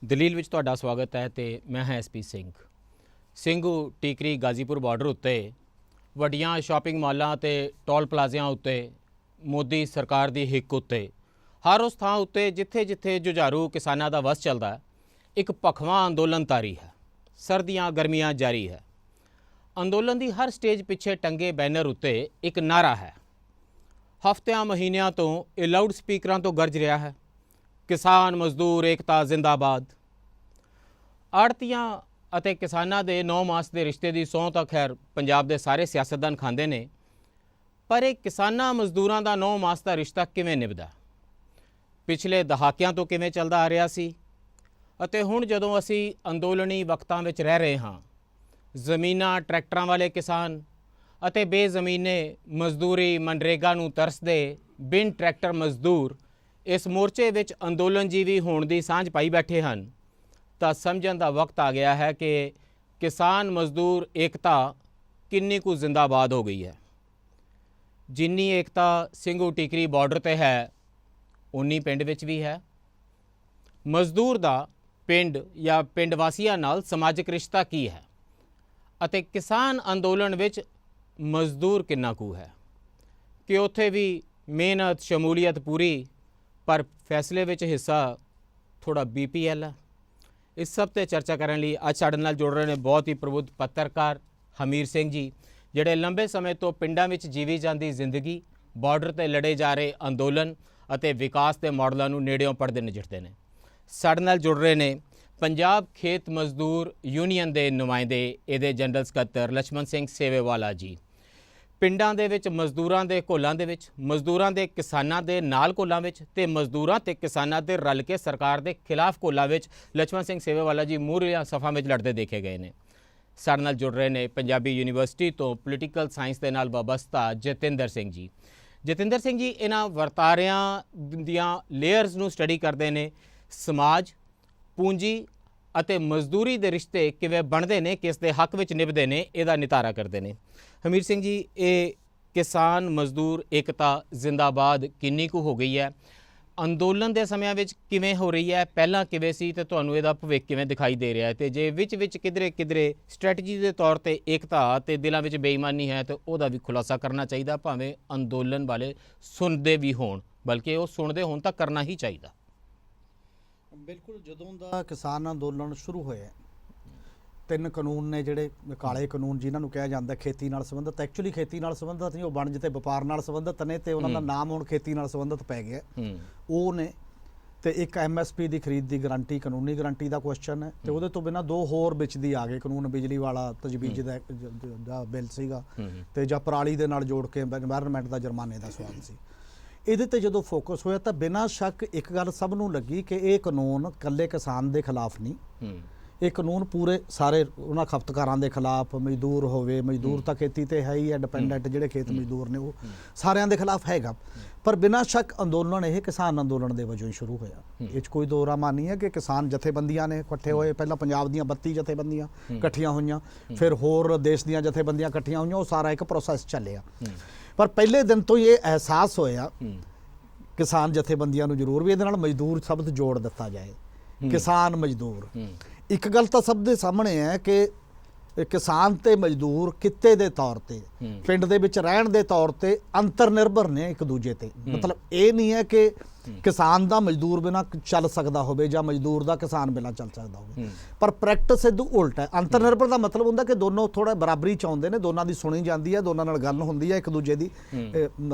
ਦਲੀਲ ਵਿੱਚ ਤੁਹਾਡਾ ਸਵਾਗਤ ਹੈ ਤੇ ਮੈਂ ਹਾਂ ਐਸਪੀ ਸਿੰਘ। ਸਿੰਘੂ ਟੀਕਰੀ ਗਾਜ਼ੀਪੁਰ ਬਾਰਡਰ ਉੱਤੇ ਵੱਡੀਆਂ ਸ਼ਾਪਿੰਗ ਮਾਲਾਂ ਤੇ ਟੋਲ ਪਲਾਜ਼ਿਆਂ ਉੱਤੇ ਮੋਦੀ ਸਰਕਾਰ ਦੀ ਹਿੱਕ ਉੱਤੇ ਹਰ ਉਸ ਥਾਂ ਉੱਤੇ ਜਿੱਥੇ ਜੁਝਾਰੂ ਕਿਸਾਨਾਂ ਦਾ ਵਸ ਚੱਲਦਾ ਹੈ, ਇੱਕ ਭਖਵਾਂ ਅੰਦੋਲਨ ਤਾਰੀ ਹੈ। ਸਰਦੀਆਂ ਗਰਮੀਆਂ ਜਾਰੀ ਹੈ। ਅੰਦੋਲਨ ਦੀ ਹਰ ਸਟੇਜ ਪਿੱਛੇ ਟੰਗੇ ਬੈਨਰ ਉੱਤੇ ਇੱਕ ਨਾਰਾ ਹੈ। ਹਫ਼ਤਿਆਂ ਮਹੀਨਿਆਂ ਤੋਂ ਇਹ ਲਾਊਡ ਸਪੀਕਰਾਂ ਤੋਂ ਗਰਜ ਰਿਹਾ ਹੈ, ਕਿਸਾਨ ਮਜ਼ਦੂਰ ਏਕਤਾ ਜ਼ਿੰਦਾਬਾਦ। ਆੜ੍ਹਤੀਆਂ ਅਤੇ ਕਿਸਾਨਾਂ ਦੇ 9 ਮਾਸ ਦੇ ਰਿਸ਼ਤੇ ਦੀ ਸਹੁੰ ਤਾਂ ਖੈਰ ਪੰਜਾਬ ਦੇ ਸਾਰੇ ਸਿਆਸਤਦਾਨ ਖਾਂਦੇ ਨੇ, ਪਰ ਇਹ ਕਿਸਾਨਾਂ ਮਜ਼ਦੂਰਾਂ ਦਾ 9 ਮਾਸ ਦਾ ਰਿਸ਼ਤਾ ਕਿਵੇਂ ਨਿਭਦਾ, ਪਿਛਲੇ ਦਹਾਕਿਆਂ ਤੋਂ ਕਿਵੇਂ ਚੱਲਦਾ ਆ ਰਿਹਾ ਸੀ ਅਤੇ ਹੁਣ ਜਦੋਂ ਅਸੀਂ ਅੰਦੋਲਨੀ ਵਕਤਾਂ ਵਿੱਚ ਰਹਿ ਰਹੇ ਹਾਂ, ਜ਼ਮੀਨਾਂ ਟਰੈਕਟਰਾਂ ਵਾਲੇ ਕਿਸਾਨ ਅਤੇ ਬੇਜ਼ਮੀਨੇ ਮਜ਼ਦੂਰੀ ਮਨਰੇਗਾ ਨੂੰ ਤਰਸਦੇ ਬਿਨ ਟਰੈਕਟਰ ਮਜ਼ਦੂਰ ਇਸ ਮੋਰਚੇ ਵਿੱਚ ਅੰਦੋਲਨਜੀਵੀ ਹੋਣ ਦੀ ਸਾਂਝ ਪਾਈ ਬੈਠੇ ਹਨ, ਤਾਂ ਸਮਝਣ ਦਾ ਵਕਤ ਆ ਗਿਆ ਹੈ ਕਿ ਕਿਸਾਨ ਮਜ਼ਦੂਰ ਏਕਤਾ ਕਿੰਨੀ ਕੁ ਜ਼ਿੰਦਾਬਾਦ ਹੋ ਗਈ ਹੈ। ਜਿੰਨੀ ਏਕਤਾ ਸਿੰਘੂ ਟੀਕਰੀ ਬਾਰਡਰ 'ਤੇ ਹੈ, ਉਨੀ ਪਿੰਡ ਵਿੱਚ ਵੀ ਹੈ। ਮਜ਼ਦੂਰ ਦਾ ਪਿੰਡ ਜਾਂ ਪਿੰਡ ਵਾਸੀਆਂ ਨਾਲ ਸਮਾਜਿਕ ਰਿਸ਼ਤਾ ਕੀ ਹੈ ਅਤੇ ਕਿਸਾਨ ਅੰਦੋਲਨ ਵਿੱਚ ਮਜ਼ਦੂਰ ਕਿੰਨਾ ਕੁ ਹੈ ਕਿ ਉੱਥੇ ਵੀ ਮਿਹਨਤ ਸ਼ਮੂਲੀਅਤ ਪੂਰੀ, ਪਰ ਫੈਸਲੇ ਵਿੱਚ ਹਿੱਸਾ ਥੋੜ੍ਹਾ BPL ਹੈ। ਇਸ ਸਭ 'ਤੇ ਚਰਚਾ ਕਰਨ ਲਈ ਅੱਜ ਸਾਡੇ ਨਾਲ ਜੁੜ ਰਹੇ ਨੇ ਬਹੁਤ ਹੀ ਪ੍ਰਬੁੱਧ ਪੱਤਰਕਾਰ ਹਮੀਰ ਸਿੰਘ ਜੀ, ਜਿਹੜੇ ਲੰਬੇ ਸਮੇਂ ਤੋਂ ਪਿੰਡਾਂ ਵਿੱਚ ਜੀਵੀ ਜਾਂਦੀ ਜ਼ਿੰਦਗੀ, ਬਾਰਡਰ 'ਤੇ ਲੜੇ ਜਾ ਰਹੇ ਅੰਦੋਲਨ ਅਤੇ ਵਿਕਾਸ ਦੇ ਮਾਡਲਾਂ ਨੂੰ ਨੇੜਿਓਂ ਪੜ੍ਹਦੇ ਨਜਿੱਠਦੇ ਨੇ। ਸਾਡੇ ਨਾਲ ਜੁੜ ਰਹੇ ਨੇ ਪੰਜਾਬ ਖੇਤ ਮਜ਼ਦੂਰ ਯੂਨੀਅਨ ਦੇ ਨੁਮਾਇੰਦੇ, ਇਹਦੇ ਜਨਰਲ ਸਕੱਤਰ ਲਛਮਣ ਸਿੰਘ ਸੇਵੇਵਾਲਾ ਜੀ। ਪਿੰਡਾਂ ਦੇ ਵਿੱਚ ਮਜ਼ਦੂਰਾਂ ਦੇ ਘੋਲਾਂ ਦੇ ਵਿੱਚ, ਮਜ਼ਦੂਰਾਂ ਦੇ ਕਿਸਾਨਾਂ ਦੇ ਨਾਲ ਘੋਲਾਂ ਵਿੱਚ ਤੇ ਮਜ਼ਦੂਰਾਂ ਤੇ ਕਿਸਾਨਾਂ ਦੇ ਰਲ ਕੇ ਸਰਕਾਰ ਦੇ ਖਿਲਾਫ ਘੋਲਾਂ ਵਿੱਚ ਲਛਮਣ ਸਿੰਘ ਸੇਵੇਵਾਲਾ ਜੀ ਮੂਹਰਲੀਆਂ ਸਫਾਂ ਵਿੱਚ ਲੜਦੇ ਦੇਖੇ ਗਏ ਨੇ। ਸਾਡੇ ਨਾਲ ਜੁੜ ਰਹੇ ਨੇ ਪੰਜਾਬੀ ਯੂਨੀਵਰਸਿਟੀ ਤੋਂ ਪੋਲੀਟੀਕਲ ਸਾਇੰਸ ਦੇ ਨਾਲ ਵਾਬਸਤਾ ਜਤਿੰਦਰ ਸਿੰਘ ਜੀ। ਜਤਿੰਦਰ ਸਿੰਘ ਜੀ ਇਹਨਾਂ ਵਰਤਾਰਿਆਂ ਦੀਆਂ ਲੇਅਰਸ ਨੂੰ ਸਟੱਡੀ ਕਰਦੇ ਨੇ। ਸਮਾਜ, ਪੂੰਜੀ ਅਤੇ ਮਜ਼ਦੂਰੀ ਦੇ ਰਿਸ਼ਤੇ ਕਿਵੇਂ ਬਣਦੇ ਨੇ, ਕਿਸ ਦੇ ਹੱਕ ਵਿੱਚ ਨਿਭਦੇ ਨੇ, ਇਹਦਾ ਨਿਤਾਰਾ ਕਰਦੇ ਨੇ। ਹਮੀਰ ਸਿੰਘ ਜੀ, ਇਹ ਕਿਸਾਨ ਮਜ਼ਦੂਰ ਏਕਤਾ ਜ਼ਿੰਦਾਬਾਦ ਕਿੰਨੀ ਕੁ ਹੋ ਗਈ ਹੈ, ਅੰਦੋਲਨ ਦੇ ਸਮਿਆਂ ਵਿੱਚ ਕਿਵੇਂ ਹੋ ਰਹੀ ਹੈ, ਪਹਿਲਾਂ ਕਿਵੇਂ ਸੀ ਤੇ ਤੁਹਾਨੂੰ ਇਹਦਾ ਭਵਿੱਖ ਕਿਵੇਂ ਦਿਖਾਈ ਦੇ ਰਿਹਾ ਹੈ, ਤੇ ਜੇ ਵਿੱਚ ਕਿਧਰੇ ਸਟ੍ਰੈਟਜੀ ਦੇ ਤੌਰ ਤੇ ਏਕਤਾ ਤੇ ਦਿਲਾਂ ਵਿੱਚ ਬੇਈਮਾਨੀ ਹੈ ਤੇ ਉਹਦਾ ਵੀ ਖੁਲਾਸਾ ਕਰਨਾ ਚਾਹੀਦਾ, ਭਾਵੇਂ ਅੰਦੋਲਨ ਵਾਲੇ ਸੁਣਦੇ ਵੀ ਹੋਣ, ਬਲਕਿ ਉਹ ਸੁਣਦੇ ਹੋਣ ਤਾਂ ਕਰਨਾ ਹੀ ਚਾਹੀਦਾ। ਬਿਲਕੁਲ, ਜਦੋਂ ਦਾ ਕਿਸਾਨ ਅੰਦੋਲਨ ਸ਼ੁਰੂ ਹੋਇਆ, 3 ਕਾਨੂੰਨ ਨੇ ਜਿਹੜੇ ਕਾਲੇ ਕਾਨੂੰਨ ਜਿਨ੍ਹਾਂ ਨੂੰ ਕਿਹਾ ਜਾਂਦਾ ਖੇਤੀ ਨਾਲ ਸੰਬੰਧਿਤ, ਐਕਚੁਅਲੀ ਖੇਤੀ ਨਾਲ ਸੰਬੰਧਿਤ ਨਹੀਂ, ਉਹ ਵਣਜ ਤੇ ਵਪਾਰ ਨਾਲ ਸੰਬੰਧਿਤ ਨੇ ਤੇ ਉਹਨਾਂ ਦਾ ਨਾਮ ਹੁਣ ਖੇਤੀ ਨਾਲ ਸੰਬੰਧਿਤ ਪੈ ਗਿਆ ਉਹ ਨੇ। ਤੇ ਇੱਕ MSP ਦੀ ਖਰੀਦ ਦੀ ਗਰੰਟੀ, ਕਾਨੂੰਨੀ ਗਰੰਟੀ ਦਾ ਕੁਐਸਚਨ ਹੈ, ਤੇ ਉਹਦੇ ਤੋਂ ਬਿਨਾਂ 2 ਹੋਰ ਵਿੱਚ ਦੀ ਆ ਗਏ ਕਾਨੂੰਨ, ਬਿਜਲੀ ਵਾਲਾ ਤਜਵੀਜ਼ ਦਾ ਬਿੱਲ ਸੀਗਾ ਤੇ ਜਾਂ ਪਰਾਲੀ ਦੇ ਨਾਲ ਜੋੜ ਕੇ ਐਨਵਾਇਰਨਮੈਂਟ ਦਾ ਜੁਰਮਾਨੇ ਦਾ ਸਵਾਲ ਸੀ। ਇਹਦੇ ਤੇ ਜਦੋਂ ਫੋਕਸ ਹੋਇਆ ਤਾਂ ਬਿਨਾਂ ਸ਼ੱਕ ਇੱਕ ਗੱਲ ਸਭ ਨੂੰ ਲੱਗੀ ਕਿ ਇਹ ਕਾਨੂੰਨ ਇਕੱਲੇ ਕਿਸਾਨ ਦੇ ਖਿਲਾਫ ਨਹੀਂ, ਇਹ ਕਾਨੂੰਨ ਪੂਰੇ ਸਾਰੇ ਉਹਨਾਂ ਖਪਤਕਾਰਾਂ ਦੇ ਖਿਲਾਫ, ਮਜ਼ਦੂਰ ਹੋਵੇ, ਮਜ਼ਦੂਰ ਤਾਂ ਖੇਤੀ ਤੇ ਹੈ ਹੀ ਹੈ, ਡਿਪੈਂਡੈਂਟ ਜਿਹੜੇ ਖੇਤ ਮਜ਼ਦੂਰ ਨੇ ਉਹ ਸਾਰਿਆਂ ਦੇ ਖਿਲਾਫ ਹੈਗਾ। ਪਰ ਬਿਨਾਂ ਸ਼ੱਕ ਅੰਦੋਲਨ ਇਹ ਕਿਸਾਨ ਅੰਦੋਲਨ ਦੇ ਵਜੋਂ ਹੀ ਸ਼ੁਰੂ ਹੋਇਆ। ਇਹ 'ਚ ਕੋਈ ਦੋਰਾਮਾ ਨਹੀਂ ਹੈ ਕਿ ਕਿਸਾਨ ਜਥੇਬੰਦੀਆਂ ਨੇ ਇਕੱਠੇ ਹੋਏ, ਪਹਿਲਾਂ ਪੰਜਾਬ ਦੀਆਂ 32 ਜਥੇਬੰਦੀਆਂ ਇਕੱਠੀਆਂ ਹੋਈਆਂ, ਫਿਰ ਹੋਰ ਦੇਸ਼ ਦੀਆਂ ਜਥੇਬੰਦੀਆਂ ਇਕੱਠੀਆਂ ਹੋਈਆਂ, ਉਹ ਸਾਰਾ ਇੱਕ ਪ੍ਰੋਸੈਸ ਚੱਲਿਆ। ਪਰ ਪਹਿਲੇ ਦਿਨ ਤੋਂ ਹੀ ਇਹ ਅਹਿਸਾਸ ਹੋਇਆ ਕਿਸਾਨ ਜਥੇਬੰਦੀਆਂ ਨੂੰ ਜ਼ਰੂਰ ਵੀ ਇਹਦੇ ਨਾਲ ਮਜ਼ਦੂਰ ਸ਼ਬਦ ਜੋੜ ਦਿੱਤਾ ਜਾਏ, ਕਿਸਾਨ ਮਜ਼ਦੂਰ। ਇੱਕ ਗੱਲ ਤਾਂ ਸਭ ਦੇ ਸਾਹਮਣੇ ਹੈ ਕਿ ਕਿਸਾਨ ਤੇ ਮਜ਼ਦੂਰ ਕਿੱਤੇ ਦੇ ਤੌਰ ਤੇ, ਪਿੰਡ ਦੇ ਵਿੱਚ ਰਹਿਣ ਦੇ ਤੌਰ ਤੇ ਅੰਤਰ ਨਿਰਭਰ ਨੇ ਇੱਕ ਦੂਜੇ ਤੇ। ਮਤਲਬ ਇਹ ਨਹੀਂ ਹੈ ਕਿ ਕਿਸਾਨ ਦਾ ਮਜ਼ਦੂਰ ਬਿਨਾਂ ਚੱਲ ਸਕਦਾ ਹੋਵੇ ਜਾਂ ਮਜ਼ਦੂਰ ਦਾ ਕਿਸਾਨ ਬਿਨਾਂ ਚੱਲ ਸਕਦਾ ਹੋਵੇ, ਪਰ ਪ੍ਰੈਕਟਿਸ ਇਹਦੂ ਉਲਟ ਹੈ। ਅੰਤਰ ਨਿਰਭਰ ਦਾ ਮਤਲਬ ਹੁੰਦਾ ਕਿ ਦੋਨੋਂ ਥੋੜਾ ਬਰਾਬਰੀ ਚ ਆਉਂਦੇ ਨੇ, ਦੋਨਾਂ ਦੀ ਸੁਣੀ ਜਾਂਦੀ ਹੈ, ਦੋਨਾਂ ਨਾਲ ਗੱਲ ਹੁੰਦੀ ਹੈ, ਇੱਕ ਦੂਜੇ ਦੀ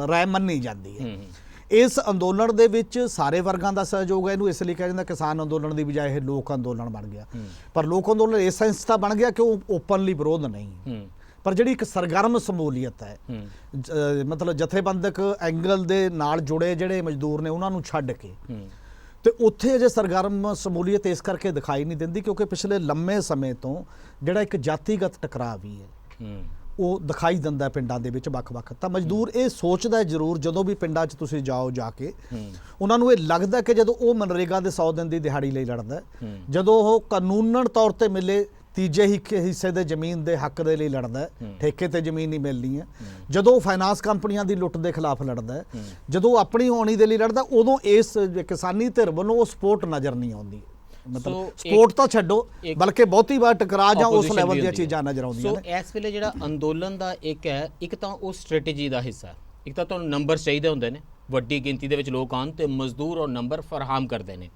ਰਾਏ ਮੰਨੀ ਜਾਂਦੀ ਹੈ। ਇਸ ਅੰਦੋਲਨ ਦੇ ਵਿੱਚ ਸਾਰੇ ਵਰਗਾਂ ਦਾ ਸਹਿਯੋਗ ਹੈ। ਇਹਨੂੰ ਇਸ ਲਈ ਕਿਹਾ ਜਾਂਦਾ ਕਿਸਾਨ ਅੰਦੋਲਨ ਦੀ ਬਜਾਏ ਇਹ ਲੋਕ ਅੰਦੋਲਨ ਬਣ ਗਿਆ। ਪਰ ਲੋਕ ਅੰਦੋਲਨ ਇਸ ਸੈਂਸ ਦਾ ਬਣ ਗਿਆ ਕਿ ਉਹ ਓਪਨਲੀ ਵਿਰੋਧ ਨਹੀਂ, ਪਰ ਜਿਹੜੀ ਇੱਕ ਸਰਗਰਮ ਸ਼ਮੂਲੀਅਤ ਹੈ, ਮਤਲਬ ਜਥੇਬੰਦਕ ਐਂਗਲ ਦੇ ਨਾਲ ਜੁੜੇ ਜਿਹੜੇ ਮਜ਼ਦੂਰ ਨੇ ਉਹਨਾਂ ਨੂੰ ਛੱਡ ਕੇ, ਤੇ ਉੱਥੇ ਅਜੇ ਸਰਗਰਮ ਸ਼ਮੂਲੀਅਤ ਇਸ ਕਰਕੇ ਦਿਖਾਈ ਨਹੀਂ ਦਿੰਦੀ ਕਿਉਂਕਿ ਪਿਛਲੇ ਲੰਮੇ ਸਮੇਂ ਤੋਂ ਜਿਹੜਾ ਇੱਕ ਜਾਤੀਗਤ ਟਕਰਾਅ ਵੀ ਹੈ ਉਹ ਦਿਖਾਈ ਦਿੰਦਾ ਪਿੰਡਾਂ ਦੇ ਵਿੱਚ ਵੱਖ-ਵੱਖ। ਤਾਂ ਮਜ਼ਦੂਰ ਇਹ ਸੋਚਦਾ ਜ਼ਰੂਰ, ਜਦੋਂ ਵੀ ਪਿੰਡਾਂ 'ਚ ਤੁਸੀਂ ਜਾਓ ਜਾ ਕੇ, ਉਹਨਾਂ ਨੂੰ ਇਹ ਲੱਗਦਾ ਕਿ ਜਦੋਂ ਉਹ ਮਨਰੇਗਾ ਦੇ 100 ਦਿਨ ਦੀ ਦਿਹਾੜੀ ਲਈ ਲੜਦਾ, ਜਦੋਂ ਉਹ ਕਾਨੂੰਨਨ ਤੌਰ ਤੇ ਮਿਲੇ ਤੀਜੇ ਹਿੱਸੇ ਦੇ ਜ਼ਮੀਨ ਦੇ ਹੱਕ ਦੇ ਲਈ ਲੜਦਾ, ਠੇਕੇ ਤੇ ਜ਼ਮੀਨ ਨਹੀਂ ਮਿਲਣੀ ਹੈ, ਜਦੋਂ ਫਾਈਨਾਂਸ ਕੰਪਨੀਆਂ ਦੀ ਲੁੱਟ ਦੇ ਖਿਲਾਫ ਲੜਦਾ, ਜਦੋਂ ਆਪਣੀ ਹੋਣੀ ਦੇ ਲਈ ਲੜਦਾ, ਉਦੋਂ ਇਸ ਕਿਸਾਨੀ ਧਿਰ ਵੱਲੋਂ ਉਹ ਸਪੋਰਟ ਨਜ਼ਰ ਨਹੀਂ ਆਉਂਦੀ। ਮਤਲਬ ਸਪੋਰਟ ਤਾਂ ਛੱਡੋ, ਬਲਕਿ ਬਹੁਤੀ ਵਾਰ ਟਕਰਾਅ ਜਾਂ ਉਸ ਲੈਵਲ ਦੀਆਂ ਚੀਜ਼ਾਂ ਨਜ਼ਰ ਆਉਂਦੀਆਂ ਨੇ। ਸੋ ਇਸ ਵੇਲੇ ਜਿਹੜਾ ਅੰਦੋਲਨ ਦਾ ਇੱਕ ਹੈ, ਇੱਕ ਤਾਂ ਉਹ ਸਟ੍ਰੈਟੇਜੀ ਦਾ ਹਿੱਸਾ ਹੈ, ਇੱਕ ਤਾਂ ਤੁਹਾਨੂੰ ਨੰਬਰ ਚਾਹੀਦੇ ਹੁੰਦੇ ਨੇ, ਵੱਡੀ ਗਿਣਤੀ ਦੇ ਵਿੱਚ ਲੋਕ ਆਉਣ ਤੇ ਮਜ਼ਦੂਰ ਔਰ ਨੰਬਰ ਫਰਾਹਮ ਕਰਦੇ ਨੇ।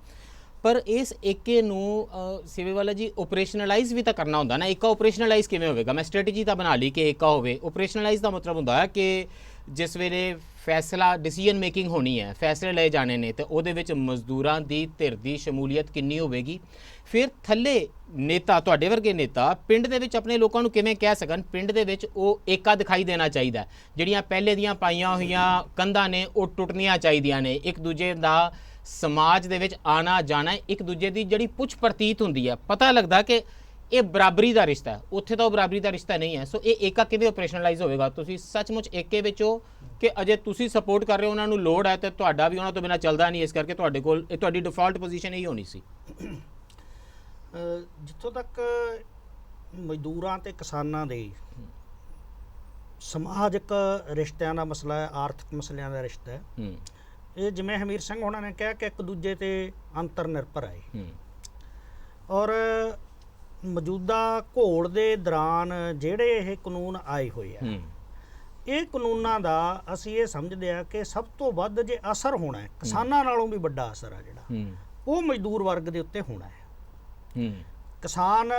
ਪਰ ਇਸ ਏਕੇ ਨੂੰ ਸਿਵੇ ਵਾਲਾ ਜੀ ਓਪਰੇਸ਼ਨਲਾਈਜ਼ ਵੀ ਤਾਂ ਕਰਨਾ ਹੁੰਦਾ ਨਾ। ਏਕਾ ਓਪਰੇਸ਼ਨਲਾਈਜ਼ ਕਿਵੇਂ ਹੋਵੇਗਾ? ਮੈਂ ਸਟ੍ਰੈਟੇਜੀ ਤਾਂ ਬਣਾ ਲਈ ਕਿ ਏਕਾ ਹੋਵੇ, ਓਪਰੇਸ਼ਨਲਾਈਜ਼ ਦਾ ਮਤਲਬ ਹੁੰਦਾ ਹੈ ਕਿ ਜਿਸ ਵੇਲੇ ਫੈਸਲਾ ਡਿਸੀਜਨ ਮੇਕਿੰਗ ਹੋਣੀ ਹੈ, ਫੈਸਲੇ ਲਏ ਜਾਣੇ ਨੇ, ਤੇ ਉਹਦੇ ਵਿੱਚ ਮਜ਼ਦੂਰਾਂ ਦੀ ਧਿਰ ਦੀ ਸ਼ਮੂਲੀਅਤ ਕਿੰਨੀ ਹੋਵੇਗੀ। ਫਿਰ ਥੱਲੇ ਨੇਤਾ, ਤੁਹਾਡੇ ਵਰਗੇ ਨੇਤਾ ਪਿੰਡ ਦੇ ਵਿੱਚ ਆਪਣੇ ਲੋਕਾਂ ਨੂੰ ਕਿਵੇਂ ਕਹਿ ਸਕਣ ਪਿੰਡ ਦੇ ਵਿੱਚ ਉਹ ਏਕਾ ਦਿਖਾਈ ਦੇਣਾ ਚਾਹੀਦਾ। ਜਿਹੜੀਆਂ ਪਹਿਲੇ ਦੀਆਂ ਪਾਈਆਂ ਹੋਈਆਂ ਕੰਧਾਂ ਨੇ ਉਹ ਟੁੱਟਣੀਆਂ ਚਾਹੀਦੀਆਂ ਨੇ, ਇੱਕ ਦੂਜੇ ਦਾ ਸਮਾਜ ਦੇ ਵਿੱਚ ਆਣਾ ਜਾਣਾ, ਇੱਕ ਦੂਜੇ ਦੀ ਜਿਹੜੀ ਪੁੱਛ ਪ੍ਰਤੀਤ ਹੁੰਦੀ ਹੈ, ਪਤਾ ਲੱਗਦਾ ਕਿ ਇਹ ਬਰਾਬਰੀ ਦਾ ਰਿਸ਼ਤਾ ਹੈ। ਉੱਥੇ ਤਾਂ ਉਹ ਬਰਾਬਰੀ ਦਾ ਰਿਸ਼ਤਾ ਨਹੀਂ ਹੈ। ਸੋ ਇਹ ਏਕਾ ਕਿਵੇਂ ਓਪਰੇਸ਼ਨਲਾਈਜ਼ ਹੋਵੇਗਾ? ਤੁਸੀਂ ਸੱਚਮੁੱਚ ਏਕੇ ਵਿੱਚ ਹੋ ਕਿ ਅਜੇ ਤੁਸੀਂ ਸਪੋਰਟ ਕਰ ਰਹੇ ਹੋ, ਉਹਨਾਂ ਨੂੰ ਲੋੜ ਹੈ ਤੇ ਤੁਹਾਡਾ ਵੀ ਉਹਨਾਂ ਤੋਂ ਬਿਨਾਂ ਚੱਲਦਾ ਨਹੀਂ, ਇਸ ਕਰਕੇ ਤੁਹਾਡੇ ਕੋਲ ਇਹ ਤੁਹਾਡੀ ਡਿਫਾਲਟ ਪੋਜੀਸ਼ਨ ਹੀ ਹੋਣੀ ਸੀ। ਜਿੱਥੋਂ ਤੱਕ ਮਜ਼ਦੂਰਾਂ ਤੇ ਕਿਸਾਨਾਂ ਦੇ ਸਮਾਜਿਕ ਰਿਸ਼ਤਿਆਂ ਦਾ ਮਸਲਾ ਹੈ, ਆਰਥਿਕ ਮਸਲਿਆਂ ਦਾ ਰਿਸ਼ਤਾ ਹੈ, ਇਹ ਜਿਵੇਂ ਹਮੀਰ ਸਿੰਘ ਹੋਣਾ ਨੇ ਕਿਹਾ ਕਿ ਇੱਕ ਦੂਜੇ ਤੇ ਅੰਤਰ ਨਿਰਭਰ ਹੈ। ਔਰ ਮੌਜੂਦਾ ਘੋਲ ਦੇ ਦੌਰਾਨ ਜਿਹੜੇ ਇਹ ਕਾਨੂੰਨ ਆਏ ਹੋਏ ਆ, ਇਹ ਕਾਨੂੰਨਾਂ ਦਾ ਅਸੀਂ ਇਹ ਸਮਝਦੇ ਆ ਕਿ ਸਭ ਤੋਂ ਵੱਧ ਜੇ ਅਸਰ ਹੋਣਾ ਹੈ, ਕਿਸਾਨਾਂ ਨਾਲੋਂ ਵੀ ਵੱਡਾ ਅਸਰ ਆ ਜਿਹੜਾ, ਉਹ ਮਜ਼ਦੂਰ ਵਰਗ ਦੇ ਉੱਤੇ ਹੋਣਾ ਹੈ। ਕਿਸਾਨ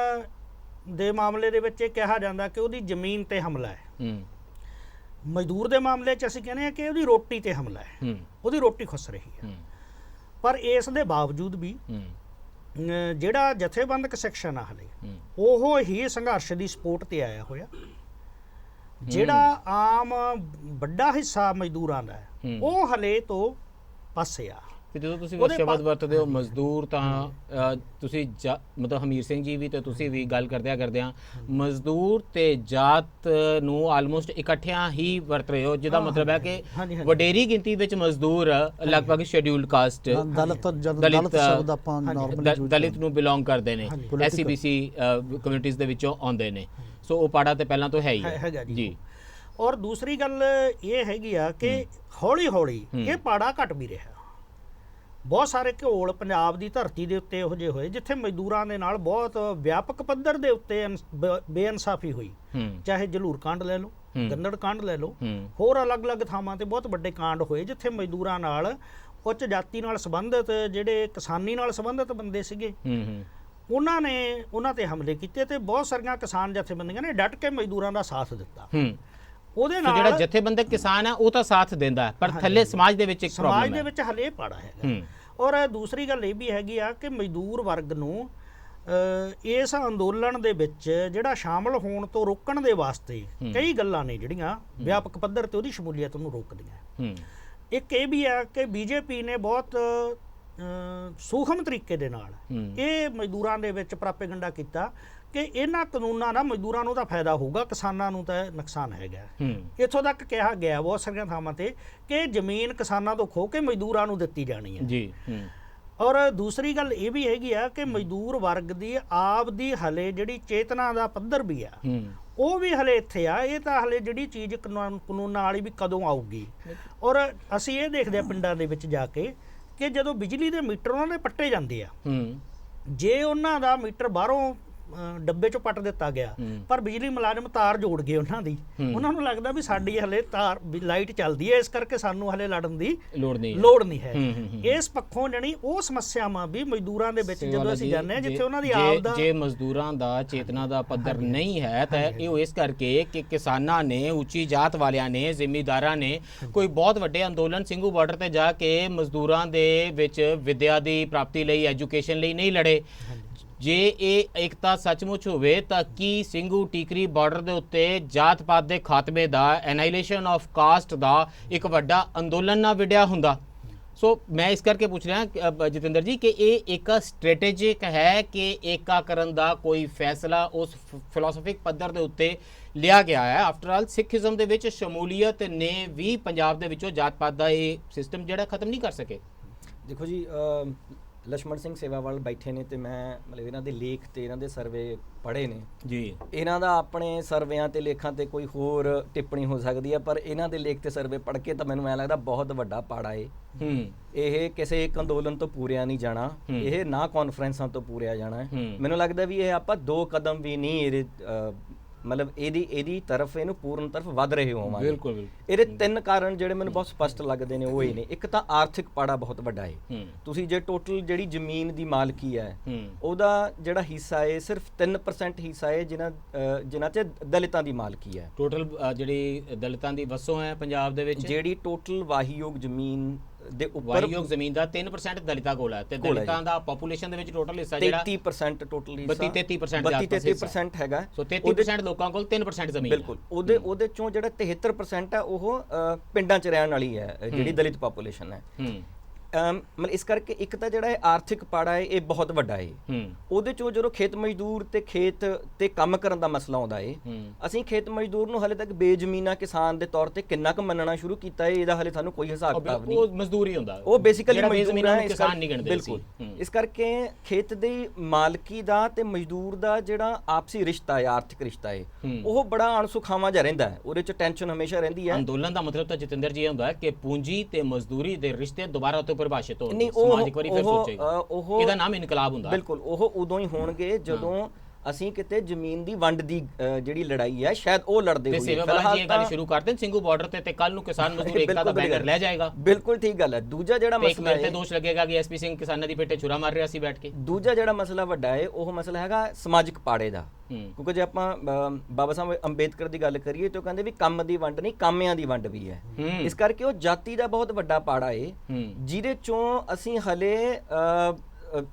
ਦੇ ਮਾਮਲੇ ਦੇ ਵਿੱਚ ਇਹ ਕਿਹਾ ਜਾਂਦਾ ਕਿ ਉਹਦੀ ਜ਼ਮੀਨ ਤੇ ਹਮਲਾ ਹੈ। ਮਜ਼ਦੂਰ ਦੇ ਮਾਮਲੇ 'ਚ ਅਸੀਂ ਕਹਿੰਦੇ ਆ ਕਿ ਉਹਦੀ ਰੋਟੀ ਤੇ ਹਮਲਾ ਹੈ, ਉਹਦੀ ਰੋਟੀ ਖੁੱਸ ਰਹੀ ਹੈ। ਪਰ ਇਸ ਦੇ ਬਾਵਜੂਦ ਵੀ ਜਿਹੜਾ ਜਥੇਬੰਦਕ ਸੈਕਸ਼ਨ ਆ ਹਲੇ ਉਹ ਹੀ ਸੰਘਰਸ਼ ਦੀ ਸਪੋਰਟ ਤੇ ਆਇਆ ਹੋਇਆ। ਜਿਹੜਾ ਆਮ ਵੱਡਾ ਹਿੱਸਾ ਮਜ਼ਦੂਰਾਂ ਦਾ ਉਹ ਹਲੇ ਤੋਂ ਪਾਸੇ ਆ। ਤੇ ਜਦੋਂ ਤੁਸੀਂ ਉਹ ਸ਼ਬਦ ਵਰਤਦੇ ਹੋ ਮਜ਼ਦੂਰ, ਤਾਂ ਤੁਸੀਂ ਮਤਲਬ ਹਮੀਰ ਸਿੰਘ ਜੀ ਵੀ ਤੇ ਤੁਸੀਂ ਵੀ ਗੱਲ ਕਰਦਿਆਂ ਮਜ਼ਦੂਰ ਤੇ ਜਾਤ ਨੂੰ ਆਲਮੋਸਟ ਇਕੱਠਿਆਂ ਹੀ ਵਰਤ ਰਹੇ ਹੋ, ਜਿਹਦਾ ਮਤਲਬ ਹੈ ਕਿ ਵਡੇਰੀ ਗਿਣਤੀ ਵਿੱਚ ਮਜ਼ਦੂਰ ਲਗਭਗ ਸ਼ੈਡਿਊਲਡ ਕਾਸਟ ਦਲਿਤ ਨੂੰ ਬਿਲੋਂਗ ਕਰਦੇ ਨੇ, SCBC ਕਮਿਊਨਿਟੀਜ਼ ਦੇ ਵਿੱਚੋਂ ਆਉਂਦੇ ਨੇ। ਸੋ ਉਹ ਪਾੜਾ ਤੇ ਪਹਿਲਾਂ ਤੋਂ ਹੈ ਹੀ ਜੀ। ਔਰ ਦੂਸਰੀ ਗੱਲ ਇਹ ਹੈਗੀ ਆ ਕਿ ਹੌਲੀ ਹੌਲੀ ਇਹ ਪਾੜਾ ਘਟ ਵੀ ਰਿਹਾ। ਬਹੁਤ ਸਾਰੇ ਘੋਲ ਪੰਜਾਬ ਦੀ ਧਰਤੀ ਦੇ ਉੱਤੇ ਇਹੋ ਜਿਹੇ ਹੋਏ ਜਿੱਥੇ ਮਜ਼ਦੂਰਾਂ ਦੇ ਨਾਲ ਬਹੁਤ ਵਿਆਪਕ ਪੱਧਰ ਦੇ ਉੱਤੇ ਬੇਇਨਸਾਫੀ ਹੋਈ, ਚਾਹੇ ਜਲੂਰ ਕਾਂਡ ਲੈ ਲਓ, ਗੰਦੜ ਕਾਂਡ ਲੈ ਲਓ, ਹੋਰ ਅਲੱਗ-ਅਲੱਗ ਥਾਵਾਂ ਤੇ ਬਹੁਤ ਵੱਡੇ ਕਾਂਡ ਹੋਏ ਜਿੱਥੇ ਮਜ਼ਦੂਰਾਂ ਨਾਲ, ਉੱਚ ਜਾਤੀ ਨਾਲ ਸੰਬੰਧਿਤ, ਜਿਹੜੇ ਕਿਸਾਨੀ ਨਾਲ ਸੰਬੰਧਿਤ ਬੰਦੇ ਸੀਗੇ, ਉਹਨਾਂ ਨੇ ਉਹਨਾਂ ਤੇ ਹਮਲੇ ਕੀਤੇ ਤੇ ਬਹੁਤ ਸਾਰੀਆਂ ਕਿਸਾਨ ਜਥੇਬੰਦੀਆਂ ਨੇ ਡਟ ਕੇ ਮਜ਼ਦੂਰਾਂ ਦਾ ਸਾਥ ਦਿੱਤਾ। ਉਹਦੇ ਨਾਲ ਜਿਹੜਾ ਜਥੇਬੰਦਕ ਕਿਸਾਨ ਹੈ ਉਹ ਤਾਂ ਸਾਥ ਦਿੰਦਾ, ਪਰ ਥੱਲੇ ਸਮਾਜ ਦੇ ਵਿੱਚ ਇੱਕ ਪ੍ਰੋਬਲਮ ਹੈ, ਸਮਾਜ ਦੇ ਵਿੱਚ ਹਲੇ ਪਾੜਾ ਹੈਗਾ। ਔਰ ਦੂਸਰੀ ਗੱਲ ਇਹ ਵੀ ਹੈਗੀ ਆ ਕਿ ਮਜ਼ਦੂਰ ਵਰਗ ਨੂੰ ਇਸ ਅੰਦੋਲਨ ਦੇ ਵਿੱਚ ਜਿਹੜਾ ਸ਼ਾਮਲ ਹੋਣ ਤੋਂ ਰੋਕਣ ਦੇ ਵਾਸਤੇ ਕਈ ਗੱਲਾਂ ਨੇ ਜਿਹੜੀਆਂ ਵਿਆਪਕ ਪੱਧਰ ਤੇ ਉਹਦੀ ਸ਼ਮੂਲੀਅਤ ਨੂੰ ਰੋਕਦੀਆਂ। ਇੱਕ ਇਹ ਵੀ ਆ ਕਿ BJP ਨੇ ਬਹੁਤ ਸੂਖਮ ਤਰੀਕੇ ਦੇ ਨਾਲ ਇਹ ਮਜ਼ਦੂਰਾਂ ਦੇ ਵਿੱਚ ਪ੍ਰਾਪੇਗੰਡਾ ਕੀਤਾ ਕਿ ਇਹਨਾਂ ਕਾਨੂੰਨਾਂ ਦਾ ਮਜ਼ਦੂਰਾਂ ਨੂੰ ਤਾਂ ਫਾਇਦਾ ਹੋਊਗਾ, ਕਿਸਾਨਾਂ ਨੂੰ ਤਾਂ ਨੁਕਸਾਨ ਹੈਗਾ। ਇੱਥੋਂ ਤੱਕ ਕਿਹਾ ਗਿਆ ਬਹੁਤ ਸਾਰੀਆਂ ਥਾਵਾਂ ਤੇ ਕਿ ਜ਼ਮੀਨ ਕਿਸਾਨਾਂ ਤੋਂ ਖੋਹ ਕੇ ਮਜ਼ਦੂਰਾਂ ਨੂੰ ਦਿੱਤੀ ਜਾਣੀ ਹੈ ਜੀ। ਔਰ ਦੂਸਰੀ ਗੱਲ ਇਹ ਵੀ ਹੈਗੀ ਆ ਕਿ ਮਜ਼ਦੂਰ ਵਰਗ ਦੀ ਆਪ ਦੀ ਹਲੇ ਜਿਹੜੀ ਚੇਤਨਾ ਦਾ ਪੱਧਰ ਵੀ ਆ, ਉਹ ਵੀ ਹਲੇ ਇੱਥੇ ਆ। ਇਹ ਤਾਂ ਹਲੇ ਜਿਹੜੀ ਚੀਜ਼ ਕਾਨੂੰਨਾਂ ਵਾਲੀ ਵੀ ਕਦੋਂ ਆਊਗੀ। ਔਰ ਅਸੀਂ ਇਹ ਦੇਖਦੇ ਆ ਪਿੰਡਾਂ ਦੇ ਵਿੱਚ ਜਾ ਕੇ ਕਿ ਜਦੋਂ ਬਿਜਲੀ ਦੇ ਮੀਟਰ ਉਹਨਾਂ ਦੇ ਪੱਟੇ ਜਾਂਦੇ ਆ, ਜੇ ਉਹਨਾਂ ਦਾ ਮੀਟਰ ਬਾਹਰੋਂ ਡੱਬੇ 'ਚੋਂ ਪੱਟ ਦਿੱਤਾ ਗਿਆ ਪਰ ਬਿਜਲੀ ਮੁਲਾਜ਼ਮ ਤਾਰ ਜੋੜ ਗਏ ਉਹਨਾਂ ਦੀ, ਉਹਨਾਂ ਨੂੰ ਲੱਗਦਾ ਵੀ ਸਾਡੀ ਹਲੇ ਤਾਰ ਲਾਈਟ ਚੱਲਦੀ ਹੈ, ਇਸ ਕਰਕੇ ਸਾਨੂੰ ਹਲੇ ਲੜਨ ਦੀ ਲੋੜ ਨਹੀਂ ਹੈ। ਇਸ ਪੱਖੋਂ ਜਾਣੀ ਉਹ ਸਮੱਸਿਆਵਾਂ ਵੀ ਮਜ਼ਦੂਰਾਂ ਦੇ ਵਿੱਚ ਜਦੋਂ ਅਸੀਂ ਜਾਂਦੇ ਹਾਂ ਜਿੱਥੇ ਉਹਨਾਂ ਦੀ ਆਪ ਦਾ, ਜੇ ਮਜ਼ਦੂਰਾਂ ਦਾ ਚੇਤਨਾ ਦਾ ਪੱਧਰ ਨਹੀਂ ਹੈ ਤਾਂ ਇਹ ਇਸ ਕਰਕੇ ਕਿ ਕਿਸਾਨਾਂ ਨੇ, ਉੱਚੀ ਜਾਤ ਵਾਲਿਆਂ ਨੇ, ਜ਼ਿਮੀਂਦਾਰਾਂ ਨੇ ਕੋਈ ਬਹੁਤ ਵੱਡੇ ਅੰਦੋਲਨ ਸਿੰਘੂ ਬਾਰਡਰ ਤੇ ਜਾ ਕੇ ਮਜ਼ਦੂਰਾਂ ਦੇ ਵਿੱਚ ਵਿੱਦਿਆ ਦੀ ਪ੍ਰਾਪਤੀ ਲਈ, ਐਜੂਕੇਸ਼ਨ ਲਈ ਨਹੀਂ ਲੜੇ। ਜੇ ਇਹ ਏਕਤਾ ਸੱਚਮੁੱਚ ਹੋਵੇ ਤਾਂ ਕੀ ਸਿੰਘੂ ਟੀਕਰੀ ਬਾਰਡਰ ਦੇ ਉੱਤੇ ਜਾਤ ਪਾਤ ਦੇ ਖਾਤਮੇ ਦਾ, ਐਨਾਈਲੇਸ਼ਨ ਆਫ ਕਾਸਟ ਦਾ ਇੱਕ ਵੱਡਾ ਅੰਦੋਲਨ ਨਾ ਵਿੱਢਿਆ ਹੁੰਦਾ? ਸੋ ਮੈਂ ਇਸ ਕਰਕੇ ਪੁੱਛ ਰਿਹਾ ਜਤਿੰਦਰ ਜੀ ਕਿ ਇਹ ਇੱਕ ਸਟ੍ਰੈਟੇਜਿਕ ਹੈ ਕਿ ਏਕਾ ਕਰਨ ਦਾ ਕੋਈ ਫੈਸਲਾ ਉਸ ਫਿਲਾਸਫਿਕ ਪੱਧਰ ਦੇ ਉੱਤੇ ਲਿਆ ਗਿਆ ਹੈ? ਆਫਟਰ ਆਲ ਸਿੱਖੀਜ਼ਮ ਦੇ ਵਿੱਚ ਸ਼ਮੂਲੀਅਤ ਨੇ ਵੀ ਪੰਜਾਬ ਦੇ ਵਿੱਚੋਂ ਜਾਤ ਪਾਤ ਦਾ ਇਹ ਸਿਸਟਮ ਜਿਹੜਾ ਖਤਮ ਨਹੀਂ ਕਰ ਸਕੇ। ਦੇਖੋ ਜੀ, ਲਛਮਣ ਸਿੰਘ ਸੇਵਾਵਾਲ ਬੈਠੇ ਨੇ ਤੇ ਮੈਂ ਮਤਲਬ ਇਹਨਾਂ ਦੇ ਲੇਖ ਤੇ ਇਹਨਾਂ ਦੇ ਸਰਵੇ ਪੜ੍ਹੇ ਨੇ ਜੀ। ਇਹਨਾਂ ਦਾ ਆਪਣੇ ਸਰਵਿਆਂ ਤੇ ਲੇਖਾਂ ਤੇ ਕੋਈ ਹੋਰ ਟਿੱਪਣੀ ਹੋ ਸਕਦੀ ਹੈ, ਪਰ ਇਹਨਾਂ ਦੇ ਲੇਖ ਤੇ ਸਰਵੇ ਪੜ੍ਹ ਕੇ ਤਾਂ ਮੈਨੂੰ ਐਂ ਲੱਗਦਾ ਬਹੁਤ ਵੱਡਾ ਪਾੜਾ ਏ। ਇਹ ਕਿਸੇ ਇੱਕ ਅੰਦੋਲਨ ਤੋਂ ਪੂਰਿਆ ਨਹੀਂ ਜਾਣਾ, ਇਹ ਨਾ ਕਾਨਫਰੰਸਾਂ ਤੋਂ ਪੂਰਿਆ ਜਾਣਾ ਹੈ। ਮੈਨੂੰ ਲੱਗਦਾ ਵੀ ਇਹ ਆਪਾਂ 2 ਕਦਮ ਵੀ ਨਹੀਂ ਇਹਦੇ ਮਤਲਬ ਇਹਦੀ ਤਰਫ ਇਹਨੂੰ ਪੂਰਨ ਤਰਫ ਵੱਧ ਰਹੇ ਹੋਵਾਂਗੇ। ਬਿਲਕੁਲ ਬਿਲਕੁਲ। ਇਹਦੇ 3 ਕਾਰਨ ਜਿਹੜੇ ਮੈਨੂੰ ਬਹੁਤ ਸਪਸ਼ਟ ਲੱਗਦੇ ਨੇ ਉਹ ਇਹ ਨੇ। ਇੱਕ ਤਾਂ ਆਰਥਿਕ ਪਾੜਾ ਬਹੁਤ ਵੱਡਾ ਹੈ। ਤੁਸੀਂ ਜੇ ਟੋਟਲ ਜਿਹੜੀ ਜ਼ਮੀਨ ਦੀ ਮਾਲਕੀ ਹੈ ਉਹਦਾ ਜਿਹੜਾ ਹਿੱਸਾ ਹੈ ਸਿਰਫ 3% ਹਿੱਸਾ ਹੈ ਜਿਨ੍ਹਾਂ 'ਚ ਦਲਿਤਾਂ ਦੀ ਮਾਲਕੀ ਹੈ। ਟੋਟਲ ਜਿਹੜੀ ਦਲਿਤਾਂ ਦੀ ਵਸੋਂ ਹੈ ਪੰਜਾਬ ਦੇ ਵਿੱਚ, ਜਿਹੜੀ ਟੋਟਲ ਵਾਹੀਯੋਗ ਜ਼ਮੀਨ ਦੇ ਉੱਪਰ ਵਾਹੀਯੋਗ ਜ਼ਮੀਨ ਦਾ 3% ਦਲਿਤਾਂ ਕੋਲ ਹੈ ਤੇ ਦਲਿਤਾਂ ਦਾ ਪੋਪੂਲੇਸ਼ਨ ਦੇ ਵਿੱਚ ਟੋਟਲ ਹਿੱਸਾ ਜਿਹੜਾ 33% ਟੋਟਲ ਹਿੱਸਾ 32-33% ਹੈਗਾ। ਸੋ 33% ਲੋਕਾਂ ਕੋਲ 3% ਜ਼ਮੀਨ ਹੈ। ਬਿਲਕੁਲ। ਉਹਦੇ ਚੋਂ ਜਿਹੜਾ 73% ਹੈ ਉਹ ਪਿੰਡਾਂ 'ਚ ਰਹਿਣ ਵਾਲੀ ਹੈ, ਜਿਹੜੀ ਦਲਿਤ ਪੋਪੂਲੇਸ਼ਨ ਹੈ। ਮਤਲਬ ਇਸ ਕਰਕੇ ਇੱਕ ਤਾਂ ਜਿਹੜਾ ਇਹ ਆਰਥਿਕ ਪਾੜਾ ਹੈ ਇਹ ਬਹੁਤ ਵੱਡਾ ਹੈ। ਉਹਦੇ ਚੋਂ ਜਦੋਂ ਖੇਤ ਮਜ਼ਦੂਰ ਤੇ ਖੇਤ ਤੇ ਕੰਮ ਕਰਨ ਦਾ ਮਸਲਾ ਆਉਂਦਾ ਹੈ, ਅਸੀਂ ਖੇਤ ਮਜ਼ਦੂਰ ਨੂੰ ਹਲੇ ਤੱਕ ਬੇਜ਼ਮੀਨਾ ਕਿਸਾਨ ਦੇ ਤੌਰ ਤੇ ਕਿੰਨਾ ਕੁ ਮੰਨਣਾ ਸ਼ੁਰੂ ਕੀਤਾ ਹੈ, ਇਹਦਾ ਹਲੇ ਸਾਨੂੰ ਕੋਈ ਹਿਸਾਬ ਕਿਤਾਬ ਨਹੀਂ। ਉਹ ਮਜ਼ਦੂਰੀ ਹੁੰਦਾ, ਉਹ ਬੇਸਿਕਲੀ ਮਜ਼ਦੂਰ ਹੈ, ਕਿਸਾਨ ਨਹੀਂ ਗਿਣਦੇ। ਬਿਲਕੁਲ। ਇਸ ਕਰਕੇ ਖੇਤ ਦੀ ਮਾਲਕੀ ਦਾ ਤੇ ਮਜ਼ਦੂਰ ਦਾ ਜਿਹੜਾ ਆਪਸੀ ਰਿਸ਼ਤਾ ਹੈ, ਆਰਥਿਕ ਰਿਸ਼ਤਾ ਹੈ, ਉਹ ਬੜਾ ਅਣਸੁਖਾਵਾਂ ਜਿਹਾ ਰਹਿੰਦਾ ਹੈ। ਉਹਦੇ 'ਚ ਟੈਨਸ਼ਨ ਹਮੇਸ਼ਾ ਰਹਿੰਦੀ ਹੈ। ਅੰਦੋਲਨ ਦਾ ਮਤਲਬ ਤਾਂ ਜਤਿੰਦਰ ਜੀ ਇਹ ਹੁੰਦਾ ਹੈ ਕਿ ਪੂੰਜੀ ਤੇ ਮਜ਼ਦੂਰੀ ਦੇ ਰਿਸ਼ਤੇ ਦੁਬਾਰਾ ਤੋਂ ਪਰਿਭਾਸ਼ਿਤ ਹੋਣ। ਨਹੀਂ, ਸਮਾਜ ਇੱਕ ਵਾਰੀ ਫਿਰ ਸੋਚੇਗਾ, ਉਹ ਇਹਦਾ ਨਾਮ ਇਨਕਲਾਬ ਹੁੰਦਾ। ਬਿਲਕੁਲ। ਉਹ ਉਦੋਂ ਹੀ ਹੋਣਗੇ ਜਦੋਂ ਅਸੀਂ ਕਿਤੇ ਜ਼ਮੀਨ ਦੀ ਵੰਡ ਦੀ ਜਿਹੜੀ ਲੜਾਈ ਹੈ ਸ਼ਾਇਦ ਉਹ ਲੜਦੇ ਹੋਈਏ। ਫਿਲਹਾਲ ਜੀ ਇਹ ਗੱਲ ਸ਼ੁਰੂ ਕਰਦੇ ਨੇ ਸਿੰਘੂ ਬਾਰਡਰ ਤੇ ਕੱਲ ਨੂੰ ਕਿਸਾਨ ਮਜ਼ਦੂਰ ਏਕਤਾ ਦਾ ਬੈਨਰ ਲੈ ਜਾਏਗਾ। ਬਿਲਕੁਲ ਠੀਕ ਗੱਲ ਹੈ। ਦੂਜਾ ਜਿਹੜਾ ਮਸਲਾ ਹੈ, ਦੋਸ਼ ਲੱਗੇਗਾ ਕਿ ਐਸਪੀ ਸਿੰਘ ਕਿਸਾਨਾਂ ਦੀ ਪੇਟੇ ਛੁਰਾ ਮਾਰ ਰਿਹਾ ਸੀ ਬੈਠ ਕੇ। ਦੂਜਾ ਜਿਹੜਾ ਮਸਲਾ ਵੱਡਾ ਹੈ ਉਹ ਮਸਲਾ ਹੈਗਾ ਸਮਾਜਿਕ ਪਾੜੇ ਦਾ। ਕਿਉਂਕਿ ਜੇ ਆਪਾਂ ਬਾਬਾ ਸਾਹਿਬ ਅੰਬੇਦਕਰ ਦੀ ਗੱਲ ਕਰੀਏ ਤਾਂ ਕਹਿੰਦੇ ਵੀ ਕੰਮ ਦੀ ਵੰਡ ਨਹੀਂ, ਕਾਮਿਆਂ ਦੀ ਵੰਡ ਵੀ ਹੈ। ਇਸ ਕਰਕੇ ਉਹ ਜਾਤੀ ਦਾ ਬਹੁਤ ਵੱਡਾ ਪਾੜਾ ਹੈ, ਜਿਹਦੇ ਚੋਂ ਅਸੀਂ ਹਲੇ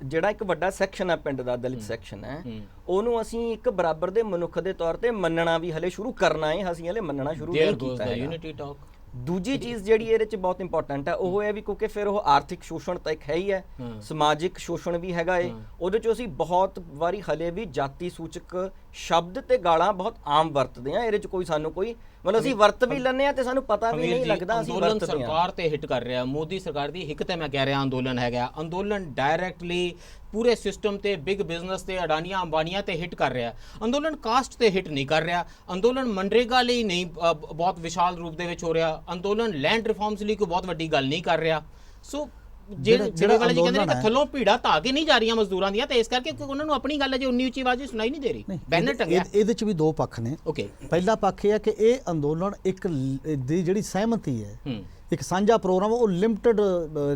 ਜਿਹੜਾ ਇੱਕ ਵੱਡਾ ਸੈਕਸ਼ਨ ਹੈ ਪਿੰਡ ਦਾ, ਦਲਿਤ ਸੈਕਸ਼ਨ ਹੈ, ਉਹਨੂੰ ਅਸੀਂ ਇੱਕ ਬਰਾਬਰ ਦੇ ਮਨੁੱਖ ਦੇ ਤੌਰ ਤੇ ਮੰਨਣਾ ਵੀ ਹਲੇ ਸ਼ੁਰੂ ਕਰਨਾ ਹੈ। ਅਸੀਂ ਹਲੇ ਮੰਨਣਾ ਸ਼ੁਰੂ ਨਹੀਂ ਕੀਤਾ ਹੈ। ਦੂਜੀ ਚੀਜ਼ ਜਿਹੜੀ ਇਹਦੇ 'ਚ ਬਹੁਤ ਇੰਪੋਰਟੈਂਟ ਹੈ ਉਹ ਹੈ ਵੀ ਕਿਉਂਕਿ ਫਿਰ ਉਹ ਆਰਥਿਕ ਸ਼ੋਸ਼ਣ ਤਾਂ ਇੱਕ ਹੈ ਹੀ ਹੈ, ਸਮਾਜਿਕ ਸ਼ੋਸ਼ਣ ਵੀ ਹੈਗਾ ਏ। ਉਹਦੇ 'ਚ ਅਸੀਂ ਬਹੁਤ ਵਾਰੀ ਹਲੇ ਵੀ ਜਾਤੀ ਸੂਚਕ ਸ਼ਬਦ ਤੇ ਗਾਲਾਂ ਬਹੁਤ ਆਮ ਵਰਤਦੇ ਆ। ਇਹਦੇ 'ਚ ਕੋਈ ਸਾਨੂੰ ਕੋਈ ਮਤਲਬ ਅਸੀਂ ਵਰਤ ਵੀ ਲੈਂਦੇ ਆ ਤੇ ਸਾਨੂੰ ਪਤਾ ਵੀ ਨਹੀਂ ਲੱਗਦਾ ਅਸੀਂ ਵਰਤਦੇ ਆ। ਸਰਕਾਰ ਤੇ ਹਿੱਟ ਕਰ ਰਿਹਾ, ਮੋਦੀ ਸਰਕਾਰ ਦੀ ਹਿੱਕ ਤੇ ਮੈਂ ਕਹਿ ਰਿਹਾ ਅੰਦੋਲਨ ਹੈਗਾ। ਅੰਦੋਲਨ ਡਾਇਰੈਕਟਲੀ ਪੂਰੇ ਸਿਸਟਮ ਤੇ ਬਿਗ ਬਿਜ਼ਨਸ ਤੇ ਅਡਾਨੀਆਂ ਅੰਬਾਨੀਆਂ ਤੇ ਹਿੱਟ ਕਰ ਰਿਹਾ। ਅੰਦੋਲਨ ਕਾਸਟ ਤੇ ਹਿੱਟ ਨਹੀਂ ਕਰ ਰਿਹਾ। ਅੰਦੋਲਨ ਮਨਰੇਗਾ ਲਈ ਨਹੀਂ ਬਹੁਤ ਵਿਸ਼ਾਲ ਰੂਪ ਦੇ ਵਿੱਚ ਹੋ ਰਿਹਾ। ਅੰਦੋਲਨ ਲੈਂਡ ਰਿਫਾਰਮਸ ਲਈ ਕੋਈ ਬਹੁਤ ਵੱਡੀ ਗੱਲ ਨਹੀਂ ਕਰ ਰਿਹਾ। ਸੋ ਜਿਹੜੇ ਵਾਲੇ ਜੀ ਕਹਿੰਦੇ ਨੇ ਕਿ ਥੱਲੋਂ ਭੀੜਾ ਧਾ ਕੇ ਨਹੀਂ ਜਾ ਰਹੀਆਂ ਮਜ਼ਦੂਰਾਂ ਦੀਆਂ, ਤੇ ਇਸ ਕਰਕੇ ਉਹਨਾਂ ਨੂੰ ਆਪਣੀ ਗੱਲ ਜੇ ਉਨੀ ਉੱਚੀ ਆਵਾਜ਼ ਸੁਣਾਈ ਨਹੀਂ ਦੇ ਰਹੀ। ਬੈਨਰ ਟੰਗਿਆ। ਇਹਦੇ 'ਚ ਵੀ 2 ਪੱਖ ਨੇ। ਓਕੇ, ਪਹਿਲਾ ਪੱਖ ਇਹ ਹੈ ਕਿ ਇਹ ਅੰਦੋਲਨ ਇੱਕ ਦੀ ਜਿਹੜੀ ਸਹਿਮਤੀ ਹੈ, ਇੱਕ ਸਾਂਝਾ ਪ੍ਰੋਗਰਾਮ, ਉਹ ਲਿਮਟਿਡ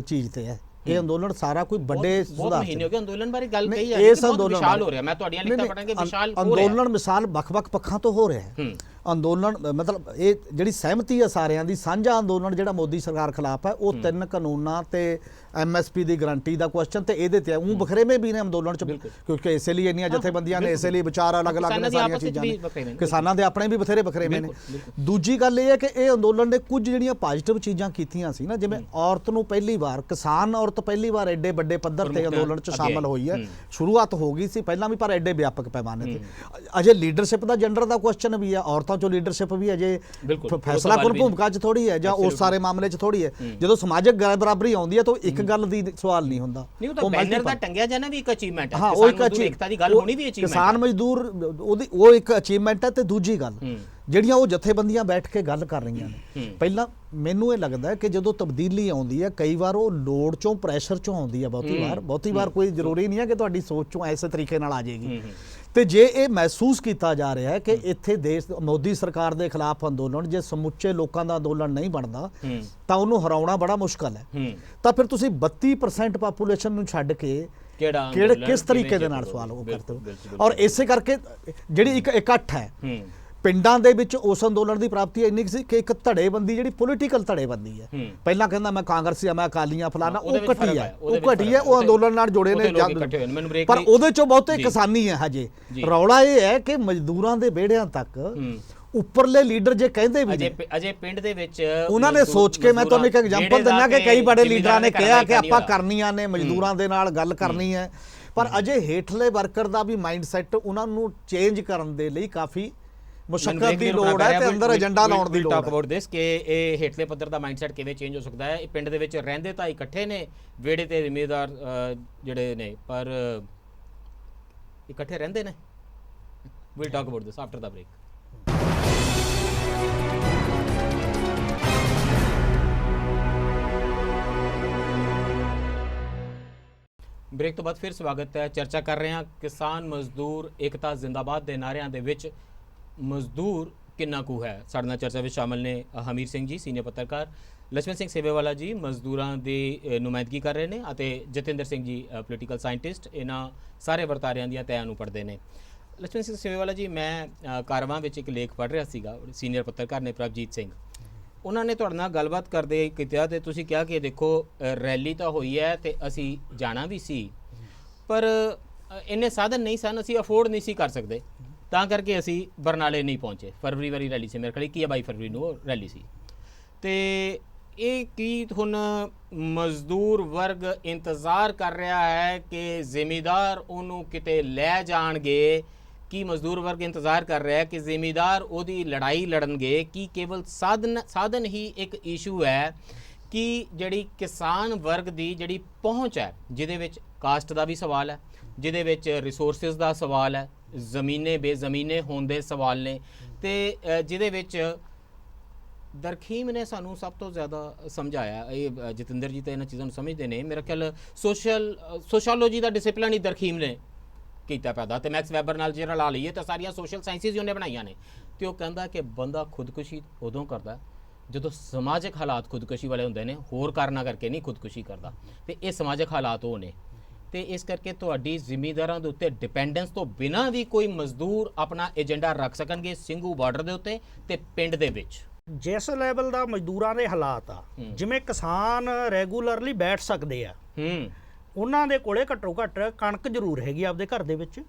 ਚੀਜ਼ ਤੇ ਹੈ। ਇਹ ਅੰਦੋਲਨ ਸਾਰਾ ਕੋਈ ਵੱਡੇ ਸੁਧਾਰ ਮਹੀਨੇ ਹੋ ਗਏ ਅੰਦੋਲਨ ਬਾਰੇ ਗੱਲ ਕਹੀ ਹੈ, ਇਸ ਅੰਦੋਲਨ ਵਿਸ਼ਾਲ ਹੋ ਰਿਹਾ। ਮੈਂ ਤੁਹਾਡੀਆਂ ਲਿਖਤਾਂ ਪੜਾਂਗੇ ਵਿਸ਼ਾਲ ਹੋ ਰਿਹਾ। ਅੰਦੋਲਨ ਮਿਸਾਲ ਵੱਖ-ਵੱਖ ਪੱਖਾਂ ਤੋਂ ਹੋ ਰਿਹਾ ਹੈ। ਅੰਦੋਲਨ ਮਤਲਬ ਇਹ ਜਿਹੜੀ ਸਹਿਮਤੀ ਹੈ ਸਾਰਿਆਂ ਦੀ, ਸਾਂਝਾ ਅੰਦੋਲਨ ਜਿਹੜਾ ਮੋਦੀ ਸਰਕਾਰ ਖਿਲਾਫ ਹੈ, ਉਹ 3 ਕਾਨੂੰਨਾਂ ਤੇ ਐਮਐਸਪੀ ਦੀ ਗਾਰੰਟੀ ਦਾ ਕੁਐਸਚਨ ਤੇ ਇਹਦੇ ਤੇ ਉਹ ਬਖਰੇਵੇਂ ਵੀ ਨੇ ਅੰਦੋਲਨ 'ਚ, ਕਿਉਂਕਿ ਇਸੇ ਲਈ ਇੰਨੀਆਂ ਜਥੇਬੰਦੀਆਂ ਨੇ, ਇਸੇ ਲਈ ਵਿਚਾਰ ਅਲੱਗ-ਅਲੱਗ ਨੇ, ਸਾਰੀਆਂ ਚੀਜ਼ਾਂ ਨੇ। ਕਿਸਾਨਾਂ ਦੇ ਆਪਣੇ ਵੀ ਬਥੇਰੇ ਬਖਰੇਵੇਂ ਨੇ। ਦੂਜੀ ਗੱਲ ਇਹ ਹੈ ਕਿ ਇਹ ਅੰਦੋਲਨ ਨੇ ਕੁਝ ਜਿਹੜੀਆਂ ਪੋਜ਼ਿਟਿਵ ਚੀਜ਼ਾਂ ਕੀਤੀਆਂ ਸੀ ਨਾ, ਜਿਵੇਂ ਔਰਤ ਨੂੰ ਪਹਿਲੀ ਵਾਰ, ਕਿਸਾਨ ਔਰਤ ਪਹਿਲੀ ਵਾਰ ਐਡੇ ਵੱਡੇ ਪੱਧਰ ਤੇ ਅੰਦੋਲਨ 'ਚ ਸ਼ਾਮਲ ਹੋਈ ਹੈ। ਸ਼ੁਰੂਆਤ ਹੋ ਗਈ ਸੀ ਪਹਿਲਾਂ ਵੀ, ਪਰ ਐਡੇ ਵਿਆਪਕ ਪੈਮਾਨੇ ਤੇ। ਅਜੇ ਲੀਡਰਸ਼ਿਪ ਦਾ, ਜੈਂਡਰ ਦਾ ਕੁਐਸਚਨ ਵੀ ਹੈ, ਔਰਤਾਂ 'ਚੋਂ ਲੀਡਰਸ਼ਿਪ ਵੀ ਅਜੇ ਫੈਸਲਾਕੁਨ ਭੂਮਿਕਾ 'ਚ ਥੋੜੀ ਹੈ ਜਾਂ ਉਸ ਸਾਰੇ ਮਾਮਲੇ 'ਚ ਥੋੜੀ ਹੈ। ਜਦੋਂ ਸਮਾਜਿਕ ਗੈਰ ਬਰਾਬਰੀ ਆਉਂਦੀ ਹੈ ਤਾਂ ਇੱਕ ਗੱਲ ਦੀ ਸਵਾਲ ਨਹੀਂ ਹੁੰਦਾ। ਉਹ ਬੈਨਰ ਦਾ ਟੰਗਿਆ ਜਾਣਾ ਵੀ ਇੱਕ ਅਚੀਵਮੈਂਟ ਹੈ। ਹਾਂ, ਉਹ ਇੱਕ ਏਕਤਾ ਦੀ ਗੱਲ ਹੋਣੀ ਵੀ ਅਚੀਵਮੈਂਟ ਹੈ। ਕਿਸਾਨ ਮਜ਼ਦੂਰ ਉਹਦੀ ਉਹ ਇੱਕ ਅਚੀਵਮੈਂਟ ਹੈ। ਤੇ ਦੂਜੀ ਗੱਲ ਜਿਹੜੀਆਂ ਉਹ ਜਥੇਬੰਦੀਆਂ ਬੈਠ ਕੇ ਗੱਲ ਕਰ ਰਹੀਆਂ ਨੇ, ਪਹਿਲਾਂ ਮੈਨੂੰ ਇਹ ਲੱਗਦਾ ਕਿ ਜਦੋਂ ਤਬਦੀਲੀ ਆਉਂਦੀ ਹੈ ਕਈ ਵਾਰ ਉਹ ਲੋੜ ਚੋਂ, ਪ੍ਰੈਸ਼ਰ ਚੋਂ ਆਉਂਦੀ ਹੈ। ਬਹੁਤੀ ਵਾਰ ਕੋਈ ਜ਼ਰੂਰੀ ਨਹੀਂ ਹੈ ਕਿ ਤੁਹਾਡੀ ਸੋਚ ਚੋਂ ਐਸੇ ਤਰੀਕੇ ਨਾਲ ਆ ਜਾਏਗੀ। ਤੇ ਜੇ ਇਹ ਮਹਿਸੂਸ ਕੀਤਾ ਜਾ ਰਿਹਾ ਹੈ ਕਿ ਇੱਥੇ ਦੇਸ਼ ਮੋਦੀ ਸਰਕਾਰ ਦੇ ਖਿਲਾਫ ਅੰਦੋਲਨ ਜੇ ਸਮੁੱਚੇ ਲੋਕਾਂ ਦਾ ਅੰਦੋਲਨ ਨਹੀਂ ਬਣਦਾ ਤਾਂ ਉਹਨੂੰ ਹਰਾਉਣਾ ਬੜਾ ਮੁਸ਼ਕਲ ਹੈ। ਤਾਂ ਫਿਰ ਤੁਸੀਂ 32% ਪਾਪੂਲੇਸ਼ਨ ਨੂੰ ਛੱਡ ਕੇ ਕਿਸ ਤਰੀਕੇ ਦੇ ਨਾਲ ਸਵਾਲ ਉਹ ਕਰਦੇ ਹੋ। ਔਰ ਇਸੇ ਕਰਕੇ ਜਿਹੜੀ ਇੱਕ ਇਕੱਠ ਹੈ ਪਿੰਡਾਂ ਦੇ ਵਿੱਚ ਉਸ ਅੰਦੋਲਨ ਦੀ ਪ੍ਰਾਪਤੀ ਇੰਨੀ ਸੀ ਕਿ ਇੱਕ ਧੜੇਬੰਦੀ, ਜਿਹੜੀ ਪੋਲੀਟੀਕਲ ਧੜੇਬੰਦੀ ਹੈ, ਪਹਿਲਾਂ ਕਹਿੰਦਾ ਮੈਂ ਕਾਂਗਰਸੀ ਆ, ਮੈਂ ਅਕਾਲੀਆਂ ਫਲਾਣਾ, ਉਹ ਘਟੀ ਹੈ। ਉਹ ਅੰਦੋਲਨ ਨਾਲ ਜੁੜੇ ਨੇ, ਪਰ ਉਹਦੇ ਚੋਂ ਬਹੁਤੇ ਕਿਸਾਨੀ ਹੈ। ਹਜੇ ਰੌਲਾ ਇਹ ਹੈ ਕਿ ਮਜ਼ਦੂਰਾਂ ਦੇ ਵਿਹੜਿਆਂ ਤੱਕ ਉੱਪਰਲੇ ਲੀਡਰ ਜੇ ਕਹਿੰਦੇ ਵੀ ਅਜੇ ਪਿੰਡ ਦੇ ਵਿੱਚ ਉਹਨਾਂ ਨੇ ਸੋਚ ਕੇ, ਮੈਂ ਤੁਹਾਨੂੰ ਇੱਕ ਐਗਜ਼ਾਮਪਲ ਦਿੰਦਾ ਕਿ ਕਈ ਬੜੇ ਲੀਡਰਾਂ ਨੇ ਕਿਹਾ ਕਿ ਆਪਾਂ ਕਰਨੀਆਂ ਨੇ, ਮਜ਼ਦੂਰਾਂ ਦੇ ਨਾਲ ਗੱਲ ਕਰਨੀ ਹੈ, ਪਰ ਅਜੇ ਹੇਠਲੇ ਵਰਕਰ ਦਾ ਵੀ ਮਾਈਂਡ ਸੈਟ ਉਹਨਾਂ ਨੂੰ ਚੇਂਜ ਕਰਨ ਦੇ ਲਈ ਕਾਫੀ ਮੁਸ਼ੱਕਤ ਦੀ ਲੋੜ ਹੈ ਤੇ ਅੰਦਰ ਏਜੰਡਾ ਲਾਉਣ ਦੀ ਲੋੜ ਟਾਕ ਹੈ। ਅਬਾਊਟ ਦਿਸ ਕਿ ਇਹ ਹੇਠਲੇ ਪੱਧਰ ਦਾ ਮਾਈਂਡਸੈਟ ਕਿਵੇਂ ਚੇਂਜ ਹੋ ਸਕਦਾ ਹੈ। ਇਹ ਪਿੰਡ ਦੇ ਵਿੱਚ ਰਹਿੰਦੇ ਤਾਂ ਇਕੱਠੇ ਨੇ, ਵਿਹੜੇ ਤੇ ਜ਼ਿੰਮੇਦਾਰ ਜਿਹੜੇ ਨੇ, ਪਰ ਇਕੱਠੇ ਰਹਿੰਦੇ ਨੇ। We'll talk about this after the break. Break ਤੋਂ ਬਾਅਦ ਫਿਰ ਸਵਾਗਤ ਹੈ। ਚਰਚਾ ਕਰ ਰਹੇ ਹਾਂ ਕਿਸਾਨ ਮਜ਼ਦੂਰ ਏਕਤਾ ਜ਼ਿੰਦਾਬਾਦ ਦੇ ਨਾਅਰਿਆਂ ਦੇ ਵਿੱਚ ਮਜ਼ਦੂਰ ਕਿੰਨਾ ਕੁ ਹੈ। ਸਾਡੇ ਨਾਲ ਚਰਚਾ ਵਿੱਚ ਸ਼ਾਮਲ ਨੇ ਹਮੀਰ ਸਿੰਘ ਜੀ ਸੀਨੀਅਰ ਪੱਤਰਕਾਰ, ਲక్ష్మణ ਸਿੰਘ ਸੇਵੇਵਾਲਾ ਜੀ ਮਜ਼ਦੂਰਾਂ ਦੀ ਨੁਮਾਇੰਦਗੀ ਕਰ ਰਹੇ ਨੇ, ਅਤੇ ਜਤਿੰਦਰ ਸਿੰਘ ਜੀ ਪੋਲੀਟੀਕਲ ਸਾਇੰਟਿਸਟ ਇਹਨਾਂ ਸਾਰੇ ਵਰਤਾਰਿਆਂ ਦੀਆਂ ਤੈਆਂ ਨੂੰ ਪੜ੍ਹਦੇ ਨੇ। ਲక్ష్మణ ਸਿੰਘ ਸੇਵੇਵਾਲਾ ਜੀ, ਮੈਂ ਕਾਰਵਾਂ ਵਿੱਚ ਇੱਕ ਲੇਖ ਪੜ੍ਹ ਰਿਹਾ ਸੀਗਾ, ਸੀਨੀਅਰ ਪੱਤਰਕਾਰ ਨੇ ਪ੍ਰਭਜੀਤ ਸਿੰਘ, ਉਹਨਾਂ ਨੇ ਤੁਹਾਡੇ ਨਾਲ ਗੱਲਬਾਤ ਕਰਦੇ ਕੀਤਾ ਤੇ ਤੁਸੀਂ ਕਿਹਾ ਕਿ ਦੇਖੋ ਰੈਲੀ ਤਾਂ ਹੋਈ ਹੈ ਤੇ ਅਸੀਂ ਜਾਣਾ ਵੀ ਸੀ, ਪਰ ਇੰਨੇ ਸਾਧਨ ਨਹੀਂ ਸਨ, ਅਸੀਂ ਅਫੋਰਡ ਨਹੀਂ ਸੀ ਕਰ ਸਕਦੇ, ਤਾਂ ਕਰਕੇ ਅਸੀਂ ਬਰਨਾਲੇ ਨਹੀਂ ਪਹੁੰਚੇ। ਫਰਵਰੀ ਵਾਲੀ ਰੈਲੀ ਸੀ ਮੇਰੇ ਖਿਆਲ 21 ਫਰਵਰੀ ਨੂੰ ਉਹ ਰੈਲੀ ਸੀ। ਤੇ ਇਹ ਕੀ ਹੁਣ ਮਜ਼ਦੂਰ ਵਰਗ ਇੰਤਜ਼ਾਰ ਕਰ ਰਿਹਾ ਹੈ ਕਿ ਜ਼ਿਮੀਦਾਰ ਉਹਨੂੰ ਕਿਤੇ ਲੈ ਜਾਣਗੇ? ਕੀ ਮਜ਼ਦੂਰ ਵਰਗ ਇੰਤਜ਼ਾਰ ਕਰ ਰਿਹਾ ਹੈ ਕਿ ਜ਼ਿਮੀਦਾਰ ਉਹਦੀ ਲੜਾਈ ਲੜਨਗੇ? ਕੀ ਕੇਵਲ ਸਾਧਨ ਹੀ ਇੱਕ ਇਸ਼ੂ ਹੈ ਕਿ ਜਿਹੜੀ ਕਿਸਾਨ ਵਰਗ ਦੀ ਜਿਹੜੀ ਪਹੁੰਚ ਹੈ, ਜਿਹਦੇ ਵਿੱਚ ਕਾਸਟ ਦਾ ਵੀ ਸਵਾਲ ਹੈ, ਜਿਹਦੇ ਵਿੱਚ ਰਿਸੋਰਸਿਸ ਦਾ ਸਵਾਲ ਹੈ, ਜ਼ਮੀਨੇ ਬੇਜ਼ਮੀਨੇ ਹੋਣ ਦੇ ਸਵਾਲ ਨੇ, ਤੇ ਜਿਹਦੇ ਵਿੱਚ ਦਰਖੀਮ ਨੇ ਸਾਨੂੰ ਸਭ ਤੋਂ ਜ਼ਿਆਦਾ ਸਮਝਾਇਆ। ਇਹ ਜਤਿੰਦਰ ਜੀ ਤਾਂ ਇਹਨਾਂ ਚੀਜ਼ਾਂ ਨੂੰ ਸਮਝਦੇ ਨੇ, ਮੇਰਾ ਖਿਆਲ ਸੋਸ਼ੀਓਲੋਜੀ ਦਾ ਡਿਸਿਪਲਿਨ ਹੀ ਦਰਖੀਮ ਨੇ ਕੀਤਾ ਪੈਦਾ, ਤੇ ਮੈਕਸ ਵੈਬਰ ਨਾਲ ਜਿਹੜਾ ਲਾ ਲਈਏ ਤਾਂ ਸਾਰੀਆਂ ਸੋਸ਼ਲ ਸਾਇੰਸਿਸ ਹੀ ਉਹਨੇ ਬਣਾਈਆਂ ਨੇ। ਤੇ ਉਹ ਕਹਿੰਦਾ ਕਿ ਬੰਦਾ ਖੁਦਕੁਸ਼ੀ ਉਦੋਂ ਕਰਦਾ ਜਦੋਂ ਸਮਾਜਿਕ ਹਾਲਾਤ ਖੁਦਕੁਸ਼ੀ ਵਾਲੇ ਹੁੰਦੇ ਨੇ, ਹੋਰ ਕਾਰਨਾਂ ਕਰਕੇ ਨਹੀਂ ਖੁਦਕੁਸ਼ੀ ਕਰਦਾ, ਤੇ ਇਹ ਸਮਾਜਿਕ ਹਾਲਾਤ ਉਹ ਨੇ। ਤੇ ਇਸ ਕਰਕੇ ਤੁਹਾਡੀ ਜ਼ਿਮੀਂਦਾਰਾਂ ਦੇ ਉੱਤੇ ਡਿਪੈਂਡੈਂਸ ਤੋਂ ਬਿਨਾਂ ਵੀ ਕੋਈ ਮਜ਼ਦੂਰ ਆਪਣਾ ਏਜੰਡਾ ਰੱਖ ਸਕਣਗੇ ਸਿੰਘੂ ਬਾਰਡਰ ਦੇ ਉੱਤੇ ਤੇ ਪਿੰਡ ਦੇ ਵਿੱਚ। ਜਿਸ ਲੈਵਲ ਦਾ ਮਜ਼ਦੂਰਾਂ ਦੇ ਹਾਲਾਤ ਆ, ਜਿਵੇਂ ਕਿਸਾਨ ਰੈਗੂਲਰਲੀ ਬੈਠ ਸਕਦੇ ਆ, ਉਹਨਾਂ ਦੇ ਕੋਲੇ ਘੱਟੋ ਘੱਟ ਕਣਕ ਜ਼ਰੂਰ ਹੈਗੀ ਆਪਦੇ ਘਰ ਦੇ ਵਿੱਚ,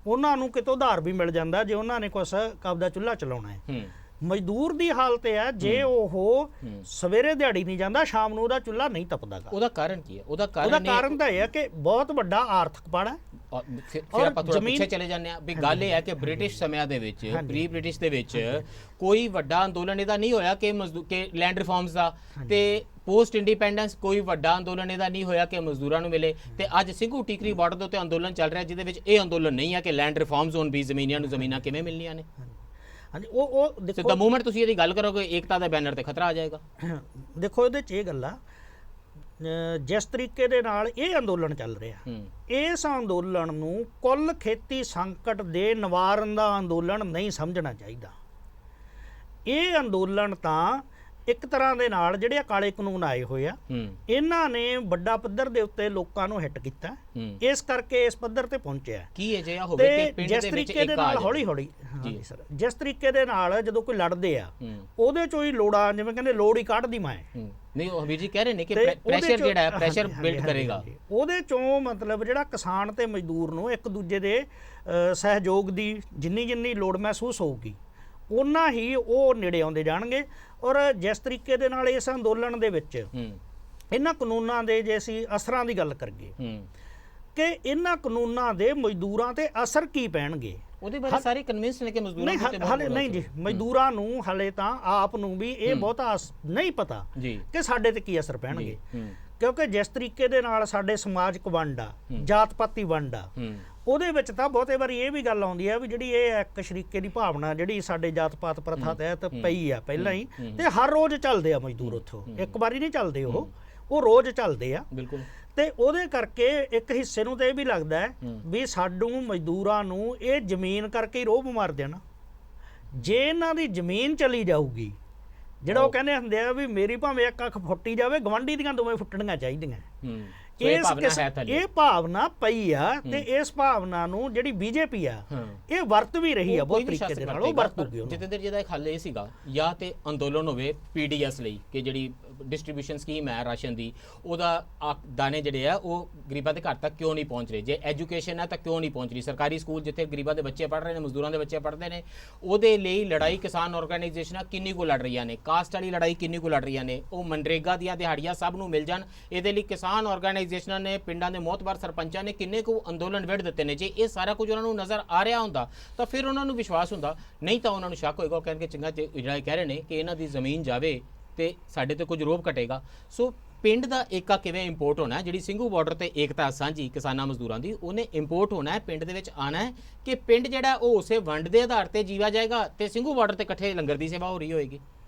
ਉਹਨਾਂ ਨੂੰ ਕਿਤੋਂ ਉਧਾਰ ਵੀ ਮਿਲ ਜਾਂਦਾ ਜੇ ਉਹਨਾਂ ਨੇ ਕੁਛ ਆਪਦਾ ਚੁੱਲ੍ਹਾ ਚਲਾਉਣਾ ਹੈ। ਮਜ਼ਦੂਰ ਦੀ ਹਾਲਤ ਹੈ ਜੇ ਉਹ ਸਵੇਰੇ ਦਿਹਾੜੀ ਨਹੀਂ ਜਾਂਦਾ, ਸ਼ਾਮ ਨੂੰ ਉਹਦਾ ਚੁੱਲ੍ਹਾ ਨਹੀਂ ਤਪਦਾਗਾ। ਉਹਦਾ ਕਾਰਨ ਕੀ ਹੈ? ਉਹਦਾ ਕਾਰਨ ਤਾਂ ਇਹ ਹੈ ਕਿ ਬਹੁਤ ਵੱਡਾ ਆਰਥਿਕ ਪਾੜਾ ਹੈ। ਫਿਰ ਆਪਾਂ ਥੋੜਾ ਪਿੱਛੇ ਚਲੇ ਜਾਂਦੇ ਆ ਵੀ ਗੱਲ ਇਹ ਹੈ ਕਿ ਬ੍ਰਿਟਿਸ਼ ਸਮਿਆਂ ਦੇ ਵਿੱਚ, ਪ੍ਰੀ ਬ੍ਰਿਟਿਸ਼ ਦੇ ਵਿੱਚ ਕੋਈ ਵੱਡਾ ਅੰਦੋਲਨ ਇਹਦਾ ਨਹੀਂ ਹੋਇਆ ਕਿ ਲੈਂਡ ਰਿਫਾਰਮਸ ਦਾ, ਤੇ ਪੋਸਟ ਇੰਡੀਪੈਂਡੈਂਸ ਕੋਈ ਵੱਡਾ ਅੰਦੋਲਨ ਇਹਦਾ ਨਹੀਂ ਹੋਇਆ ਕਿ ਮਜ਼ਦੂਰਾਂ ਨੂੰ ਮਿਲੇ। ਤੇ ਅੱਜ ਸਿੰਘੂ ਟੀਕਰੀ ਬਾਰਡਰ ਦੇ ਉੱਤੇ ਅੰਦੋਲਨ ਚੱਲ ਰਿਹਾ ਜਿਹਦੇ ਵਿੱਚ ਇਹ ਅੰਦੋਲਨ ਨਹੀਂ ਹੈ ਕਿ ਲੈਂਡ ਰਿਫਾਰਮਸ ਹੋਣ, ਵੀ ਜ਼ਮੀਨਾਂ ਨੂੰ ਜ਼ਮੀਨਾਂ ਕਿਵੇਂ ਮਿਲਣੀਆਂ ਨੇ। ਹਾਂਜੀ, ਉਹ ਦੇਖੋ, ਦ ਮੂਮੈਂਟ ਤੁਸੀਂ ਇਹਦੀ ਗੱਲ ਕਰੋਗੇ ਏਕਤਾ ਦੇ ਬੈਨਰ ਤੇ ਖਤਰਾ ਆ ਜਾਏਗਾ। ਦੇਖੋ ਇਹਦੇ 'ਚ ਇਹ ਗੱਲ ਆ, ਜਿਸ ਤਰੀਕੇ ਦੇ ਨਾਲ ਇਹ ਅੰਦੋਲਨ ਚੱਲ ਰਿਹਾ, ਇਸ ਅੰਦੋਲਨ ਨੂੰ ਕੁੱਲ ਖੇਤੀ ਸੰਕਟ ਦੇ ਨਿਵਾਰਨ ਦਾ ਅੰਦੋਲਨ ਨਹੀਂ ਸਮਝਣਾ ਚਾਹੀਦਾ। ਇਹ ਅੰਦੋਲਨ ਤਾਂ ਇੱਕ ਤਰ੍ਹਾਂ ਦੇ ਨਾਲ ਜਿਹੜੇ ਕਾਲੇ ਕਾਨੂੰਨ ਆਏ ਹੋਏ ਆ, ਇਹਨਾਂ ਨੇ ਵੱਡਾ ਪੱਧਰ ਦੇ ਉੱਤੇ ਲੋਕਾਂ ਨੂੰ ਹਿੱਟ ਕੀਤਾ, ਇਸ ਕਰਕੇ ਇਸ ਪੱਧਰ ਤੇ ਪਹੁੰਚਿਆ। ਕੀ ਅਜਿਹਾ ਹੋਵੇ ਕਿ ਪਿੰਡ ਜਿਸ ਦੇ ਵਿੱਚ ਤਰੀਕੇ ਦੇ ਨਾਲ ਹੌਲੀ ਹੌਲੀ ਜੀ ਸਰ, ਜਿਸ ਤਰੀਕੇ ਦੇ ਨਾਲ ਜਦੋਂ ਕੋਈ ਲੜਦੇ ਆ, ਉਹਦੇ ਚੋਂ ਹੀ ਲੋੜਾਂ, ਜਿਵੇਂ ਕਹਿੰਦੇ ਲੋੜ ਹੀ ਕੱਢਦੀ ਮੈਂ ਨਹੀਂ, ਉਹ ਹਮੀਰ ਜੀ ਕਹਿ ਰਹੇ ਨੇ ਕਿ ਪ੍ਰੈਸ਼ਰ ਜਿਹੜਾ ਹੈ, ਪ੍ਰੈਸ਼ਰ ਬਿਲਡ ਕਰੇਗਾ। ਉਹਦੇ ਚੋਂ ਮਤਲਬ ਜਿਹੜਾ ਕਿਸਾਨ ਤੇ ਮਜ਼ਦੂਰ ਨੂੰ ਇੱਕ ਦੂਜੇ ਦੇ ਸਹਿਯੋਗ ਦੀ ਜਿੰਨੀ ਲੋੜ ਮਹਿਸੂਸ ਹੋਊਗੀ, ਉਹਨਾਂ ਹੀ ਉਹ ਨੇੜੇ ਆਉਂਦੇ ਜਾਣਗੇ। ਔਰ ਜਿਸ ਤਰੀਕੇ ਦੇ ਨਾਲ ਇਸ ਅੰਦੋਲਨ ਦੇ ਵਿੱਚ ਇਹਨਾਂ ਕਾਨੂੰਨਾਂ ਦੇ, ਜੇ ਅਸੀਂ ਅਸਰਾਂ ਦੀ ਗੱਲ ਕਰੀਏ ਕਿ ਇਹਨਾਂ ਕਾਨੂੰਨਾਂ ਦੇ ਮਜ਼ਦੂਰਾਂ ਤੇ ਅਸਰ ਕੀ ਪੈਣਗੇ, ਉਹਦੇ ਬਾਰੇ ਸਾਰੇ ਕਨਵਿੰਸ ਨੇ ਕਿ ਮਜ਼ਦੂਰਾਂ ਨਹੀਂ ਜੀ, ਮਜ਼ਦੂਰਾਂ ਨੂੰ ਹਾਲੇ ਤਾਂ ਆਪ ਨੂੰ ਵੀ ਇਹ ਬਹੁਤਾ ਨਹੀਂ ਪਤਾ ਕਿ ਸਾਡੇ ਤੇ ਕੀ ਅਸਰ ਪੈਣਗੇ, ਕਿਉਂਕਿ ਜਿਸ ਤਰੀਕੇ ਦੇ ਨਾਲ ਸਾਡੇ ਸਮਾਜਿਕ ਵੰਡ ਆ, ਜਾਤ ਪਾਤੀ ਵੰਡ ਆ, ਉਹਦੇ ਵਿੱਚ ਤਾਂ ਬਹੁਤੇ ਵਾਰੀ ਇਹ ਵੀ ਗੱਲ ਆਉਂਦੀ ਆ ਵੀ ਜਿਹੜੀ ਇਹ ਇੱਕ ਸ਼ਰੀਕੇ ਦੀ ਭਾਵਨਾ ਜਿਹੜੀ ਸਾਡੇ ਜਾਤ ਪਾਤ ਪ੍ਰਥਾ ਤਹਿਤ ਪਈ ਆ ਪਹਿਲਾਂ ਹੀ, ਤੇ ਹਰ ਰੋਜ਼ ਚੱਲਦੇ ਆ ਮਜ਼ਦੂਰ ਉੱਥੋਂ, ਇੱਕ ਵਾਰੀ ਨਹੀਂ ਚੱਲਦੇ, ਉਹ ਰੋਜ਼ ਚੱਲਦੇ ਆ। ਬਿਲਕੁਲ। ਤੇ ਉਹਦੇ ਕਰਕੇ ਇੱਕ ਹਿੱਸੇ ਨੂੰ ਤਾਂ ਇਹ ਵੀ ਲੱਗਦਾ ਹੈ ਵੀ ਸਾਨੂੰ ਮਜ਼ਦੂਰਾਂ ਨੂੰ ਇਹ ਜ਼ਮੀਨ ਕਰਕੇ ਹੀ ਰੋਹ ਮਾਰ ਦੇਣਾ। ਜੇ ਇਹਨਾਂ ਦੀ ਜ਼ਮੀਨ ਚਲੀ ਜਾਊਗੀ, ਜਿਹੜਾ ਉਹ ਕਹਿੰਦੇ ਹੁੰਦੇ ਆ ਵੀ ਮੇਰੀ ਭਾਵੇਂ ਇੱਕ ਅੱਖ ਫੁੱਟੀ ਜਾਵੇ, ਗਵਾਂਢੀ ਦੀਆਂ ਦੋਵੇਂ ਫੁੱਟਣੀਆਂ ਚਾਹੀਦੀਆਂ। ਇਹ ਭਾਵਨਾ ਪਈ ਆ, ਤੇ ਇਸ ਭਾਵਨਾ ਨੂੰ ਜਿਹੜੀ ਬੀਜੇਪੀ ਆ ਇਹ ਵਰਤ ਵੀ ਰਹੀ ਆ ਬਹੁਤ ਤਰੀਕੇ ਦੇ ਨਾਲ, ਉਹ ਵਰਤੂਗੀ। ਜਤਿੰਦਰ ਜੀ ਦਾ ਇੱਕ ਹੱਲ ਇਹ ਸੀਗਾ, ਜਾਂ ਤੇ ਅੰਦੋਲਨ ਹੋਵੇ ਪੀਡੀਐਸ ਲਈ, ਕਿ ਜਿਹੜੀ ਡਿਸਟ੍ਰੀਬਿਊਸ਼ਨ ਸਕੀਮ ਹੈ ਰਾਸ਼ਨ ਦੀ, ਉਹਦਾ ਦਾਣੇ ਜਿਹੜੇ ਆ ਉਹ ਗਰੀਬਾਂ ਦੇ ਘਰ ਤੱਕ ਕਿਉਂ ਨਹੀਂ ਪਹੁੰਚ ਰਹੇ? ਜੇ ਐਜੂਕੇਸ਼ਨ ਹੈ ਤਾਂ ਕਿਉਂ ਨਹੀਂ ਪਹੁੰਚ ਰਹੀ? ਸਰਕਾਰੀ ਸਕੂਲ ਜਿੱਥੇ ਗਰੀਬਾਂ ਦੇ ਬੱਚੇ ਪੜ੍ਹ ਰਹੇ ਨੇ, ਮਜ਼ਦੂਰਾਂ ਦੇ ਬੱਚੇ ਪੜ੍ਹਦੇ ਨੇ, ਉਹਦੇ ਲਈ ਲੜਾਈ ਕਿਸਾਨ ਆਰਗੇਨਾਈਜੇਸ਼ਨਾਂ ਕਿੰਨੀ ਕੁ ਲੜ ਰਹੀਆਂ ਨੇ? ਕਾਸਟ ਵਾਲੀ ਲੜਾਈ ਕਿੰਨੀ ਕੁ ਲੜ ਰਹੀਆਂ ਨੇ? ਉਹ ਮਨਰੇਗਾ ਦੀਆਂ ਦਿਹਾੜੀਆਂ ਸਭ ਨੂੰ ਮਿਲ ਜਾਣ, ਇਹਦੇ ਲਈ ਕਿਸਾਨ ਆਰਗੇਨਾਈਜੇਸ਼ਨ ਆਰਗੇਨਾਈਜੇਸ਼ਨਾਂ ਨੇ, ਪਿੰਡਾਂ ਦੇ ਮੋਹਤਬਾਰ ਸਰਪੰਚਾਂ ਨੇ ਕਿੰਨੇ ਕੁ ਅੰਦੋਲਨ ਵਿੱਢ ਦਿੱਤੇ ਨੇ। ਜੇ ਇਹ ਸਾਰਾ ਕੁਝ ਉਹਨਾਂ ਨੂੰ ਨਜ਼ਰ ਆ ਰਿਹਾ ਹੁੰਦਾ ਤਾਂ ਫਿਰ ਉਹਨਾਂ ਨੂੰ ਵਿਸ਼ਵਾਸ ਹੁੰਦਾ, ਨਹੀਂ ਤਾਂ ਉਹਨਾਂ ਨੂੰ ਸ਼ੱਕ ਹੋਏਗਾ। ਉਹ ਕਹਿਣਗੇ ਚੰਗਾ ਜਿਹੜਾ ਕਹਿ ਰਹੇ ਨੇ ਕਿ ਇਹਨਾਂ ਦੀ ਜ਼ਮੀਨ ਜਾਵੇ ਤੇ ਸਾਡੇ ਤੇ ਕੁਝ ਰੋਬ ਘਟੇਗਾ। ਸੋ ਪਿੰਡ ਦਾ ਏਕਾ ਕਿਵੇਂ ਇੰਪੋਰਟ ਹੋਣਾ, ਜਿਹੜੀ ਸਿੰਘੂ ਬਾਰਡਰ ਤੇ ਏਕਤਾ ਸਾਂਝੀ ਕਿਸਾਨਾਂ ਮਜ਼ਦੂਰਾਂ ਦੀ, ਉਹਨੇ ਇੰਪੋਰਟ ਹੋਣਾ ਹੈ, ਪਿੰਡ ਦੇ ਵਿੱਚ ਆਣਾ ਹੈ ਕਿ ਪਿੰਡ ਜਿਹੜਾ ਉਹ ਉਸੇ ਵੰਡ ਦੇ ਆਧਾਰ ਤੇ ਜੀਵਾ ਜਾਏਗਾ ਤੇ ਸਿੰਘੂ ਬਾਰਡਰ ਤੇ ਇਕੱਠੇ ਲੰਗਰ ਦੀ ਸੇਵਾ ਹੋ ਰਹੀ ਹੋਏਗੀ।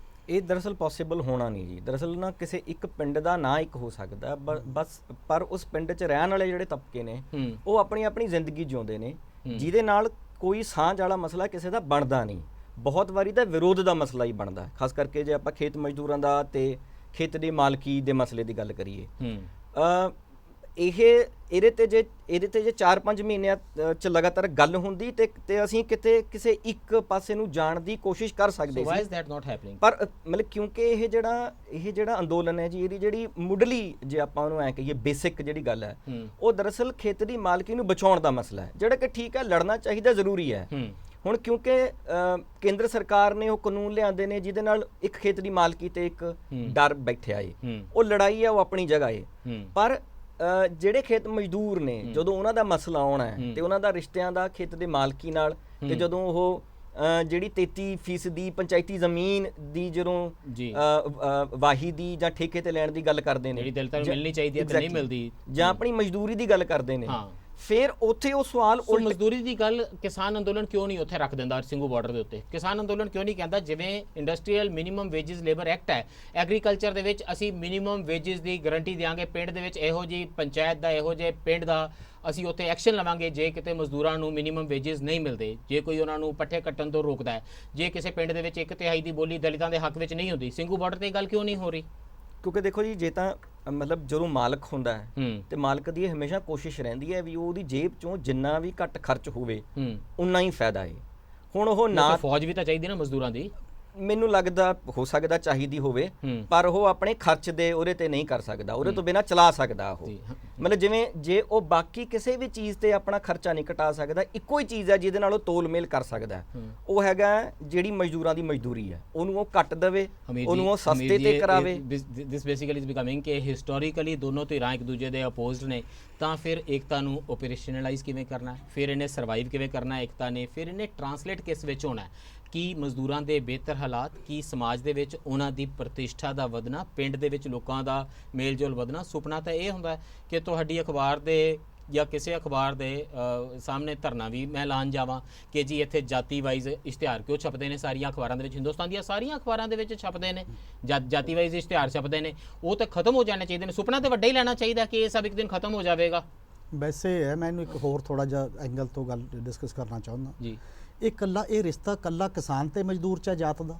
ਇਹ ਦਰਅਸਲ ਪੋਸੀਬਲ ਹੋਣਾ ਨਹੀਂ ਜੀ। ਦਰਅਸਲ ਨਾ ਕਿਸੇ ਇੱਕ ਪਿੰਡ ਦਾ ਨਾਂ ਇੱਕ ਹੋ ਸਕਦਾ ਬਸ, ਪਰ ਉਸ ਪਿੰਡ 'ਚ ਰਹਿਣ ਵਾਲੇ ਜਿਹੜੇ ਤਬਕੇ ਨੇ ਉਹ ਆਪਣੀ ਆਪਣੀ ਜ਼ਿੰਦਗੀ ਜਿਉਂਦੇ ਨੇ, ਜਿਹਦੇ ਨਾਲ ਕੋਈ ਸਾਂਝ ਵਾਲਾ ਮਸਲਾ ਕਿਸੇ ਦਾ ਬਣਦਾ ਨਹੀਂ। ਬਹੁਤ ਵਾਰੀ ਤਾਂ ਵਿਰੋਧ ਦਾ ਮਸਲਾ ਹੀ ਬਣਦਾ, ਖਾਸ ਕਰਕੇ ਜੇ ਆਪਾਂ ਖੇਤ ਮਜ਼ਦੂਰਾਂ ਦਾ ਤੇ ਖੇਤ ਦੀ ਮਾਲਕੀ ਦੇ ਮਸਲੇ ਦੀ ਗੱਲ ਕਰੀਏ। ਇਹਦੇ ਤੇ ਜੇ 4-5 ਮਹੀਨਿਆਂ ਚ ਲਗਾਤਾਰ ਗੱਲ ਹੁੰਦੀ ਤੇ ਅਸੀਂ ਕਿਸੇ ਇੱਕ ਪਾਸੇ ਨੂੰ ਜਾਣ ਦੀ ਕੋਸ਼ਿਸ਼ ਕਰ ਸਕਦੇ ਸੀ। ਪਰ ਮਤਲਬ ਕਿਉਂਕਿ ਇਹ ਜਿਹੜਾ ਅੰਦੋਲਨ ਹੈ ਜੀ, ਇਹਦੀ ਜਿਹੜੀ ਮੁੱਢਲੀ ਜੇ ਆਪਾਂ ਉਹਨੂੰ ਐ ਕਹੀਏ ਬੇਸਿਕ ਜਿਹੜੀ ਗੱਲ ਹੈ, ਉਹ ਦਰਅਸਲ ਖੇਤ ਦੀ ਮਾਲਕੀ ਨੂੰ ਬਚਾਉਣ ਦਾ ਮਸਲਾ ਹੈ, ਜਿਹੜਾ ਕਿ ਠੀਕ ਹੈ, ਲੜਨਾ ਚਾਹੀਦਾ, ਜ਼ਰੂਰੀ ਹੈ। ਹੁਣ ਕਿਉਂਕਿ ਕੇਂਦਰ ਸਰਕਾਰ ਨੇ ਉਹ ਕਾਨੂੰਨ ਲਿਆਂਦੇ ਨੇ ਜਿਹਦੇ ਨਾਲ ਇੱਕ ਖੇਤ ਦੀ ਮਾਲਕੀ ਤੇ ਇੱਕ ਡਰ ਬੈਠਿਆ ਏ, ਉਹ ਲੜਾਈ ਹੈ, ਉਹ ਆਪਣੀ ਜਗ੍ਹਾ ਏ। ਪਰ ਜਿਹੜੇ ਖੇਤ ਮਜ਼ਦੂਰ ਨੇ, ਜਦੋਂ ਉਹਨਾਂ ਦਾ ਮਸਲਾ ਆਉਣਾ ਹੈ ਤੇ ਉਹਨਾਂ ਦਾ ਰਿਸ਼ਤਿਆਂ ਦਾ ਖੇਤ ਦੇ ਮਾਲਕੀ ਨਾਲ, ਤੇ ਜਦੋਂ ਉਹ ਜਿਹੜੀ 33% ਪੰਚਾਇਤੀ ਜ਼ਮੀਨ ਦੀ ਜਦੋਂ ਵਾਹੀ ਦੀ ਜਾਂ ਠੇਕੇ ਤੇ ਲੈਣ ਦੀ ਗੱਲ ਕਰਦੇ ਨੇ, ਜਿਹੜੀ ਦਲਿਤਾਂ ਨੂੰ ਮਿਲਣੀ ਚਾਹੀਦੀ ਹੈ ਤੇ ਨਹੀਂ ਮਿਲਦੀ, ਜਾਂ ਆਪਣੀ ਮਜ਼ਦੂਰੀ ਦੀ ਗੱਲ ਕਰਦੇ ਨੇ, ਫਿਰ ਉੱਥੇ ਉਹ ਸਵਾਲ ਮਜ਼ਦੂਰੀ ਦੀ ਗੱਲ ਕਿਸਾਨ ਅੰਦੋਲਨ ਕਿਉਂ ਨਹੀਂ ਉੱਥੇ ਰੱਖ ਦਿੰਦਾ? ਸਿੰਘੂ ਬਾਰਡਰ ਦੇ ਉੱਤੇ ਕਿਸਾਨ ਅੰਦੋਲਨ ਕਿਉਂ ਨਹੀਂ ਕਹਿੰਦਾ ਜਿਵੇਂ industrial minimum wages labour act ਹੈ, ਐਗਰੀਕਲਚਰ ਦੇ ਵਿੱਚ ਅਸੀਂ ਮਿਨੀਮਮ ਵੇਜਸ ਦੀ ਗਾਰੰਟੀ ਦੇਵਾਂਗੇ, ਪਿੰਡ ਦੇ ਵਿੱਚ ਇਹੋ ਜਿਹੀ ਪੰਚਾਇਤ ਦਾ, ਇਹੋ ਜਿਹੇ ਪਿੰਡ ਦਾ ਅਸੀਂ ਉੱਥੇ ਐਕਸ਼ਨ ਲਵਾਂਗੇ ਜੇ ਕਿਤੇ ਮਜ਼ਦੂਰਾਂ ਨੂੰ ਮਿਨੀਮਮ ਵੇਜਸ ਨਹੀਂ ਮਿਲਦੇ, ਜੇ ਕੋਈ ਉਹਨਾਂ ਨੂੰ ਪੱਠੇ ਕੱਟਣ ਤੋਂ ਰੋਕਦਾ ਹੈ, ਜੇ ਕਿਸੇ ਪਿੰਡ ਦੇ ਵਿੱਚ 1/3 ਦੀ ਬੋਲੀ ਦਲਿਤਾਂ ਦੇ ਹੱਕ ਵਿੱਚ ਨਹੀਂ ਹੁੰਦੀ। ਸਿੰਘੂ ਬਾਰਡਰ ਤੇ ਗੱਲ ਕਿਉਂ ਨਹੀਂ ਹੋ ਰਹੀ? ਕਿਉਂਕਿ ਦੇਖੋ ਜੀ, ਜੇ ਤਾਂ ਮਤਲਬ ਜਦੋਂ ਮਾਲਕ ਹੁੰਦਾ ਹੈ ਤੇ ਮਾਲਕ ਦੀ ਹਮੇਸ਼ਾ ਕੋਸ਼ਿਸ਼ ਰਹਿੰਦੀ ਹੈ ਵੀ ਉਹਦੀ ਜੇਬ ਚੋਂ ਜਿੰਨਾ ਵੀ ਘੱਟ ਖਰਚ ਹੋਵੇ ਉਨਾ ਹੀ ਫਾਇਦਾ ਹੈ। ਹੁਣ ਉਹ ਨਾ ਫੌਜ ਵੀ ਤਾਂ ਚਾਹੀਦੀ ਨਾ ਮਜ਼ਦੂਰਾਂ ਦੀ, ਮੈਨੂੰ ਲੱਗਦਾ ਹੋ ਸਕਦਾ ਚਾਹੀਦੀ ਹੋਵੇ, ਪਰ ਉਹ ਆਪਣੇ ਖਰਚ ਦੇ ਉਹਦੇ ਤੇ ਨਹੀਂ ਕਰ ਸਕਦਾ, ਉਹਦੇ ਤੋਂ ਬਿਨਾਂ ਚਲਾ ਸਕਦਾ ਉਹ। ਮਤਲਬ ਜਿਵੇਂ ਜੇ ਉਹ ਬਾਕੀ ਕਿਸੇ ਵੀ ਚੀਜ਼ ਤੇ ਆਪਣਾ ਖਰਚਾ ਨਹੀਂ ਘਟਾ ਸਕਦਾ, ਇੱਕੋ ਹੀ ਚੀਜ਼ ਹੈ ਜਿਹਦੇ ਨਾਲ ਉਹ ਤੋਲਮੇਲ ਕਰ ਸਕਦਾ, ਉਹ ਹੈਗਾ ਜਿਹੜੀ ਮਜ਼ਦੂਰਾਂ ਦੀ ਮਜ਼ਦੂਰੀ ਹੈ, ਉਹਨੂੰ ਉਹ ਘੱਟ ਦੇਵੇ, ਉਹਨੂੰ ਉਹ ਸਸਤੇ ਤੇ ਕਰਾਵੇ। ਦਿਸ ਬੇਸਿਕਲੀ ਇਜ਼ ਬਿਕਮਿੰਗ ਕਿ ਹਿਸਟੋਰੀਕਲੀ ਦੋਨੋਂ ਧਿਰਾਂ ਇੱਕ ਦੂਜੇ ਦੇ ਅਪੋਜ਼ਡ ਨੇ, ਤਾਂ ਫਿਰ ਏਕਤਾ ਨੂੰ ਓਪਰੇਸ਼ਨਲਾਈਜ਼ ਕਿਵੇਂ ਕਰਨਾ, ਫਿਰ ਇਹਨੇ ਸਰਵਾਈਵ ਕਿਵੇਂ ਕਰਨਾ ਏਕਤਾ ਨੇ, ਫਿਰ ਇਹਨੇ ਟਰਾਂਸਲੇਟ ਕਿਸ ਵਿੱਚ ਹੋਣਾ, ਕੀ ਮਜ਼ਦੂਰਾਂ ਦੇ ਬਿਹਤਰ ਹਾਲਾਤ, ਕੀ ਸਮਾਜ ਦੇ ਵਿੱਚ ਉਹਨਾਂ ਦੀ ਪ੍ਰਤਿਸ਼ਠਾ ਦਾ ਵਧਣਾ, ਪਿੰਡ ਦੇ ਵਿੱਚ ਲੋਕਾਂ ਦਾ ਮੇਲ ਜੋਲ ਵਧਣਾ। ਸੁਪਨਾ ਤਾਂ ਇਹ ਹੁੰਦਾ ਕਿ ਤੁਹਾਡੀ ਅਖਬਾਰ ਦੇ ਜਾਂ ਕਿਸੇ ਅਖਬਾਰ ਦੇ ਸਾਹਮਣੇ ਧਰਨਾ ਵੀ ਮੈਂ ਲਾਉਣ ਜਾਵਾਂ ਕਿ ਜੀ ਇੱਥੇ ਜਾਤੀ ਵਾਈਜ਼ ਇਸ਼ਤਿਹਾਰ ਕਿਉਂ ਛਪਦੇ ਨੇ ਸਾਰੀਆਂ ਅਖਬਾਰਾਂ ਦੇ ਵਿੱਚ, ਹਿੰਦੁਸਤਾਨ ਦੀਆਂ ਸਾਰੀਆਂ ਅਖਬਾਰਾਂ ਦੇ ਵਿੱਚ ਛਪਦੇ ਨੇ ਜਾਤੀ ਵਾਈਜ਼ ਇਸ਼ਤਿਹਾਰ ਛਪਦੇ ਨੇ, ਉਹ ਤਾਂ ਖਤਮ ਹੋ ਜਾਣੇ ਚਾਹੀਦੇ ਨੇ। ਸੁਪਨਾ ਤਾਂ ਵੱਡਾ ਹੀ ਲੈਣਾ ਚਾਹੀਦਾ ਕਿ ਇਹ ਸਭ ਇੱਕ ਦਿਨ ਖਤਮ ਹੋ ਜਾਵੇਗਾ। ਵੈਸੇ ਹੈ, ਮੈਨੂੰ ਇੱਕ ਹੋਰ ਥੋੜਾ ਜਿਹਾ ਐਂਗਲ ਤੋਂ ਗੱਲ ਡਿਸਕਸ ਕਰਨਾ ਚਾਹੁੰਦਾ ਜੀ। ਇਹ ਰਿਸ਼ਤਾ ਕੱਲਾ ਕਿਸਾਨ ਤੇ ਮਜ਼ਦੂਰ ਚ ਜਾਤ ਦਾ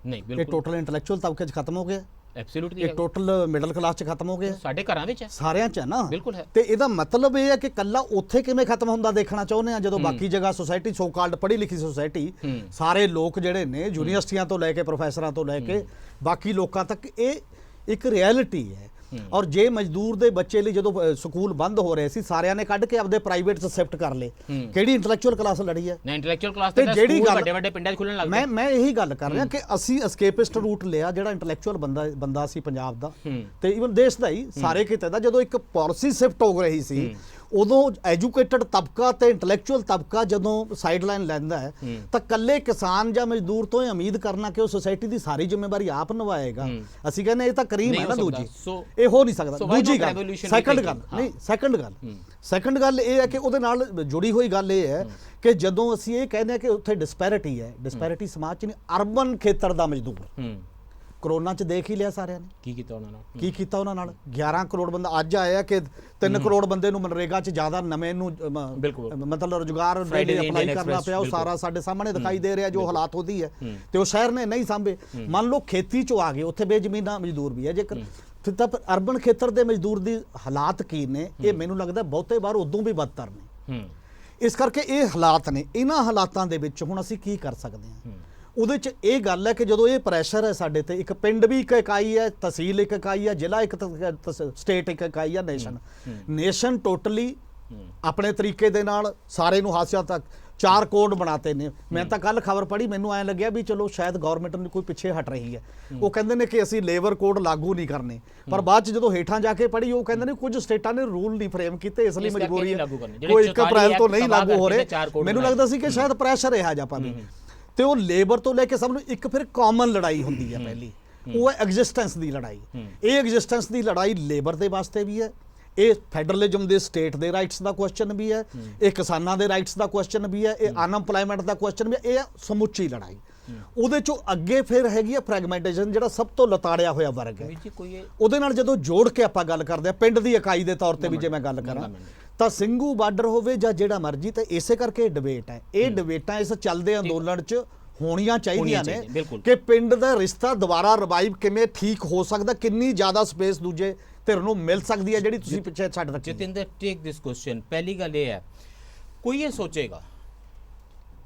ਨਹੀਂ, ਬਿਲਕੁਲ ਇਹ ਟੋਟਲ ਇੰਟੈਲੈਕਚੁਅਲ ਤਬਕੇ ਚ ਖਤਮ ਹੋ ਗਿਆ, ਐਬਸੋਲੂਟਲੀ ਇਹ ਟੋਟਲ ਮਿਡਲ ਕਲਾਸ ਚ ਖਤਮ ਹੋ ਗਿਆ, ਸਾਡੇ ਘਰਾਂ ਵਿੱਚ ਹੈ, ਸਾਰਿਆਂ ਚ ਹੈ ਨਾ, ਬਿਲਕੁਲ ਹੈ। ਤੇ ਇਹਦਾ ਮਤਲਬ ਇਹ ਹੈ ਕਿ ਕੱਲਾ ਉੱਥੇ ਕਿਵੇਂ ਖਤਮ ਹੁੰਦਾ ਦੇਖਣਾ ਚਾਹੁੰਦੇ ਆ, ਜਦੋਂ ਬਾਕੀ ਜਗ੍ਹਾ ਸੋਸਾਇਟੀ ਸੋ ਕਾਲਡ ਪੜ੍ਹੀ ਲਿਖੀ ਸੋਸਾਇਟੀ, ਸਾਰੇ ਲੋਕ ਜਿਹੜੇ ਨੇ ਯੂਨੀਵਰਸਿਟੀਆਂ ਤੋਂ ਲੈ ਕੇ ਪ੍ਰੋਫੈਸਰਾਂ ਤੋਂ ਲੈ ਕੇ ਬਾਕੀ ਲੋਕਾਂ ਤੱਕ ਇਹ ਇੱਕ ਰਿਐਲਿਟੀ ਹੈ। ਔਰ ਜੇ ਮਜ਼ਦੂਰ ਦੇ ਬੱਚੇ ਲਈ ਜਦੋਂ ਸਕੂਲ ਬੰਦ ਹੋ ਰਹੇ ਸੀ, ਸਾਰਿਆਂ ਨੇ ਕੱਢ ਕੇ ਆਪਦੇ ਪ੍ਰਾਈਵੇਟ ਚ ਸ਼ਿਫਟ ਕਰ ਲਏ, ਕਿਹੜੀ ਇੰਟੈਲੈਕਚੁਅਲ ਕਲਾਸ ਲੜੀ ਹੈ? ਨਾ ਇੰਟੈਲੈਕਚੁਅਲ ਕਲਾਸ ਤੇ ਜਿਹੜੀ ਵੱਡੇ ਵੱਡੇ ਪਿੰਡਾਂ 'ਚ ਖੁੱਲਣ ਲੱਗ ਪਏ। ਮੈਂ ਇਹੀ ਗੱਲ ਕਰ ਰਿਹਾ ਕਿ ਅਸੀਂ ਐਸਕੇਪਿਸਟ ਰੂਟ ਲਿਆ, ਜਿਹੜਾ ਇੰਟੈਲੈਕਚੁਅਲ ਬੰਦਾ ਸੀ ਪੰਜਾਬ ਦਾ ਤੇ ਈਵਨ ਦੇਸ਼ ਦਾ ਹੀ, ਸਾਰੇ ਕਿਤੇ ਦਾ, ਜਦੋਂ ਇੱਕ ਪਾਲਿਸੀ ਸ਼ਿਫਟ ਹੋ ਰਹੀ ਸੀ, ਉਦੋਂ ਐਜੂਕੇਟਡ ਤਬਕਾ ਤੇ ਇੰਟੈਲੈਕਚੁਅਲ ਤਬਕਾ ਜਦੋਂ ਸਾਈਡਲਾਈਨ ਲੈਂਦਾ ਹੈ ਤਾਂ ਕੱਲੇ ਕਿਸਾਨ ਜਾਂ ਮਜ਼ਦੂਰ ਤੋਂ ਇਹ ਉਮੀਦ ਕਰਨਾ ਕਿ ਉਹ ਸੋਸਾਇਟੀ ਦੀ ਸਾਰੀ ਜ਼ਿੰਮੇਵਾਰੀ ਆਪ ਨਿਭਾਏਗਾ, ਅਸੀਂ ਕਹਿੰਦੇ ਇਹ ਤਾਂ ਕਰੀਮ ਹੈ ਨਾ ਦੂਜੀ, ਇਹ ਹੋ ਨਹੀਂ ਸਕਦਾ। ਦੂਜੀ ਗੱਲ, ਸੈਕੰਡ ਗੱਲ ਇਹ ਹੈ ਕਿ ਉਹਦੇ ਨਾਲ ਜੁੜੀ ਹੋਈ ਗੱਲ ਇਹ ਹੈ ਕਿ ਜਦੋਂ ਅਸੀਂ ਇਹ ਕਹਿੰਦੇ ਹਾਂ ਕਿ ਉੱਥੇ ਡਿਸਪੈਰਿਟੀ ਹੈ, ਡਿਸਪੈਰਿਟੀ ਸਮਾਜ 'ਚ ਨਹੀਂ, ਅਰਬਨ ਖੇਤਰ ਦਾ ਮਜ਼ਦੂਰ ਕਰੋਨਾ ਚ ਦੇਖ ਹੀ ਲਿਆ ਸਾਰਿਆਂ ਨੇ ਕੀ ਕੀਤਾ ਉਹਨਾਂ ਨਾਲ 11 ਕਰੋੜ ਬੰਦਾ ਅੱਜ ਆਇਆ ਕਿ 3 ਕਰੋੜ ਬੰਦੇ ਨੂੰ ਮਨਰੇਗਾ ਚ ਜ਼ਿਆਦਾ ਨਵੇਂ ਨੂੰ ਮਤਲਬ ਰੁਜ਼ਗਾਰ ਅਪਲਾਈ ਕਰਨਾ ਪਿਆ, ਉਹ ਸਾਰਾ ਸਾਡੇ ਸਾਹਮਣੇ ਦਿਖਾਈ ਦੇ ਰਿਹਾ ਜੋ ਹਾਲਾਤ ਉਹਦੀ ਹੈ, ਤੇ ਉਹ ਸ਼ਹਿਰ ਨੇ ਨਹੀਂ ਸਾਂਭੇ। ਮੰਨ ਲਓ ਖੇਤੀ ਚੋਂ ਆ ਗਏ, ਉੱਥੇ ਬੇਜ਼ਮੀਨਾ ਮਜ਼ਦੂਰ ਵੀ ਹੈ, ਜੇਕਰ ਫਿਰ ਤਾਂ ਅਰਬਨ ਖੇਤਰ ਦੇ ਮਜ਼ਦੂਰ ਦੀ ਹਾਲਾਤ ਕੀ ਨੇ, ਇਹ ਮੈਨੂੰ ਲੱਗਦਾ ਬਹੁਤੇ ਵਾਰ ਉਦੋਂ ਵੀ ਬਦਤਰ ਨੇ। ਇਸ ਕਰਕੇ ਇਹ ਹਾਲਾਤ ਨੇ, ਇਹਨਾਂ ਹਾਲਾਤਾਂ ਦੇ ਵਿੱਚ ਹੁਣ ਅਸੀਂ ਕੀ ਕਰ ਸਕਦੇ ਹਾਂ? ਉਹਦੇ 'ਚ ਇਹ ਗੱਲ ਹੈ ਕਿ ਜਦੋਂ ਇਹ ਪ੍ਰੈਸ਼ਰ ਹੈ ਸਾਡੇ ਤੇ, ਇੱਕ ਪਿੰਡ ਵੀ ਇੱਕ ਇਕਾਈ ਹੈ, ਤਹਿਸੀਲ ਇੱਕ ਇਕਾਈ ਹੈ, ਜ਼ਿਲ੍ਹਾ ਇੱਕ ਸਟੇਟ ਇੱਕ ਇਕਾਈ ਹੈ, ਨੇਸ਼ਨ ਟੋਟਲੀ ਆਪਣੇ ਤਰੀਕੇ ਦੇ ਨਾਲ ਸਾਰੇ ਨੂੰ ਹਾਸਿਆ ਤੱਕ 4 ਕੋਡ ਬਣਾਤੇ ਨੇ। ਮੈਂ ਤਾਂ ਕੱਲ ਖਬਰ ਪੜ੍ਹੀ, ਮੈਨੂੰ ਐਂ ਲੱਗਿਆ ਵੀ ਚਲੋ ਸ਼ਾਇਦ ਗਵਰਨਮੈਂਟ ਨੂੰ ਕੋਈ ਪਿੱਛੇ ਹਟ ਰਹੀ ਹੈ। ਉਹ ਕਹਿੰਦੇ ਨੇ ਕਿ ਅਸੀਂ ਲੇਬਰ ਕੋਡ ਲਾਗੂ ਨਹੀਂ ਕਰਨੇ, ਪਰ ਬਾਅਦ ਚ ਜਦੋਂ ਹੇਠਾਂ ਜਾ ਕੇ ਪੜ੍ਹੀ ਉਹ ਕਹਿੰਦੇ ਨੇ ਕੁਝ ਸਟੇਟਾਂ ਨੇ ਰੂਲ ਨਹੀਂ ਫਰੇਮ ਕੀਤੇ, ਇਸ ਲਈ ਮਜਬੂਰੀ ਹੈ ਕੋਈ 1 ਅਪ੍ਰੈਲ ਤੋਂ ਨਹੀਂ ਲਾਗੂ ਹੋ ਰਹੇ। ਮੈਨੂੰ ਲੱਗਦਾ ਸੀ ਕਿ ਸ਼ਾਇਦ ਪ੍ਰੈਸ਼ਰ ਰਿਹਾ ਜਾ ਪਾਵੇ, ਤੇ ਉਹ ਲੇਬਰ ਤੋਂ ਲੈ ਕੇ ਸਭ ਨੂੰ ਇੱਕ ਫਿਰ ਕਾਮਨ ਲੜਾਈ ਹੁੰਦੀ ਹੈ। ਪਹਿਲੀ ਉਹ ਹੈ ਐਗਜ਼ਿਸਟੈਂਸ ਦੀ ਲੜਾਈ। ਇਹ ਐਗਜ਼ਿਸਟੈਂਸ ਦੀ ਲੜਾਈ ਲੇਬਰ ਦੇ ਵਾਸਤੇ ਵੀ ਹੈ, ਇਹ ਫੈਡਰਲਿਜ਼ਮ ਦੇ ਸਟੇਟ ਦੇ ਰਾਈਟਸ ਦਾ ਕੁਐਸਚਨ ਵੀ ਹੈ, ਇਹ ਕਿਸਾਨਾਂ ਦੇ ਰਾਈਟਸ ਦਾ ਕੁਐਸਚਨ ਵੀ ਹੈ, ਇਹ ਅਨਐਮਪਲੋਇਮੈਂਟ ਦਾ ਕੁਐਸਚਨ ਵੀ ਹੈ। ਇਹ ਸਮੁੱਚੀ ਲੜਾਈ। ਉਹਦੇ ਚੋਂ ਅੱਗੇ ਫਿਰ ਹੈਗੀ ਹੈ ਫ੍ਰੈਗਮੈਂਟੇਸ਼ਨ, ਜਿਹੜਾ ਸਭ ਤੋਂ ਲਤਾੜਿਆ ਹੋਇਆ ਵਰਗ ਹੈ। ਉਹਦੇ ਨਾਲ ਜਦੋਂ ਜੋੜ ਕੇ ਆਪਾਂ ਗੱਲ ਕਰਦੇ ਆ ਪਿੰਡ ਦੀ ਇਕਾਈ ਦੇ ਤੌਰ ਤੇ ਵੀ ਜੇ ਮੈਂ ਗੱਲ ਕਰਾਂ ਤਾਂ ਸਿੰਘੂ ਬਾਰਡਰ ਹੋਵੇ ਜਾਂ ਜਿਹੜਾ ਮਰਜ਼ੀ, ਤਾਂ ਇਸੇ ਕਰਕੇ ਇਹ ਡਿਬੇਟ ਹੈ। ਇਹ ਡਿਬੇਟਾਂ ਇਸ ਚੱਲਦੇ ਅੰਦੋਲਨ 'ਚ ਹੋਣੀਆਂ ਚਾਹੀਦੀਆਂ ਨੇ ਕਿ ਪਿੰਡ ਦਾ ਰਿਸ਼ਤਾ ਦੁਬਾਰਾ ਰਿਵਾਈਵ ਕਿਵੇਂ ਠੀਕ ਹੋ ਸਕਦਾ, ਕਿੰਨੀ ਜ਼ਿਆਦਾ ਸਪੇਸ ਦੂਜੇ ਧਿਰ ਨੂੰ ਮਿਲ ਸਕਦੀ ਹੈ ਜਿਹੜੀ ਤੁਸੀਂ ਪਿੱਛੇ ਛੱਡ ਰੱਖੀ। ਜਤਿੰਦਰ, ਟੇਕ ਦਿਸ ਕੁਐਸਚਨ। ਪਹਿਲੀ ਗੱਲ ਇਹ ਹੈ, ਕੋਈ ਇਹ ਸੋਚੇਗਾ,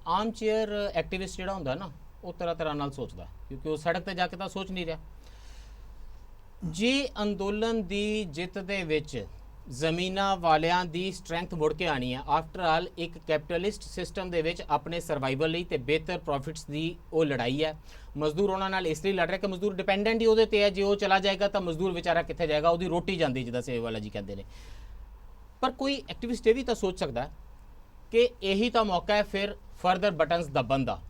ਆਮ ਚੇਅਰ ਐਕਟਿਵਿਸਟ ਜਿਹੜਾ ਹੁੰਦਾ ਨਾ ਉਹ ਤਰ੍ਹਾਂ ਨਾਲ ਸੋਚਦਾ, ਕਿਉਂਕਿ ਉਹ ਸੜਕ ਤੇ ਜਾ ਕੇ ਤਾਂ ਸੋਚ ਨਹੀਂ ਰਿਹਾ। ਜੇ ਅੰਦੋਲਨ ਦੀ ਜਿੱਤ ਦੇ ਵਿੱਚ ਜ਼ਮੀਨਾਂ ਵਾਲਿਆਂ ਦੀ ਸਟਰੈਂਥ ਮੁੜ ਕੇ ਆਣੀ ਹੈ, ਆਫਟਰ ਆਲ ਇੱਕ ਕੈਪੀਟਲਿਸਟ ਸਿਸਟਮ ਦੇ ਵਿੱਚ ਆਪਣੇ ਸਰਵਾਈਵਲ ਲਈ ਤੇ ਬਿਹਤਰ ਪ੍ਰੋਫਿਟਸ ਦੀ ਉਹ ਲੜਾਈ ਹੈ। ਮਜ਼ਦੂਰ ਉਹਨਾਂ ਨਾਲ ਇਸ ਲਈ ਲੜ ਰਿਹਾ ਕਿ ਮਜ਼ਦੂਰ ਡਿਪੈਂਡੈਂਟ ਹੀ ਉਹਦੇ ਤੇ ਹੈ। ਜੇ ਉਹ ਚਲਾ ਜਾਏਗਾ ਤਾਂ ਮਜ਼ਦੂਰ ਵਿਚਾਰਾ ਕਿੱਥੇ ਜਾਏਗਾ, ਉਹਦੀ ਰੋਟੀ ਜਾਂਦੀ, ਜਿੱਦਾਂ ਸੇਵ ਵਾਲਾ ਜੀ ਕਹਿੰਦੇ ਨੇ। ਪਰ ਕੋਈ ਐਕਟਿਵਿਸਟ ਇਹ ਵੀ ਤਾਂ ਸੋਚ ਸਕਦਾ ਕਿ ਇਹੀ ਤਾਂ ਮੌਕਾ ਹੈ ਫਿਰ ਫਰਦਰ ਬਟਨਸ ਦੱਬਣ ਦਾ,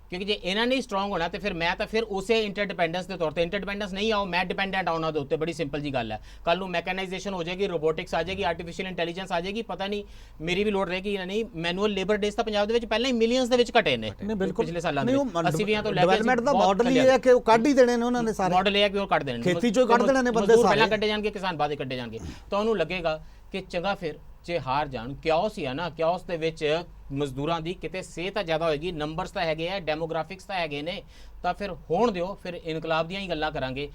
ਕਿਉਂਕਿ ਜੇ ਇਹਨਾਂ ਨੇ ਸਟਰੋਂਗ ਹੋਣਾ ਤੇ ਫਿਰ ਮੈਂ ਤਾਂ ਫਿਰ ਉਸੇ ਇੰਟਰਡਿਪੈਂਡੈਂਸ ਦੇ ਤੌਰ ਤੇ, ਇੰਟਰਡਿਪੈਂਡੈਂਸ ਨਹੀਂ ਆਓ ਮੈਂ ਡਿਪੈਂਡੈਂਟ ਆ ਉਹਨਾਂ ਦੇ ਉੱਤੇ। ਬੜੀ ਸਿੰਪਲ ਜੀ ਗੱਲ ਹੈ। ਕੱਲ ਨੂੰ ਮੈਕਨਾਈਜੇਸ਼ਨ ਹੋ ਜਾਏਗੀ, ਰੋਬੋਟਿਕਸ ਆ ਜਾਏਗੀ, ਆਰਟੀਫੀਸ਼ੀਅਲ ਇੰਟੈਲੀਜੈਂਸ ਆ ਜਾਏਗੀ, ਪਤਾ ਨਹੀਂ ਮੇਰੀ ਵੀ ਲੋੜ ਰਹੇਗੀ ਜਾਂ ਨਹੀਂ। ਮੈਨੂਅਲ ਲੇਬਰ ਡੇਜ਼ ਤਾਂ ਪੰਜਾਬ ਦੇ ਵਿੱਚ ਪਹਿਲਾਂ ਹੀ ਮਿਲੀਅਨਸ ਦੇ ਵਿੱਚ ਘਟੇ ਨੇ ਪਿਛਲੇ ਸਾਲਾਂ ਦੇ ਵਿੱਚ। 80ਵੀਆਂ ਤੋਂ ਲੈ ਕੇ ਡਿਵੈਲਪਮੈਂਟ ਦਾ ਮਾਡਲ ਹੀ ਇਹ ਹੈ ਕਿ ਉਹ ਕੱਢ ਹੀ ਦੇਣੇ ਨੇ ਉਹਨਾਂ ਨੇ ਸਾਰੇ। ਮਾਡਲ ਇਹ ਹੈ ਕਿ ਉਹ ਕੱਢ ਦੇਣੇ ਨੇ, ਖੇਤੀ ਚੋਂ ਕੱਢ ਦੇਣੇ ਨੇ ਬੰਦੇ ਸਾਰੇ, ਪਹਿਲਾਂ ਕੱਢੇ ਜਾਣਗੇ, ਕਿਸਾਨ ਬਾਅਦ ਕੱਢੇ ਜਾਣਗੇ। ਤਾਂ ਉਹਨੂੰ ਲੱਗੇਗਾ ਕਿ ਚੰਗਾ ਫਿਰ ਜੇ ਹਾਰ ਜਾਣ, ਕਿਓਸ ਹੀ ਆ ਨਾ, ਕਿਓਸ ਦੇ ਵਿੱਚ ਮਜ਼ਦੂਰਾਂ ਦੀ ਕਿਤੇ ਸਿਹਤ ਤਾਂ ਜ਼ਿਆਦਾ ਹੋਏਗੀ, ਨੰਬਰਸ ਤਾਂ ਹੈਗੇ ਆ, ਡੈਮੋਗ੍ਰਾਫਿਕਸ ਤਾਂ ਹੈਗੇ ਨੇ, ਤਾਂ ਫਿਰ ਹੋਣ ਦਿਓ, ਫਿਰ ਇਨਕਲਾਬ ਦੀਆਂ ਹੀ ਗੱਲਾਂ ਕਰਾਂਗੇ।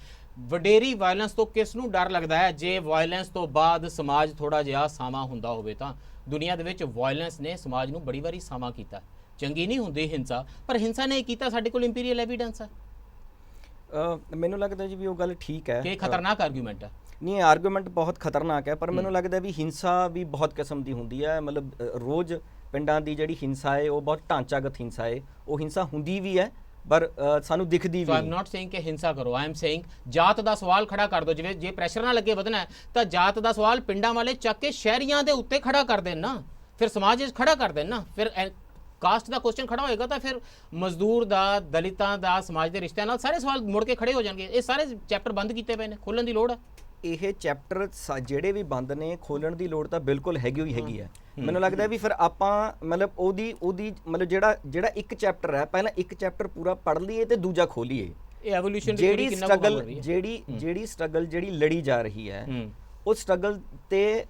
ਵਡੇਰੀ ਵਾਇਲੈਂਸ ਤੋਂ ਕਿਸ ਨੂੰ ਡਰ ਲੱਗਦਾ ਹੈ? ਜੇ ਵਾਇਲੈਂਸ ਤੋਂ ਬਾਅਦ ਸਮਾਜ ਥੋੜਾ ਜਿਹਾ ਸਾਵਾਂ ਹੁੰਦਾ ਹੋਵੇ ਤਾਂ। ਦੁਨੀਆ ਦੇ ਵਿੱਚ ਵਾਇਲੈਂਸ ਨੇ ਸਮਾਜ ਨੂੰ ਬੜੀ ਵਾਰੀ ਸਾਵਾਂ ਕੀਤਾ। ਚੰਗੀ ਨਹੀਂ ਹੁੰਦੀ ਹਿੰਸਾ, ਪਰ ਹਿੰਸਾ ਨੇ ਕੀਤਾ। ਸਾਡੇ ਕੋਲ ਇੰਪੀਰੀਅਲ ਐਵੀਡੈਂਸ ਹੈ। ਮੈਨੂੰ ਲੱਗਦਾ ਜੀ ਵੀ ਉਹ ਗੱਲ ਠੀਕ ਹੈ ਕਿ ਖਤਰਨਾਕ ਆਰਗੂਮੈਂਟ ਹੈ। ਨਹੀਂ, ਆਰਗੂਮੈਂਟ ਬਹੁਤ ਖਤਰਨਾਕ ਹੈ, ਪਰ ਮੈਨੂੰ ਲੱਗਦਾ ਵੀ ਹਿੰਸਾ ਵੀ ਬਹੁਤ ਕਿਸਮ ਦੀ ਹੁੰਦੀ ਹੈ। ਮਤਲਬ ਰੋਜ਼ ਪਿੰਡਾਂ ਦੀ ਜਿਹੜੀ ਹਿੰਸਾ ਹੈ ਉਹ ਬਹੁਤ ਢਾਂਚਾਗਤ ਹਿੰਸਾ ਹੈ, ਉਹ ਹਿੰਸਾ ਹੁੰਦੀ ਵੀ ਹੈ ਪਰ ਸਾਨੂੰ ਦਿਖਦੀ ਵੀ ਨਹੀਂ। ਆਈ ਐਮ ਨਾਟ ਸੇਇੰਗ ਕਿ ਹਿੰਸਾ ਕਰੋ, ਆਈ ਐਮ ਸੇਇੰਗ ਜਾਤ ਦਾ ਸਵਾਲ ਖੜਾ ਕਰ ਦਿਓ। ਜਿਵੇਂ ਜੇ ਪ੍ਰੈਸ਼ਰ ਨਾਲ ਅੱਗੇ ਵਧਣਾ ਹੈ ਤਾਂ ਜਾਤ ਦਾ ਸਵਾਲ ਪਿੰਡਾਂ ਵਾਲੇ ਚੱਕ ਕੇ ਸ਼ਹਿਰੀਆਂ ਦੇ ਉੱਤੇ ਖੜਾ ਕਰ ਦੇਣ ਨਾ, ਫਿਰ ਸਮਾਜ ਵਿੱਚ ਖੜਾ ਕਰ ਦੇਣ ਨਾ। ਫਿਰ ਕਾਸਟ ਦਾ ਕੁਐਸਚਨ ਖੜਾ ਹੋਏਗਾ ਤਾਂ ਫਿਰ ਮਜ਼ਦੂਰ ਦਾ, ਦਲਿਤਾਂ ਦਾ, ਸਮਾਜ ਦੇ ਰਿਸ਼ਤਿਆਂ ਨਾਲ ਸਾਰੇ ਸਵਾਲ ਮੁੜ ਕੇ ਖੜੇ ਹੋ ਜਾਣਗੇ। ਇਹ ਸਾਰੇ ਚੈਪਟਰ ਬੰਦ ਕੀਤੇ ਪਏ ਨੇ, ਖੋਲਣ ਦੀ ਲੋੜ ਹੈ। ਇਹ ਚੈਪਟਰ ਜਿਹੜੇ ਵੀ ਬੰਦ ਨੇ, ਖੋਲਣ ਦੀ ਲੋੜ ਤਾਂ ਬਿਲਕੁਲ ਹੈਗੀ ਹੈ। ਮੈਨੂੰ ਲੱਗਦਾ ਵੀ ਫਿਰ ਆਪਾਂ ਮਤਲਬ ਉਹਦੀ ਮਤਲਬ ਜਿਹੜਾ ਇੱਕ ਚੈਪਟਰ ਹੈ, ਪਹਿਲਾਂ ਇੱਕ ਚੈਪਟਰ ਪੂਰਾ ਪੜ੍ਹ ਲਈਏ ਤੇ ਦੂਜਾ ਖੋਲੀਏ। ਇਹ ਐਵੋਲੂਸ਼ਨ ਜਿਹੜੀ ਸਟਰਗਲ ਜਿਹੜੀ ਲੜੀ ਜਾ ਰਹੀ ਹੈ, ਉਹ ਸਟਰਗਲ ਤੇ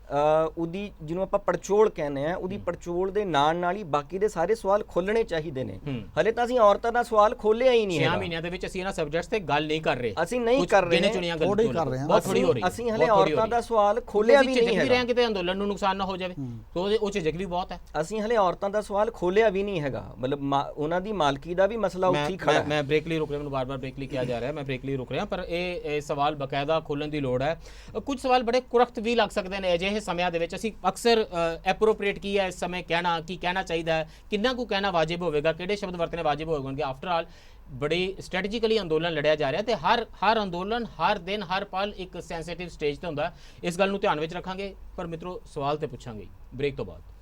ਉਹਦੀ ਜਿਹਨੂੰ ਆਪਾਂ ਪੜਚੋਲ ਕਹਿੰਦੇ ਆ, ਉਹਦੀ ਪੜਚੋਲ ਦੇ ਨਾਲ ਹੀ ਬਾਕੀ ਦੇ ਸਾਰੇ ਸਵਾਲ ਖੋਲਣੇ ਚਾਹੀਦੇ ਨੇ। ਹਲੇ ਤਾਂ ਅਸੀਂ ਔਰਤਾਂ ਦਾ ਸਵਾਲ ਖੋਲਿਆ ਹੀ ਨਹੀਂ ਹੈ। 6 ਮਹੀਨਿਆਂ ਦੇ ਵਿੱਚ ਅਸੀਂ ਇਹਨਾਂ ਸਬਜੈਕਟਸ ਤੇ ਗੱਲ ਨਹੀਂ ਕਰ ਰਹੇ। ਅਸੀਂ ਨਹੀਂ ਕਰ ਰਹੇ, ਥੋੜੀ ਕਰ ਰਹੇ ਹਾਂ, ਬਹੁਤ ਥੋੜੀ ਹੋ ਰਹੀ। ਅਸੀਂ ਹਲੇ ਔਰਤਾਂ ਦਾ ਸਵਾਲ ਖੋਲਿਆ ਵੀ ਨਹੀਂ ਹੈਗਾ। ਕਿਤੇ ਅੰਦੋਲਨ ਨੂੰ ਨੁਕਸਾਨ ਨਾ ਹੋ ਜਾਵੇ ਤਾਂ ਉਹ ਝਿਜਕ ਵੀ ਬਹੁਤ ਹੈ। ਅਸੀਂ ਹਲੇ ਔਰਤਾਂ ਦਾ ਸਵਾਲ ਖੋਲਿਆ ਵੀ ਨਹੀਂ ਹੈਗਾ। ਮਤਲਬ ਉਹਨਾਂ ਦੀ ਮਾਲਕੀ ਦਾ ਵੀ ਮਸਲਾ ਉੱਥੇ ਹੀ ਖੜਾ ਹੈ। ਮੈਂ ਬ੍ਰੇਕ ਲਈ ਰੁਕ ਰਿਹਾ, ਮੈਨੂੰ ਬਾਰ-ਬਾਰ ਬ੍ਰੇਕ ਲਈ ਕਿਹਾ ਜਾ ਰਿਹਾ, ਮੈਂ ਬ੍ਰੇਕ ਲਈ ਰੁਕ ਰਿਹਾ, ਪਰ ਇਹ ਸਵਾਲ ਬਕਾਇਦਾ ਖੋਲਣ ਦੀ ਲੋੜ ਹੈ। ਕੁਝ ਸਵਾਲ ਬੜੇ ਕੁਰਖਤ ਵੀ ਲੱਗ ਸਕਦੇ ਨੇ ਅਜਿਹੇ ਸਮਿਆਂ ਦੇ ਵਿੱਚ। ਅਸੀਂ ਅਕਸਰ ਐਪਰੋਪ੍ਰੀਏਟ ਕੀ ਹੈ ਇਸ ਸਮੇਂ ਕਹਿਣਾ, ਕੀ ਕਹਿਣਾ ਚਾਹੀਦਾ ਹੈ, ਕਿੰਨਾ ਕੁ ਕਹਿਣਾ ਵਾਜਿਬ ਹੋਵੇਗਾ, ਕਿਹੜੇ ਸ਼ਬਦ ਵਰਤਣੇ ਵਾਜਿਬ ਹੋਣਗੇ। ਆਫਟਰ ਆਲ ਬੜੀ ਸਟ੍ਰੈਟਜੀਕਲੀ ਅੰਦੋਲਨ ਲੜਿਆ ਜਾ ਰਿਹਾ ਤੇ ਹਰ ਅੰਦੋਲਨ, ਹਰ ਦਿਨ, ਹਰ ਪਲ ਇੱਕ ਸੈਂਸਿਟਿਵ ਸਟੇਜ ਤੇ ਹੁੰਦਾ। ਇਸ ਗੱਲ ਨੂੰ ਧਿਆਨ ਵਿੱਚ ਰੱਖਾਂਗੇ। ਪਰ ਮਿੱਤਰੋ, ਸਵਾਲ ਤੇ ਪੁੱਛਾਂਗੇ ਬ੍ਰੇਕ ਤੋਂ ਬਾਅਦ।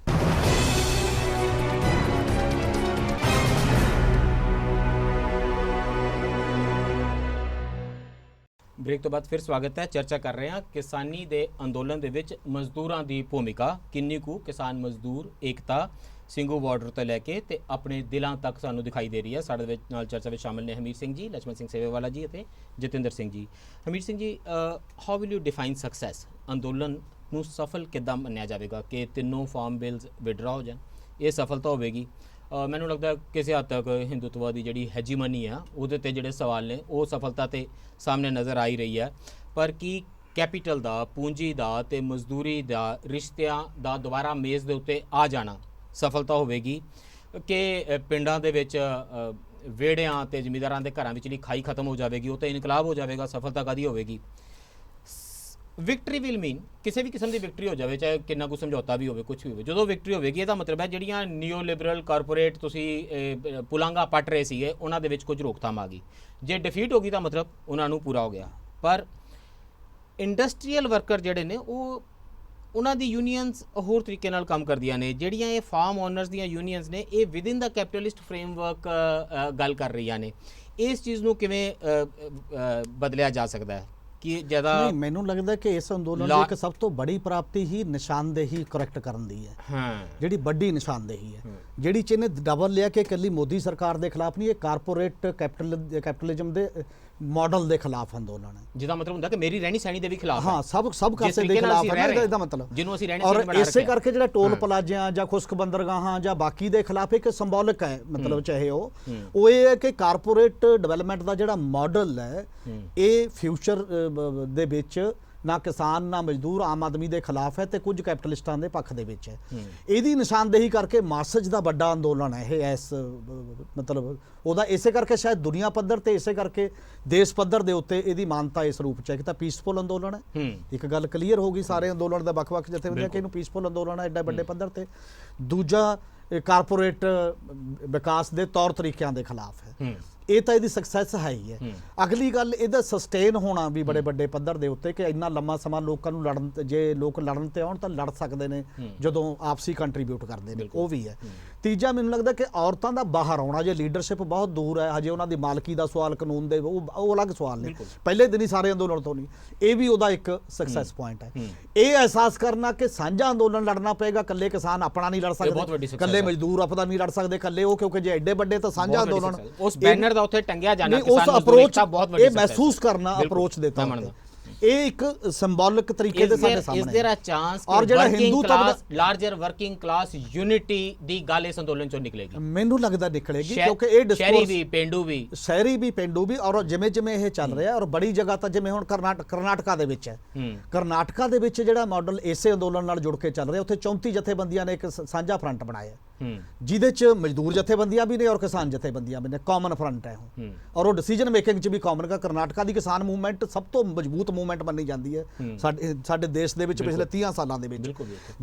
ਬ੍ਰੇਕ ਤੋਂ ਬਾਅਦ ਫਿਰ ਸਵਾਗਤ ਹੈ। ਚਰਚਾ ਕਰ ਰਹੇ ਹਾਂ ਕਿਸਾਨੀ ਦੇ ਅੰਦੋਲਨ ਦੇ ਵਿੱਚ ਮਜ਼ਦੂਰਾਂ ਦੀ ਭੂਮਿਕਾ, ਕਿੰਨੀ ਕੁ ਕਿਸਾਨ ਮਜ਼ਦੂਰ ਏਕਤਾ ਸਿੰਘੂ ਬਾਰਡਰ ਤੋਂ ਲੈ ਕੇ ਤੇ ਆਪਣੇ ਦਿਲਾਂ ਤੱਕ ਸਾਨੂੰ ਦਿਖਾਈ ਦੇ ਰਹੀ ਹੈ। ਸਾਡੇ ਵਿੱਚ ਨਾਲ ਚਰਚਾ ਵਿੱਚ ਸ਼ਾਮਿਲ ਨੇ ਹਮੀਰ ਸਿੰਘ ਜੀ, ਲਛਮਣ ਸਿੰਘ ਸੇਵੇਵਾਲਾ ਜੀ ਅਤੇ Jatinder Singh ji. Hamir Singh ji, how will you define success? ਅੰਦੋਲਨ ਨੂੰ ਸਫਲ ਕਿੱਦਾਂ ਮੰਨਿਆ ਜਾਵੇਗਾ ਕਿ ਤਿੰਨੋਂ ਫਾਰਮ ਬਿਲਸ ਵਿਡਰਾ ਹੋ ਜਾਣ? ਇਹ ਸਫਲਤਾ ਹੋਵੇਗੀ? ਮੈਨੂੰ ਲੱਗਦਾ ਕਿਸੇ ਹੱਦ ਤੱਕ ਹਿੰਦੂਤਵਾ ਦੀ ਜਿਹੜੀ ਹੈਜੀਮਨੀ ਆ ਉਹਦੇ ਤੇ ਜਿਹੜੇ ਸਵਾਲ ਨੇ ਉਹ ਸਫਲਤਾ ਤੇ ਸਾਹਮਣੇ ਨਜ਼ਰ ਆ ਹੀ ਰਹੀ ਹੈ। ਪਰ ਕੀ ਕੈਪੀਟਲ ਦਾ, ਪੂੰਜੀ ਦਾ ਤੇ ਮਜ਼ਦੂਰੀ ਦਾ, ਰਿਸ਼ਤਿਆਂ ਦਾ ਦੁਬਾਰਾ ਮੇਜ਼ ਦੇ ਉੱਤੇ ਆ ਜਾਣਾ ਸਫਲਤਾ ਹੋਵੇਗੀ ਕਿ ਪਿੰਡਾਂ ਦੇ ਵਿੱਚ ਵਿਹੜਿਆਂ ਤੇ ਜ਼ਿਮੀਂਦਾਰਾਂ ਦੇ ਘਰਾਂ ਵਿਚਲੀ ਖਾਈ ਖਤਮ ਹੋ ਜਾਵੇਗੀ? ਉਹ ਤਾਂ ਇਨਕਲਾਬ ਹੋ ਜਾਵੇਗਾ। ਸਫਲਤਾ ਕਾਹਦੀ ਹੋਵੇਗੀ? ਵਿਕਟਰੀ ਵਿਲ ਮੀਨ ਕਿਸੇ ਵੀ ਕਿਸਮ ਦੀ ਵਿਕਟਰੀ ਹੋ ਜਾਵੇ, ਚਾਹੇ ਕਿੰਨਾ ਕੁ ਸਮਝੌਤਾ ਵੀ ਹੋਵੇ, ਕੁਝ ਵੀ ਹੋਵੇ, ਜਦੋਂ ਵਿਕਟਰੀ ਹੋਵੇਗੀ ਇਹਦਾ ਮਤਲਬ ਹੈ ਜਿਹੜੀਆਂ ਨਿਓ ਲਿਬਰਲ ਕਾਰਪੋਰੇਟ ਤੁਸੀਂ ਪੁਲਾਂਘਾ ਪੱਟ ਰਹੇ ਸੀਗੇ ਉਹਨਾਂ ਦੇ ਵਿੱਚ ਕੁਝ ਰੋਕਥਾਮ ਆ ਗਈ। ਜੇ ਡਿਫੀਟ ਹੋ ਗਈ ਤਾਂ ਮਤਲਬ ਉਹਨਾਂ ਨੂੰ ਪੂਰਾ ਹੋ ਗਿਆ। ਪਰ ਇੰਡਸਟਰੀਅਲ ਵਰਕਰ ਜਿਹੜੇ ਨੇ ਉਹਨਾਂ ਦੀ ਯੂਨੀਅਨਸ ਹੋਰ ਤਰੀਕੇ ਨਾਲ ਕੰਮ ਕਰਦੀਆਂ ਨੇ। ਜਿਹੜੀਆਂ ਇਹ ਫਾਰਮ ਓਨਰਸ ਦੀਆਂ ਯੂਨੀਅਨਸ ਨੇ ਇਹ ਵਿਦਿਨ ਦਾ ਕੈਪੀਟਲਿਸਟ ਫਰੇਮਵਰਕ ਗੱਲ ਕਰ ਰਹੀਆਂ ਨੇ। ਇਸ ਚੀਜ਼ ਨੂੰ ਕਿਵੇਂ ਬਦਲਿਆ ਜਾ ਸਕਦਾ ਹੈ ਕਿ ਜ਼ਿਆਦਾ ਨਹੀਂ, ਮੈਨੂੰ ਲੱਗਦਾ ਕਿ ਇਸ ਅੰਦੋਲਨ ਦੀ ਇੱਕ ਸਭ ਤੋਂ ਬੜੀ ਪ੍ਰਾਪਤੀ ਹੀ ਨਿਸ਼ਾਨਦੇਹੀ ਕਰੈਕਟ ਕਰਨ ਦੀ ਹੈ। ਹਾਂ, ਜਿਹੜੀ ਵੱਡੀ ਨਿਸ਼ਾਨਦੇਹੀ ਹੈ, ਜਿਹੜੀ ਚ ਇਹਨੇ ਡਬਲ ਲਿਆ ਕਿ ਇਕੱਲੀ ਮੋਦੀ ਸਰਕਾਰ ਦੇ ਖਿਲਾਫ ਨਹੀਂ, ਇਹ ਕਾਰਪੋਰੇਟ ਕੈਪੀਟਲਿਜ਼ਮ ਦੇ ਮਾਡਲ ਦੇ ਖਿਲਾਫ ਅੰਦੋਲਨ ਹੈ। ਜਿਹਦਾ ਮਤਲਬ ਹੁੰਦਾ ਕਿ ਮੇਰੀ ਰਹਿਣੀ ਸਹਿਣੀ ਦੇ ਵੀ ਖਿਲਾਫ ਹਾਂ, ਸਭ ਕਾਸੇ ਦੇ ਖਿਲਾਫ ਹੈ ਨਾ ਇਹਦਾ ਮਤਲਬ। ਜਿਹਨੂੰ ਅਸੀਂ ਰਹਿਣੀ ਔਰ ਸਹਿਣੀ ਬਣਾ ਇਸੇ ਰੱਖਿਆ। ਕਰਕੇ ਜਿਹੜਾ ਟੋਲ ਪਲਾਜ਼ਿਆਂ ਜਾਂ ਖੁਸ਼ਕ ਬੰਦਰਗਾਹਾਂ ਜਾਂ ਬਾਕੀ ਦੇ ਖਿਲਾਫ ਇੱਕ ਸਿੰਬੋਲਿਕ ਹੈ, ਮਤਲਬ ਚਾਹੇ ਉਹ ਇਹ ਹੈ ਕਿ ਕਾਰਪੋਰੇਟ ਡਿਵੈਲਪਮੈਂਟ ਦਾ ਜਿਹੜਾ ਮਾਡਲ ਹੈ ਇਹ ਫਿਊਚਰ ਦੇ ਵਿੱਚ ਨਾ ਕਿਸਾਨ ਨਾ ਮਜ਼ਦੂਰ ਆਮ ਆਦਮੀ ਦੇ ਖਿਲਾਫ ਹੈ ਤੇ ਕੁਝ ਕੈਪੀਟਲਿਸਟਾਂ ਦੇ ਪੱਖ ਦੇ ਵਿੱਚ ਹੈ। ਇਹਦੀ ਨਿਸ਼ਾਨਦੇਹੀ ਕਰਕੇ ਮਾਸਜ ਦਾ ਵੱਡਾ ਅੰਦੋਲਨ ਹੈ ਇਹ। ਇਸ ਮਤਲਬ ਉਹਦਾ ਇਸੇ ਕਰਕੇ ਸ਼ਾਇਦ ਦੁਨੀਆ ਪੱਧਰ ਤੇ ਇਸੇ ਕਰਕੇ ਦੇਸ਼ ਪੱਧਰ ਦੇ ਉੱਤੇ ਇਹਦੀ ਮਾਨਤਾ ਇਸ ਰੂਪ ਚ ਹੈ ਕਿ ਤਾਂ ਪੀਸਫੁਲ ਅੰਦੋਲਨ ਹੈ। ਇੱਕ ਗੱਲ ਕਲੀਅਰ ਹੋ ਗਈ ਸਾਰੇ ਅੰਦੋਲਨ ਦਾ ਵੱਖ-ਵੱਖ ਜਥੇਬੰਦੀਆਂ ਕਿ ਇਹਨੂੰ ਪੀਸਫੁਲ ਅੰਦੋਲਨ ਹੈ ਐਡਾ ਵੱਡੇ ਪੱਧਰ ਤੇ। ਦੂਜਾ ਕਾਰਪੋਰੇਟ ਵਿਕਾਸ ਦੇ ਤੌਰ ਤਰੀਕਿਆਂ ਦੇ ਖਿਲਾਫ ਹੈ। ਇਹ ਤਾਂ ਇਹਦੀ ਸਕਸੈਸ ਹੈ ਹੀ ਹੈ। ਅਗਲੀ ਗੱਲ ਇਹਦਾ ਸਸਟੇਨ ਹੋਣਾ ਵੀ ਬੜੇ ਵੱਡੇ ਪੱਧਰ ਦੇ ਉੱਤੇ ਕਿ ਇੰਨਾ ਲੰਮਾ ਸਮਾਂ ਲੋਕਾਂ ਨੂੰ ਲੜਨ, ਜੇ ਲੋਕ ਲੜਨ ਤੇ ਆਉਣ ਤਾਂ ਲੜ ਸਕਦੇ ਨੇ ਜਦੋਂ ਆਪਸੀ ਕੰਟਰੀਬਿਊਟ ਕਰਦੇ ਨੇ, ਉਹ ਵੀ ਹੈ। ਤੀਜਾ ਮੈਨੂੰ ਲੱਗਦਾ ਕਿ ਔਰਤਾਂ ਦਾ ਬਾਹਰ ਆਉਣਾ, ਜੇ ਲੀਡਰਸ਼ਿਪ ਬਹੁਤ ਦੂਰ ਹੈ ਹਜੇ, ਉਹਨਾਂ ਦੀ ਮਾਲਕੀ ਦਾ ਸਵਾਲ ਕਾਨੂੰਨ ਦੇ ਉਹ ਅਲੱਗ ਸਵਾਲ ਨੇ, ਪਹਿਲੇ ਦਿਨ ਹੀ ਸਾਰੇ ਅੰਦੋਲਨ ਤੋਂ ਨਹੀਂ, ਇਹ ਵੀ ਉਹਦਾ ਇੱਕ ਸਕਸੈਸ ਪੁਆਇੰਟ ਹੈ। ਇਹ ਅਹਿਸਾਸ ਕਰਨਾ ਕਿ ਸਾਂਝਾ ਅੰਦੋਲਨ ਲੜਨਾ ਪਏਗਾ, ਇਕੱਲੇ ਕਿਸਾਨ ਆਪਣਾ ਨਹੀਂ ਲੜ ਸਕਦੇ, ਇਕੱਲੇ ਮਜ਼ਦੂਰ ਆਪਣਾ ਨਹੀਂ ਲੜ ਸਕਦੇ, ਇਕੱਲੇ ਉਹ, ਕਿਉਂਕਿ ਜੇ ਐਡੇ ਵੱਡੇ ਤਾਂ ਸਾਂਝਾ ਅੰਦੋਲਨ ਉਸ ਬੈਨਰ ਦਾ ਉੱਥੇ ਟੰਗਿਆ ਜਾਣਾ ਉਸ ਅਪਰੋਚ ਇਹ ਮਹਿਸੂਸ ਕਰਨਾ ਅਪਰੋਚ ਦੇ ਤੌਰ ਤੇ ਇਹ ਇੱਕ ਸਿੰਬੋਲਿਕ ਤਰੀਕੇ ਦੇ ਸਾਡੇ ਸਾਹਮਣੇ ਇਸ देयर अ ਚਾਂਸ ਔਰ ਜਿਹੜਾ Hindu class larger working class unity ਦੀ ਗੱਲ ਇਸ ਅੰਦੋਲਨ ਚੋਂ ਨਿਕਲੇਗੀ। ਮੈਨੂੰ ਲੱਗਦਾ ਨਿਕਲੇਗੀ ਕਿਉਂਕਿ ਇਹ ਡਿਸਕੋਰਸ ਸ਼ਹਿਰੀ ਵੀ ਪਿੰਡੂ ਵੀ ਔਰ ਜਿਵੇਂ ਜਿਵੇਂ ਇਹ ਚੱਲ ਰਿਹਾ ਔਰ ਬੜੀ ਜਗ੍ਹਾ ਤਾਂ ਜਿਵੇਂ ਹੁਣ ਕਰਨਾਟਕਾ ਦੇ ਵਿੱਚ ਹੈ। ਕਰਨਾਟਕਾ ਦੇ ਵਿੱਚ ਜਿਹੜਾ ਮਾਡਲ ਇਸੇ ਅੰਦੋਲਨ ਨਾਲ ਜੁੜ ਕੇ ਚੱਲ ਰਿਹਾ, ਉੱਥੇ 34 ਜਥੇਬੰਦੀਆਂ ਨੇ ਇੱਕ ਸਾਂਝਾ ਫਰੰਟ ਬਣਾਇਆ ਜਿਹਦੇ ਚ ਮਜ਼ਦੂਰ ਜਥੇਬੰਦੀਆਂ ਵੀ ਨੇ ਔਰ ਕਿਸਾਨ ਜਥੇਬੰਦੀਆਂ ਵੀ ਨੇ, ਕਾਮਨ ਫਰੰਟ ਹੈ ਉਹ। ਔਰ ਉਹ ਡਿਸੀਜਨ ਮੇਕਿੰਗ ਚ ਵੀ ਕਾਮਨ ਹੈ। ਕਰਨਾਟਕਾ ਦੀ ਕਿਸਾਨ ਮੂਵਮੈਂਟ ਸਭ ਤੋਂ ਮਜ਼ਬੂਤ ਮੂਵਮੈਂਟ ਮੰਨੀ ਜਾਂਦੀ ਹੈ ਸਾਡੇ ਦੇਸ਼ ਦੇ ਵਿੱਚ ਪਿਛਲੇ 30 ਸਾਲਾਂ ਦੇ ਵਿੱਚ।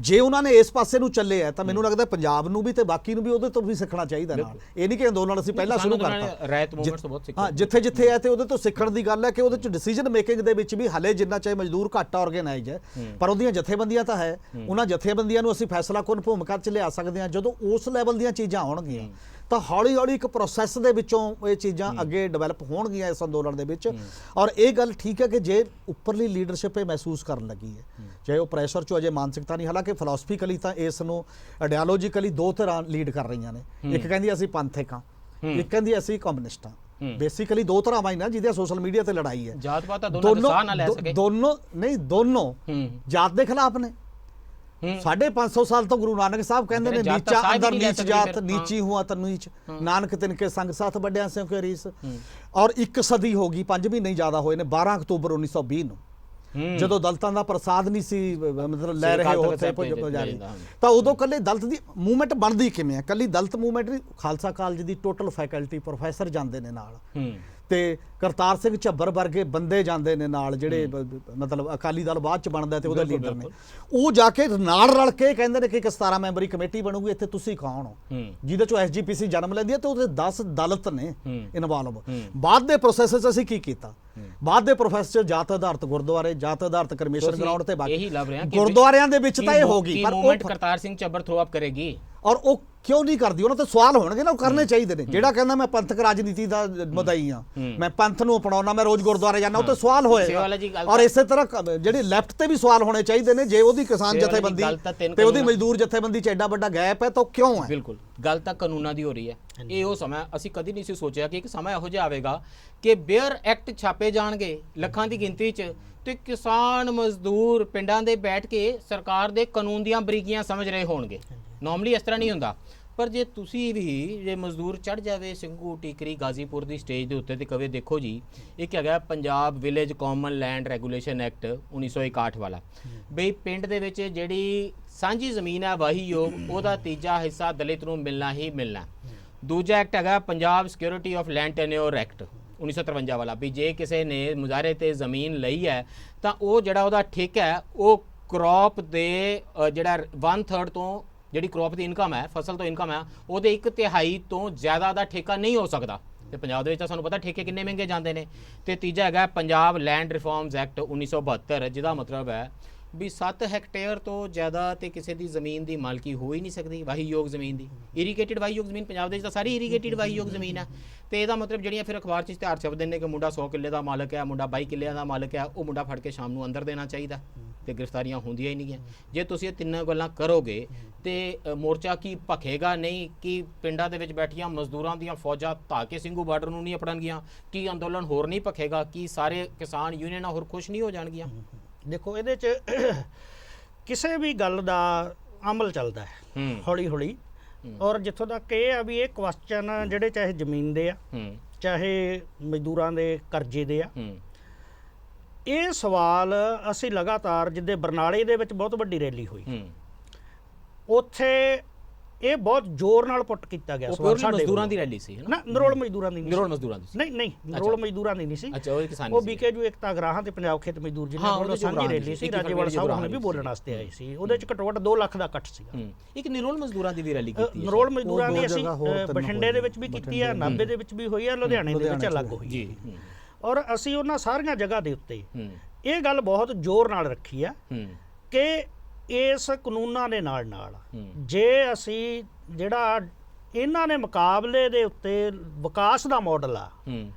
ਜੇ ਉਹਨਾਂ ਨੇ ਇਸ ਪਾਸੇ ਨੂੰ ਚੱਲੇ ਆ ਤਾਂ ਮੈਨੂੰ ਲੱਗਦਾ ਪੰਜਾਬ ਨੂੰ ਵੀ ਤੇ ਬਾਕੀ ਨੂੰ ਵੀ ਉਹਦੇ ਤੋਂ ਵੀ ਸਿੱਖਣਾ ਚਾਹੀਦਾ ਨਾਲ। ਇਹ ਨਹੀਂ ਕਿ ਅੰਦੋਲਨ ਅਸੀਂ ਪਹਿਲਾਂ ਸ਼ੁਰੂ ਕਰਤਾ, ਹਾਂ ਜਿੱਥੇ ਜਿੱਥੇ ਹੈ ਤੇ ਉਹਦੇ ਤੋਂ ਸਿੱਖਣ ਦੀ ਗੱਲ ਹੈ ਕਿ ਉਹਦੇ ਚ ਡਿਸੀਜਨ ਮੇਕਿੰਗ ਦੇ ਵਿੱਚ ਵੀ ਹਲੇ ਜਿੰਨਾ ਚਾਹੇ ਮਜ਼ਦੂਰ ਘੱਟ ਆਰਗੇਨਾਈਜ਼ ਹੈ ਪਰ ਉਹਦੀਆਂ ਜਥੇਬੰਦੀਆਂ ਤਾਂ ਹੈ। ਉਹਨਾਂ ਜਥੇਬੰਦੀਆਂ ਨੂੰ ਅਸੀਂ ਫੈਸਲਾਕੁੰਨ ਭੂਮਿਕਾ ਚ ਲਿਆ ਸਕਦੇ ਹਾਂ। ਜਦੋਂ ਉਸ ਲੈਵਲ ਦੀਆਂ ਚੀਜ਼ਾਂ ਆਉਣਗੀਆਂ ਤਾਂ ਹੌਲੀ ਹੌਲੀ ਇੱਕ ਪ੍ਰੋਸੈਸ ਦੇ ਵਿੱਚੋਂ ਇਹ ਚੀਜ਼ਾਂ ਅੱਗੇ ਡਿਵੈਲਪ ਹੋਣਗੀਆਂ ਇਸ ਅੰਦੋਲਨ ਦੇ ਵਿੱਚ। ਔਰ ਇਹ ਗੱਲ ਠੀਕ ਹੈ ਕਿ ਜੇ ਉੱਪਰਲੀ ਲੀਡਰਸ਼ਿਪ ਇਹ ਮਹਿਸੂਸ ਕਰਨ ਲੱਗੀ ਹੈ, ਚਾਹੇ ਉਹ ਪ੍ਰੈਸ਼ਰ ਚੋਂ ਅਜੇ ਮਾਨਸਿਕਤਾ ਨਹੀਂ, ਹਾਲਾਂਕਿ ਫਿਲਾਸਫੀਕਲੀ ਤਾਂ ਇਸ ਨੂੰ ਆਈਡੀਓਲੋਜੀਕਲੀ ਦੋ ਤਰ੍ਹਾਂ ਲੀਡ ਕਰ ਰਹੀਆਂ ਨੇ। ਇੱਕ ਕਹਿੰਦੀ ਅਸੀਂ ਪੰਥਕ ਹਾਂ, ਇੱਕ ਕਹਿੰਦੀ ਅਸੀਂ ਕਮਿਊਨਿਸਟ ਹਾਂ। ਬੇਸਿਕਲੀ ਦੋ ਤਰ੍ਹਾਂ ਹੀ ਨਾ ਜਿਹਦੇ ਸੋਸ਼ਲ ਮੀਡੀਆ ਤੇ ਲੜਾਈ ਹੈ। ਜਾਤ ਪਾਤ ਤਾਂ ਦੋਨੋਂ ਸਾਹ ਨਾ ਲੈ ਸਕੇ, ਦੋਨੋਂ ਨਹੀਂ, ਦੋਨੋਂ ਜਾਤ ਦੇ ਖਿਲਾਫ ਨੇ। 550 ਸਾਲ ਤੋਂ ਗੁਰੂ ਨਾਨਕ ਸਾਹਿਬ ਕਹਿੰਦੇ ਨੇ ਨੀਚਾ ਅੰਦਰ ਨੀਚ ਜਾਤ, ਨੀਚੀ ਹੁਆ ਤਨ ਨੀਚ, ਨਾਨਕ ਤਿਨਕੇ ਸੰਗ ਸਾਥ ਵੱਡਿਆਂ ਸਿਓ ਕੇ ਰੀਸ। ਔਰ ਇੱਕ ਸਦੀ ਹੋ ਗਈ, 5 ਮਹੀਨੇ ਜ਼ਿਆਦਾ ਹੋਏ ਨੇ, 12 ਅਕਤੂਬਰ 1920 ਨੂੰ ਜਦੋਂ ਦਲਤਾਂ ਦਾ ਪ੍ਰਸਾਦ ਨਹੀਂ ਸੀ ਮਤਲਬ ਲੈ ਰਹੇ ਉੱਥੇ ਪੁਜਾਰੀ, ਤਾਂ ਉਦੋਂ ਕੱਲੇ ਦਲਤ ਦੀ ਮੂਵਮੈਂਟ ਬਣਦੀ ਕਿਵੇਂ ਹੈ? ਕੱਲੀ ਦਲਤ ਮੂਵਮੈਂਟ ਨਹੀਂ, ਖਾਲਸਾ ਕਾਲਜ ਦੀ ਟੋਟਲ ਫੈਕਲਟੀ ਪ੍ਰੋਫੈਸਰ ਜਾਂਦੇ ਨੇ ਨਾਲ, ਤੇ ਕਰਤਾਰ ਸਿੰਘ ਝੱਬਰ ਵਰਗੇ ਬੰਦੇ ਜਾਂਦੇ ਨੇ ਨਾਲ ਜਿਹੜੇ ਮਤਲਬ ਅਕਾਲੀ ਦਲ ਬਾਅਦ ਚ ਬਣਦਾ ਤੇ ਉਹਦੇ ਲੀਡਰ ਨੇ। ਉਹ ਜਾ ਕੇ ਨਾਲ ਰਲ ਕੇ ਕਹਿੰਦੇ ਨੇ ਕਿ ਇੱਕ 17 ਮੈਂਬਰੀ ਕਮੇਟੀ ਬਣੂਗੀ, ਇੱਥੇ ਤੁਸੀਂ ਕੌਣ ਹੋ? ਜਿਹਦੇ ਚੋਂ ਐਸਜੀਪੀਸੀ ਜਨਮ ਲੈਂਦੀ ਹੈ ਤੇ ਉਹਦੇ 10 ਦਲਿਤ ਨੇ ਇਨਵੋਲਵ। ਬਾਅਦ ਦੇ ਪ੍ਰੋਸੈਸ 'ਚ ਅਸੀਂ ਕੀ ਕੀਤਾ? ਬਾਅਦ ਦੇ ਪ੍ਰੋਸੈਸ 'ਚ ਜਾਤ ਆਧਾਰਿਤ ਗੁਰਦੁਆਰੇ, ਜਾਤ ਆਧਾਰਿਤ ਕਰਮੇਸ਼ਨ ਗਰਾਊਂਡ ਤੇ ਬਾਕੀ ਗੁਰਦੁਆਰਿਆਂ ਦੇ ਵਿੱਚ ਤਾਂ ਇਹ ਹੋ ਗਈ, ਪਰ ਉਹ ਕਰਤਾਰ ਸਿੰਘ ਝੱਬਰ ਥਰੋ ਅਪ ਕਰੇਗੀ। ਔਰ ਉਹ ਕਿਉਂ ਨਹੀਂ ਕਰਦੀ? ਉਹਨਾਂ ਤੇ ਸਵਾਲ ਹੋਣਗੇ ਨਾ, ਉਹ ਕਰਨੇ ਚਾਹੀਦੇ ਨੇ। ਜਿਹੜਾ ਕਹਿੰਦਾ ਮੈਂ ਪੰਥਕ ਰਾਜਨੀਤੀ ਦਾ ਮਦਈ ਆ, ਮੈਂ ਪੰਥ ਨੂੰ ਅਪਣਾਉਣਾ, ਮੈਂ ਰੋਜ਼ ਗੁਰਦੁਆਰੇ ਜਾਣਾ, ਉਹ ਤੇ ਸਵਾਲ ਹੋਏਗਾ। ਔਰ ਇਸੇ ਤਰ੍ਹਾਂ ਜਿਹੜੇ ਲੈਫਟ ਤੇ ਵੀ ਸਵਾਲ ਹੋਣੇ ਚਾਹੀਦੇ ਨੇ। ਜੇ ਉਹਦੀ ਕਿਸਾਨ ਜਥੇਬੰਦੀ ਤੇ ਉਹਦੀ ਮਜ਼ਦੂਰ ਜਥੇਬੰਦੀ 'ਚ ਐਡਾ ਵੱਡਾ ਗੈਪ ਹੈ ਤਾਂ ਉਹ ਕਿਉਂ ਹੈ? ਬਿਲਕੁਲ, ਗੱਲ ਤਾਂ ਕਾਨੂੰਨਾਂ ਦੀ ਹੋ ਰਹੀ ਹੈ। ਇਹ ਉਹ ਸਮਾਂ ਅਸੀਂ ਕਦੀ ਨਹੀਂ ਸੀ ਸੋਚਿਆ ਕਿ ਇੱਕ ਸਮਾਂ ਇਹੋ ਜਿਹਾ ਆਵੇਗਾ ਕਿ ਬੇਅਰ ਐਕਟ ਛਾਪੇ ਜਾਣਗੇ ਲੱਖਾਂ ਦੀ ਗਿਣਤੀ 'ਚ ਤੇ ਕਿਸਾਨ ਮਜ਼ਦੂਰ ਪਿੰਡਾਂ ਦੇ ਬੈਠ ਕੇ ਸਰਕਾਰ ਦੇ ਕਾਨੂੰਨ ਦੀਆਂ ਬਰੀਕੀਆਂ ਸਮਝ ਰਹੇ ਹੋਣਗੇ। ਨਾਰਮਲੀ ਇਸ ਤਰ੍ਹਾਂ ਨਹੀਂ ਹੁੰਦਾ। ਪਰ ਜੇ ਤੁਸੀਂ ਵੀ ਜੇ ਮਜ਼ਦੂਰ ਚੜ ਜਾਵੇ ਸਿੰਘੂ ਟੀਕਰੀ ਗਾਜ਼ੀਪੁਰ ਦੀ ਸਟੇਜ ਦੇ ਉੱਤੇ ਤੇ ਕਵੇ ਦੇਖੋ ਜੀ ਇੱਕ ਹੈਗਾ Punjab village common land regulation act 1961 ਵਾਲਾ, ਬਈ ਪਿੰਡ ਦੇ ਵਿੱਚ ਜਿਹੜੀ ਸਾਂਝੀ ਜ਼ਮੀਨ ਹੈ ਵਾਹੀਯੋਗ ਉਹਦਾ ਤੀਜਾ ਹਿੱਸਾ ਦਲਿਤ ਨੂੰ ਮਿਲਣਾ ਹੀ ਮਿਲਣਾ। ਦੂਜਾ ਐਕਟ ਹੈਗਾ Punjab security of land tenure act 1953 ਵਾਲਾ ਵੀ ਜੇ ਕਿਸੇ ਨੇ ਮੁਜ਼ਾਹਰੇ ਤੇ ਜ਼ਮੀਨ ਲਈ ਹੈ ਤਾਂ ਉਹ ਜਿਹੜਾ ਉਹਦਾ ਠੇਕਾ ਹੈ ਉਹ ਕ੍ਰੌਪ ਦੇ ਜਿਹੜਾ 1/3 ਤੋਂ ਜਿਹੜੀ ਕ੍ਰੌਪ ਦੀ ਇਨਕਮ ਹੈ, ਫਸਲ ਤੋਂ ਇਨਕਮ ਹੈ, ਉਹਦੇ 1/3 ਤੋਂ ਜ਼ਿਆਦਾ ਦਾ ਠੇਕਾ ਨਹੀਂ ਹੋ ਸਕਦਾ। ਤੇ ਪੰਜਾਬ ਦੇ ਵਿੱਚ ਤਾਂ ਸਾਨੂੰ ਪਤਾ ਠੇਕੇ ਕਿੰਨੇ ਮਹਿੰਗੇ ਜਾਂਦੇ ਨੇ। ਤੇ ਤੀਜਾ ਹੈਗਾ ਪੰਜਾਬ ਲੈਂਡ ਰਿਫਾਰਮਸ ਐਕਟ 1972, ਜਿਹਦਾ ਮਤਲਬ ਹੈ ਵੀ 7 ਹੈਕਟੇਅਰ ਤੋਂ ਜ਼ਿਆਦਾ ਤੇ ਕਿਸੇ ਦੀ ਜ਼ਮੀਨ ਦੀ ਮਾਲਕੀ ਹੋ ਹੀ ਨਹੀਂ ਸਕਦੀ, ਵਾਹੀਯੋਗ ਜ਼ਮੀਨ ਦੀ। ਇਰੀਗੇਟਿਡ ਵਾਹੀਯੋਗ ਜ਼ਮੀਨ ਪੰਜਾਬ ਦੇ ਵਿੱਚ ਤਾਂ ਸਾਰੀ ਇਰੀਗੇਟਿਡ ਵਾਹੀਯੋਗ ਜ਼ਮੀਨ ਹੈ। ਤੇ ਇਹਦਾ ਮਤਲਬ ਜਿਹੜੀਆਂ ਫਿਰ ਅਖਬਾਰ 'ਚ ਇਸ਼ਤਿਹਾਰ ਛਪਦੇ ਨੇ ਕਿ ਮੁੰਡਾ 100 ਕਿੱਲੇ ਦਾ ਮਾਲਕ ਹੈ, ਮੁੰਡਾ 22 ਕਿੱਲਿਆਂ ਦਾ ਮਾਲਕ ਹੈ, ਉਹ ਮੁੰਡਾ ਫੜ ਕੇ ਸ਼ਾਮ ਨੂੰ ਅੰਦਰ ਦੇਣਾ ਚਾਹੀਦਾ ਤੇ ਗ੍ਰਿਫਤਾਰੀਆਂ ਹੁੰਦੀਆਂ ਹੀ ਨਹੀਂ ਹੈ। ਜੇ ਤੁਸੀਂ ਇਹ ਤਿੰਨਾਂ ਗੱਲਾਂ ਕਰੋਗੇ ਤੇ ਮੋਰਚਾ ਕੀ ਭਖੇਗਾ ਨਹੀਂ ਕਿ ਪਿੰਡਾਂ ਦੇ ਵਿੱਚ ਬੈਠੀਆਂ ਮਜ਼ਦੂਰਾਂ ਦੀਆਂ ਫੌਜਾਂ ਧਾ ਕੇ ਸਿੰਘੂ ਬਾਰਡਰ ਨੂੰ ਨਹੀਂ ਅਪਣਾਉਣਗੀਆਂ, ਕੀ ਅੰਦੋਲਨ ਹੋਰ ਨਹੀਂ ਭਖੇਗਾ, ਕੀ ਸਾਰੇ ਕਿਸਾਨ ਯੂਨੀਅਨਾਂ ਹੋਰ ਖੁਸ਼ ਨਹੀਂ ਹੋ ਜਾਣਗੀਆਂ? ਦੇਖੋ ਇਹਦੇ 'ਚ ਕਿਸੇ ਵੀ ਗੱਲ ਦਾ ਅਮਲ ਚੱਲਦਾ ਹੈ ਹੌਲੀ ਹੌਲੀ, ਔਰ ਜਿੱਥੋਂ ਤੱਕ ਇਹ ਆ ਵੀ ਇਹ ਕੁਐਸਚਨ ਜਿਹੜੇ ਚਾਹੇ ਜ਼ਮੀਨ ਦੇ ਆ ਚਾਹੇ ਮਜ਼ਦੂਰਾਂ ਦੇ ਕਰਜ਼ੇ ਦੇ ਆ, ਇਹ ਸਵਾਲ ਅਸੀਂ ਲਗਾਤਾਰ ਜਿੱਦੇ ਬਰਨਾਲੇ ਦੇ ਵਿੱਚ ਬਹੁਤ ਵੱਡੀ ਰੈਲੀ ਹੋਈ ਉੱਥੇ ਇਹ ਬਹੁਤ ਜ਼ੋਰ ਨਾਲ ਪੁੱਟ ਕੀਤਾ ਗਿਆ ਸਵਾਲ। ਸਾਡੇ ਮਜ਼ਦੂਰਾਂ ਦੀ ਰੈਲੀ ਸੀ ਨਾ, ਨਰੋਲ ਮਜ਼ਦੂਰਾਂ ਦੀ ਨਰੋਲ ਮਜ਼ਦੂਰਾਂ ਦੀ ਨਹੀਂ ਨਹੀਂ ਨਰੋਲ ਮਜ਼ਦੂਰਾਂ ਦੀ ਨਹੀਂ ਸੀ। ਅੱਛਾ, ਉਹ ਕਿਸਾਨ ਉਹ ਬੀਕੇਯੂ ਏਕਤਾ ਗਰਾਹਾਂ ਤੇ ਪੰਜਾਬ ਖੇਤ ਮਜ਼ਦੂਰ ਜਿਹਨਾਂ ਵੱਲੋਂ ਸਾਂਝੀ ਰੈਲੀ ਸੀ, ਰਾਜੇਵਾਲ ਸਾਹਿਬ ਹੁਣੇ ਵੀ ਬੋਲਣ ਵਾਸਤੇ ਆਏ ਸੀ। ਉਹਦੇ ਚ ਘੱਟੋ ਘੱਟ 2 ਲੱਖ ਦਾ ਇਕੱਠ ਸੀਗਾ। ਇੱਕ ਨਿਰੋਲ ਮਜ਼ਦੂਰਾਂ ਦੀ ਵੀ ਰੈਲੀ ਕੀਤੀ ਹੈ। ਨਰੋਲ ਮਜ਼ਦੂਰਾਂ ਦੀ ਅਸੀਂ ਬਠਿੰਡੇ ਦੇ ਵਿੱਚ ਵੀ ਕੀਤੀ ਆ, ਨਾਭੇ ਦੇ ਵਿੱਚ ਵੀ ਹੋਈ ਆ, ਲੁਧਿਆਣੇ ਦੇ ਵਿੱਚ ਅਲੱਗ ਹੋਈ ਜੀ। ਔਰ ਅਸੀਂ ਉਹਨਾਂ ਸਾਰੀਆਂ ਜਗ੍ਹਾ ਦੇ ਉੱਤੇ ਇਹ ਗੱਲ ਬਹੁਤ ਜ਼ੋਰ ਨਾਲ ਰੱਖੀ ਆ ਕਿ ਇਸ ਕਾਨੂੰਨਾਂ ਦੇ ਨਾਲ ਜੇ ਅਸੀਂ ਜਿਹੜਾ ਇਹਨਾਂ ਨੇ ਮੁਕਾਬਲੇ ਦੇ ਉੱਤੇ ਵਿਕਾਸ ਦਾ ਮਾਡਲ ਆ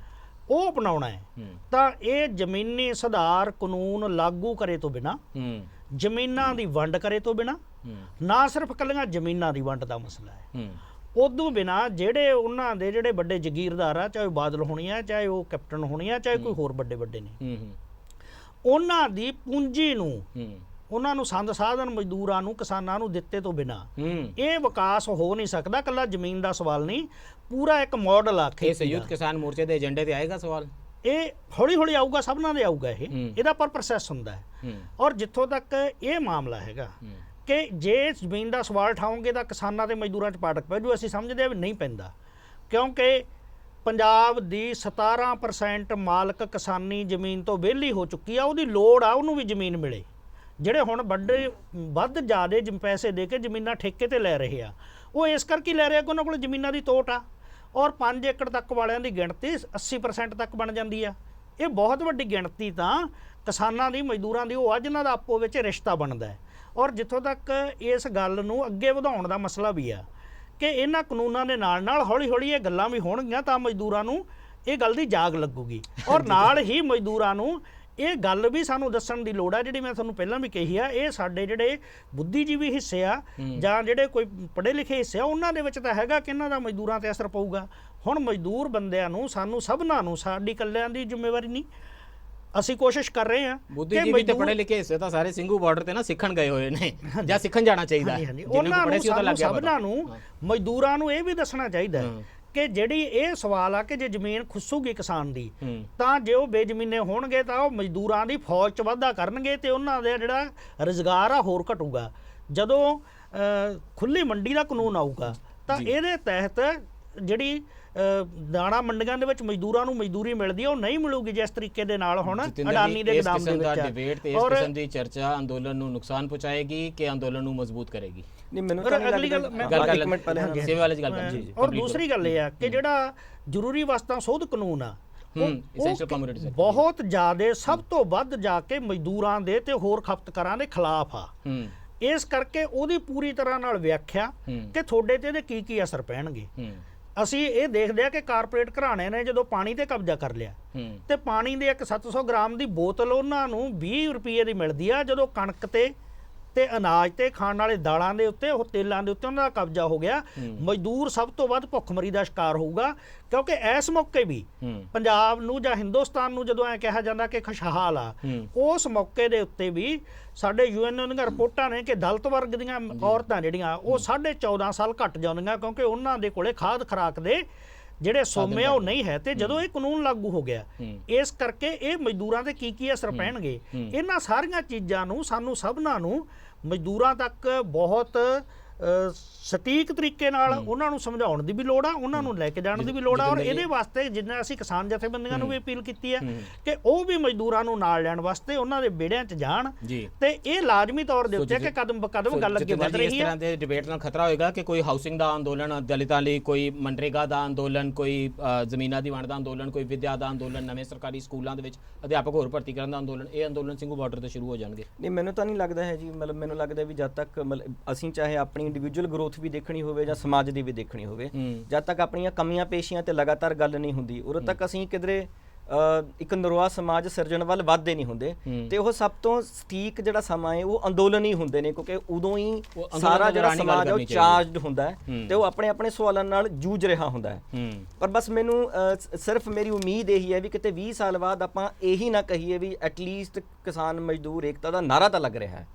ਉਹ ਅਪਣਾਉਣਾ ਹੈ ਤਾਂ ਇਹ ਜ਼ਮੀਨੀ ਸੁਧਾਰ ਕਾਨੂੰਨ ਲਾਗੂ ਕਰੇ ਤੋਂ ਬਿਨਾ, ਜ਼ਮੀਨਾਂ ਦੀ ਵੰਡ ਕਰੇ ਤੋਂ ਬਿਨਾ, ਨਾ ਸਿਰਫ ਇਕੱਲੀਆਂ ਜ਼ਮੀਨਾਂ ਦੀ ਵੰਡ ਦਾ ਮਸਲਾ ਹੈ, ਉਦੋਂ ਬਿਨਾ ਜਿਹੜੇ ਉਹਨਾਂ ਦੇ ਜਿਹੜੇ ਵੱਡੇ ਜਗੀਰਦਾਰ ਆ, ਚਾਹੇ ਬਾਦਲ ਹੋਣੀ ਆ, ਚਾਹੇ ਉਹ ਕੈਪਟਨ ਹੋਣੀ ਆ, ਚਾਹੇ ਕੋਈ ਹੋਰ ਵੱਡੇ ਵੱਡੇ ਨੇ, ਉਹਨਾਂ ਦੀ ਪੂੰਜੀ ਨੂੰ, ਉਹਨਾਂ ਨੂੰ ਸੰਦ ਸਾਧਨ ਮਜ਼ਦੂਰਾਂ ਨੂੰ, ਕਿਸਾਨਾਂ ਨੂੰ ਦਿੱਤੇ ਤੋਂ ਬਿਨਾ ਇਹ ਵਿਕਾਸ ਹੋ ਨਹੀਂ ਸਕਦਾ। ਕੱਲਾ ਜ਼ਮੀਨ ਦਾ ਸਵਾਲ ਨਹੀਂ, ਪੂਰਾ ਇੱਕ ਮਾਡਲ ਆ। ਇਹ ਸੰਯੁਕਤ ਕਿਸਾਨ ਮੋਰਚੇ ਦੇ ਏਜੰਡੇ ਤੇ ਆਏਗਾ ਸਵਾਲ, ਇਹ ਹੌਲੀ ਹੌਲੀ ਆਊਗਾ, ਸਭਨਾਂ ਦੇ ਆਊਗਾ। ਇਹਦਾ ਪਰ ਪ੍ਰੋਸੈਸ ਹੁੰਦਾ ਹੈ। ਔਰ ਜਿੱਥੋਂ ਤੱਕ ਇਹ ਮਾਮਲਾ ਹੈਗਾ ਕਿ ਜੇ ਜ਼ਮੀਨ ਦਾ ਸਵਾਲ ਠਾਓਗੇ ਤਾਂ ਕਿਸਾਨਾਂ ਤੇ ਮਜ਼ਦੂਰਾਂ 'ਚ ਪਾਟਕ ਪੈ ਜੂ, ਅਸੀਂ ਸਮਝਦੇ ਆ ਵੀ ਨਹੀਂ ਪੈਂਦਾ, ਕਿਉਂਕਿ ਪੰਜਾਬ ਦੀ 17% ਮਾਲਕ ਕਿਸਾਨੀ ਜ਼ਮੀਨ ਤੋਂ ਵਿਹਲੀ ਹੋ ਚੁੱਕੀ ਆ। ਉਹਦੀ ਲੋੜ ਆ ਉਹਨੂੰ ਵੀ ਜ਼ਮੀਨ ਮਿਲੇ। ਜਿਹੜੇ ਹੁਣ ਵੱਧ ਜ਼ਿਆਦੇ ਪੈਸੇ ਦੇ ਕੇ ਜ਼ਮੀਨਾਂ ਠੇਕੇ ਤੇ ਲੈ ਰਹੇ ਆ, ਉਹ ਇਸ ਕਰਕੇ ਲੈ ਰਹੇ ਆ ਕਿ ਉਹਨਾਂ ਕੋਲ ਜ਼ਮੀਨਾਂ ਦੀ ਤੋਟ ਆ। ਔਰ 5 ਏਕੜ ਤੱਕ ਵਾਲਿਆਂ ਦੀ ਗਿਣਤੀ 80% ਤੱਕ ਬਣ ਜਾਂਦੀ ਆ। ਇਹ ਬਹੁਤ ਵੱਡੀ ਗਿਣਤੀ ਤਾਂ ਕਿਸਾਨਾਂ ਦੀ, ਮਜ਼ਦੂਰਾਂ ਦੀ ਉਹ ਆ ਜਿਨ੍ਹਾਂ ਦਾ ਆਪੋ ਵਿੱਚ ਰਿਸ਼ਤਾ ਬਣਦਾ ਹੈ। ਔਰ ਜਿੱਥੋਂ ਤੱਕ ਇਸ ਗੱਲ ਨੂੰ ਅੱਗੇ ਵਧਾਉਣ ਦਾ ਮਸਲਾ ਵੀ ਆ ਕਿ ਇਹਨਾਂ ਕਾਨੂੰਨਾਂ ਦੇ ਨਾਲ ਨਾਲ ਹੌਲੀ ਹੌਲੀ ਇਹ ਗੱਲਾਂ ਵੀ ਹੋਣਗੀਆਂ ਤਾਂ ਮਜ਼ਦੂਰਾਂ ਨੂੰ ਇਹ ਗੱਲ ਦੀ ਜਾਗ ਲੱਗੂਗੀ। ਔਰ ਨਾਲ ਹੀ ਮਜ਼ਦੂਰਾਂ ਨੂੰ ਇਹ ਗੱਲ ਵੀ ਸਾਨੂੰ ਦੱਸਣ ਦੀ ਲੋੜ ਆ, ਜਿਹੜੀ ਮੈਂ ਤੁਹਾਨੂੰ ਪਹਿਲਾਂ ਵੀ ਕਹੀ ਆ, ਇਹ ਸਾਡੇ ਜਿਹੜੇ ਬੁੱਧੀਜੀਵੀ ਹਿੱਸੇ ਆ ਜਾਂ ਜਿਹੜੇ ਕੋਈ ਪੜ੍ਹੇ ਲਿਖੇ ਹਿੱਸੇ ਆ, ਉਹਨਾਂ ਦੇ ਵਿੱਚ ਤਾਂ ਹੈਗਾ ਕਿ ਇਹਨਾਂ ਦਾ ਮਜ਼ਦੂਰਾਂ ਤੇ ਅਸਰ ਪਊਗਾ। ਹੁਣ ਮਜ਼ਦੂਰ ਬੰਦਿਆਂ ਨੂੰ, ਸਾਨੂੰ ਸਭਨਾਂ ਨੂੰ, ਸਾਡੀ ਇਕੱਲਿਆਂ ਦੀ ਜ਼ਿੰਮੇਵਾਰੀ ਨਹੀਂ, ਅਸੀਂ ਕੋਸ਼ਿਸ਼ ਕਰ ਰਹੇ ਹਾਂ। ਬੁੱਧੀਜੀਵੀ ਤੇ ਪੜ੍ਹੇ ਲਿਖੇ ਹਿੱਸੇ ਤਾਂ ਸਾਰੇ ਸਿੰਘੂ ਬਾਰਡਰ ਤੇ ਨਾ ਸਿੱਖਣ ਗਏ ਹੋਏ ਨੇ ਜਾਂ ਸਿੱਖਣ ਜਾਣਾ ਚਾਹੀਦਾ। ਉਹਨਾਂ ਨੂੰ, ਸਭਨਾਂ ਨੂੰ, ਮਜ਼ਦੂਰਾਂ ਨੂੰ ਇਹ ਵੀ ਦੱਸਣਾ ਚਾਹੀਦਾ ਕਿ ਜਿਹੜੀ ਇਹ ਸਵਾਲ ਆ ਕਿ ਜੇ ਜ਼ਮੀਨ ਖੁੱਸੂਗੀ ਕਿਸਾਨ ਦੀ ਤਾਂ ਜੇ ਉਹ ਬੇਜ਼ਮੀਨੇ ਹੋਣਗੇ ਤਾਂ ਉਹ ਮਜ਼ਦੂਰਾਂ ਦੀ ਫੌਜ 'ਚ ਵਾਧਾ ਕਰਨਗੇ ਤੇ ਉਹਨਾਂ ਦਾ ਜਿਹੜਾ ਰੁਜ਼ਗਾਰ ਆ ਹੋਰ ਘਟੂਗਾ। ਜਦੋਂ ਖੁੱਲੀ ਮੰਡੀ ਦਾ ਕਾਨੂੰਨ ਆਊਗਾ ਤਾਂ ਇਹਦੇ ਤਹਿਤ ਜਿਹੜੀ ਦਾਣਾ ਮੰਡੀਆਂ ਦੇ ਵਿੱਚ ਮਜ਼ਦੂਰਾਂ ਨੂੰ ਮਜ਼ਦੂਰੀ ਮਿਲਦੀ ਹੈ ਉਹ ਨਹੀਂ ਮਿਲੂਗੀ ਜਿਸ ਤਰੀਕੇ ਦੇ ਨਾਲ ਹੁਣ ਅਡਾਨੀ ਦੇ ਗੋਦਾਮ ਦੇ ਵਿੱਚ। ਡਿਬੇਟ ਤੇ ਇਸ ਕਿਸਮ ਦੀ ਚਰਚਾ ਅੰਦੋਲਨ ਨੂੰ ਨੁਕਸਾਨ ਪਹੁੰਚਾਏਗੀ ਕਿ ਅੰਦੋਲਨ ਨੂੰ ਮਜ਼ਬੂਤ ਕਰੇਗੀ? ਨਹੀਂ, ਮੈਨੂੰ ਤਾਂ ਅਗਲੀ ਗੱਲ ਇੱਕ ਮਿੰਟ ਪਹਿਲੇ ਸੇਵਾ ਵਾਲੀ ਗੱਲ ਕਰ ਜੀ। ਔਰ ਦੂਸਰੀ ਗੱਲ ਇਹ ਆ ਕਿ ਜਿਹੜਾ ਜ਼ਰੂਰੀ ਵਸਤਾਂ ਸੋਧ ਕਾਨੂੰਨ ਆ ਬਹੁਤ ਜ਼ਿਆਦਾ, ਸਭ ਤੋਂ ਵੱਧ ਜਾ ਕੇ ਮਜ਼ਦੂਰਾਂ ਦੇ ਤੇ ਹੋਰ ਖਪਤਕਾਰਾਂ ਦੇ ਖਿਲਾਫ ਆ। ਇਸ ਕਰਕੇ ਉਹਦੀ ਪੂਰੀ ਤਰ੍ਹਾਂ ਨਾਲ ਵਿਆਖਿਆ ਕਿ ਤੁਹਾਡੇ ਤੇ ਇਹਦੇ ਕੀ ਕੀ ਅਸਰ ਪੈਣਗੇ। ਅਸੀਂ ਇਹ ਦੇਖਦੇ ਆ ਕਿ ਕਾਰਪੋਰੇਟ ਘਰਾਣੇ ਨੇ ਜਦੋਂ ਪਾਣੀ ਤੇ ਕਬਜ਼ਾ ਕਰ ਲਿਆ ਤੇ ਪਾਣੀ ਦੇ ਇੱਕ 700 ਗ੍ਰਾਮ ਦੀ ਬੋਤਲ ਉਹਨਾਂ ਨੂੰ 20 ਰੁਪਏ ਦੀ ਮਿਲਦੀ ਆ, ਜਦੋਂ ਕਣਕ ਤੇ ਅਨਾਜ ਤੇ ਖਾਣ ਵਾਲੇ ਦਾਲਾਂ ਦੇ ਉੱਤੇ, ਉਹ ਤੇਲਾਂ ਦੇ ਉੱਤੇ ਉਹਨਾਂ ਦਾ ਕਬਜ਼ਾ ਹੋ ਗਿਆ। ਮਜ਼ਦੂਰ ਸਭ ਤੋਂ ਵੱਧ ਭੁੱਖਮਰੀ ਦਾ ਸ਼ਿਕਾਰ ਹੋਊਗਾ, ਕਿਉਂਕਿ ਇਸ ਮੌਕੇ ਵੀ ਪੰਜਾਬ ਨੂੰ ਜਾਂ ਹਿੰਦੁਸਤਾਨ ਨੂੰ ਜਦੋਂ ਐ ਕਿਹਾ ਜਾਂਦਾ ਕਿ ਖੁਸ਼ਹਾਲ ਆ, ਉਸ ਮੌਕੇ ਦੇ ਉੱਤੇ ਵੀ ਸਾਡੇ UN ਦੀਆਂ ਰਿਪੋਰਟਾਂ ਨੇ ਕਿ ਦਲਿਤ ਵਰਗ ਦੀਆਂ ਔਰਤਾਂ ਜਿਹੜੀਆਂ ਉਹ 14.5 ਸਾਲ ਘੱਟ ਜਾਂਦੀਆਂ ਕਿਉਂਕਿ ਉਹਨਾਂ ਦੇ ਕੋਲੇ ਖਾਦ ਖੁਰਾਕ ਦੇ ਜਿਹੜੇ ਸੋਮੇ ਉਹ ਨਹੀਂ ਹੈ। ਤੇ ਜਦੋਂ ਇਹ ਕਾਨੂੰਨ ਲਾਗੂ ਹੋ ਗਿਆ, ਇਸ ਕਰਕੇ ਇਹ ਮਜ਼ਦੂਰਾਂ ਤੇ ਕੀ ਅਸਰ ਪੈਣਗੇ, ਇਹਨਾਂ ਸਾਰੀਆਂ ਚੀਜ਼ਾਂ ਨੂੰ ਸਾਨੂੰ ਸਭਨਾਂ ਨੂੰ ਮਜ਼ਦੂਰਾਂ ਤੱਕ ਬਹੁਤ ਸਟੀਕ ਤਰੀਕੇ ਨਾਲ ਉਹਨਾਂ ਨੂੰ ਸਮਝਾਉਣ ਦੀ ਵੀ ਲੋੜ ਆ, ਉਹਨਾਂ ਨੂੰ ਲੈ ਕੇ ਜਾਣ ਦੀ ਵੀ ਲੋੜ ਆ। ਔਰ ਇਹਦੇ ਵਾਸਤੇ ਜਿੰਨਾ ਅਸੀਂ ਕਿਸਾਨ ਜਥੇਬੰਦੀਆਂ ਨੂੰ ਵੀ ਅਪੀਲ ਕੀਤੀ ਹੈ ਕਿ ਉਹ ਵੀ ਮਜ਼ਦੂਰਾਂ ਨੂੰ ਨਾਲ ਲੈਣ ਵਾਸਤੇ ਉਹਨਾਂ ਦੇ ਵਿਹੜਿਆਂ 'ਚ ਜਾਣ ਤੇ ਇਹ ਲਾਜ਼ਮੀ ਤੌਰ ਦੇ ਉੱਤੇ ਕਿ ਕਦਮ ਬ ਕਦਮ ਗੱਲ ਅੱਗੇ ਵਧ ਰਹੀ ਹੈ। ਇਸ ਤਰ੍ਹਾਂ ਦੇ ਡਿਬੇਟ ਨਾਲ ਖਤਰਾ ਹੋਏਗਾ ਕਿ ਕੋਈ ਹਾਊਸਿੰਗ ਦਾ ਅੰਦੋਲਨ ਦਲਿਤਾਂ ਲਈ, ਕੋਈ ਮਨਰੇਗਾ ਦਾ ਅੰਦੋਲਨ, ਕੋਈ ਜ਼ਮੀਨਾਂ ਦੀ ਵੰਡ ਦਾ ਅੰਦੋਲਨ, ਕੋਈ ਵਿਦਿਆ ਦਾ ਅੰਦੋਲਨ, ਨਵੇਂ ਸਰਕਾਰੀ ਸਕੂਲਾਂ ਦੇ ਵਿੱਚ ਅਧਿਆਪਕ ਹੋਰ ਭਰਤੀ ਕਰਨ ਦਾ ਅੰਦੋਲਨ, ਇਹ ਅੰਦੋਲਨ ਸਿੰਘੂ ਬਾਰਡਰ ਤੇ ਸ਼ੁਰੂ ਹੋ ਜਾਣਗੇ। ਨਹੀਂ, ਮੈਨੂੰ ਤਾਂ ਨਹੀਂ ਲੱਗਦਾ ਹੈ ਜੀ। ਮਤਲਬ ਮੈਨੂੰ ਲੱਗਦਾ ਵੀ ਜਦ ਤੱਕ ਅਸੀਂ ਚਾਹੇ ਆਪਣੀ ਇੰਡੀਵਿਜੂਅਲ ਗਰੋਥ ਵੀ ਦੇਖਣੀ ਹੋਵੇ ਜਾਂ ਸਮਾਜ ਦੀ ਵੀ ਦੇਖਣੀ ਹੋਵੇ, ਜਦ ਤੱਕ ਆਪਣੀਆਂ ਕਮੀਆਂ ਪੇਸ਼ੀਆਂ ਤੇ ਲਗਾਤਾਰ ਗੱਲ ਨਹੀਂ ਹੁੰਦੀ, ਉਦੋਂ ਤੱਕ ਅਸੀਂ ਕਿਧਰੇ ਇੱਕ ਨਰੋਆ ਸਮਾਜ ਸਿਰਜਣ ਵੱਲ ਵੱਧਦੇ ਨਹੀਂ ਹੁੰਦੇ। ਤੇ ਉਹ ਸਭ ਤੋਂ ਸਟੀਕ ਜਿਹੜਾ ਸਮਾਂ ਹੈ ਉਹ ਅੰਦੋਲਨ ਹੀ ਹੁੰਦੇ ਨੇ, ਕਿਉਂਕਿ ਉਦੋਂ ਹੀ ਸਾਰਾ ਜਿਹੜਾ ਸਮਾਜ ਹੈ ਉਹ ਚਾਰਜਡ ਹੁੰਦਾ ਹੈ ਤੇ ਉਹ ਆਪਣੇ ਆਪਣੇ ਸਵਾਲਾਂ ਨਾਲ ਜੂਝ ਰਿਹਾ ਹੁੰਦਾ ਹੈ। ਪਰ ਬਸ ਮੈਨੂੰ ਸਿਰਫ ਮੇਰੀ ਉਮੀਦ ਇਹੀ ਹੈ ਵੀ ਕਿਤੇ 20 ਸਾਲ ਬਾਅਦ ਆਪਾਂ ਇਹੀ ਨਾ ਕਹੀਏ ਵੀ ਐਟਲੀਸਟ ਕਿਸਾਨ ਮਜ਼ਦੂਰ ਏਕਤਾ ਦਾ ਨਾਰਾ ਤਾਂ ਲੱਗ ਰਿਹਾ ਹੈ।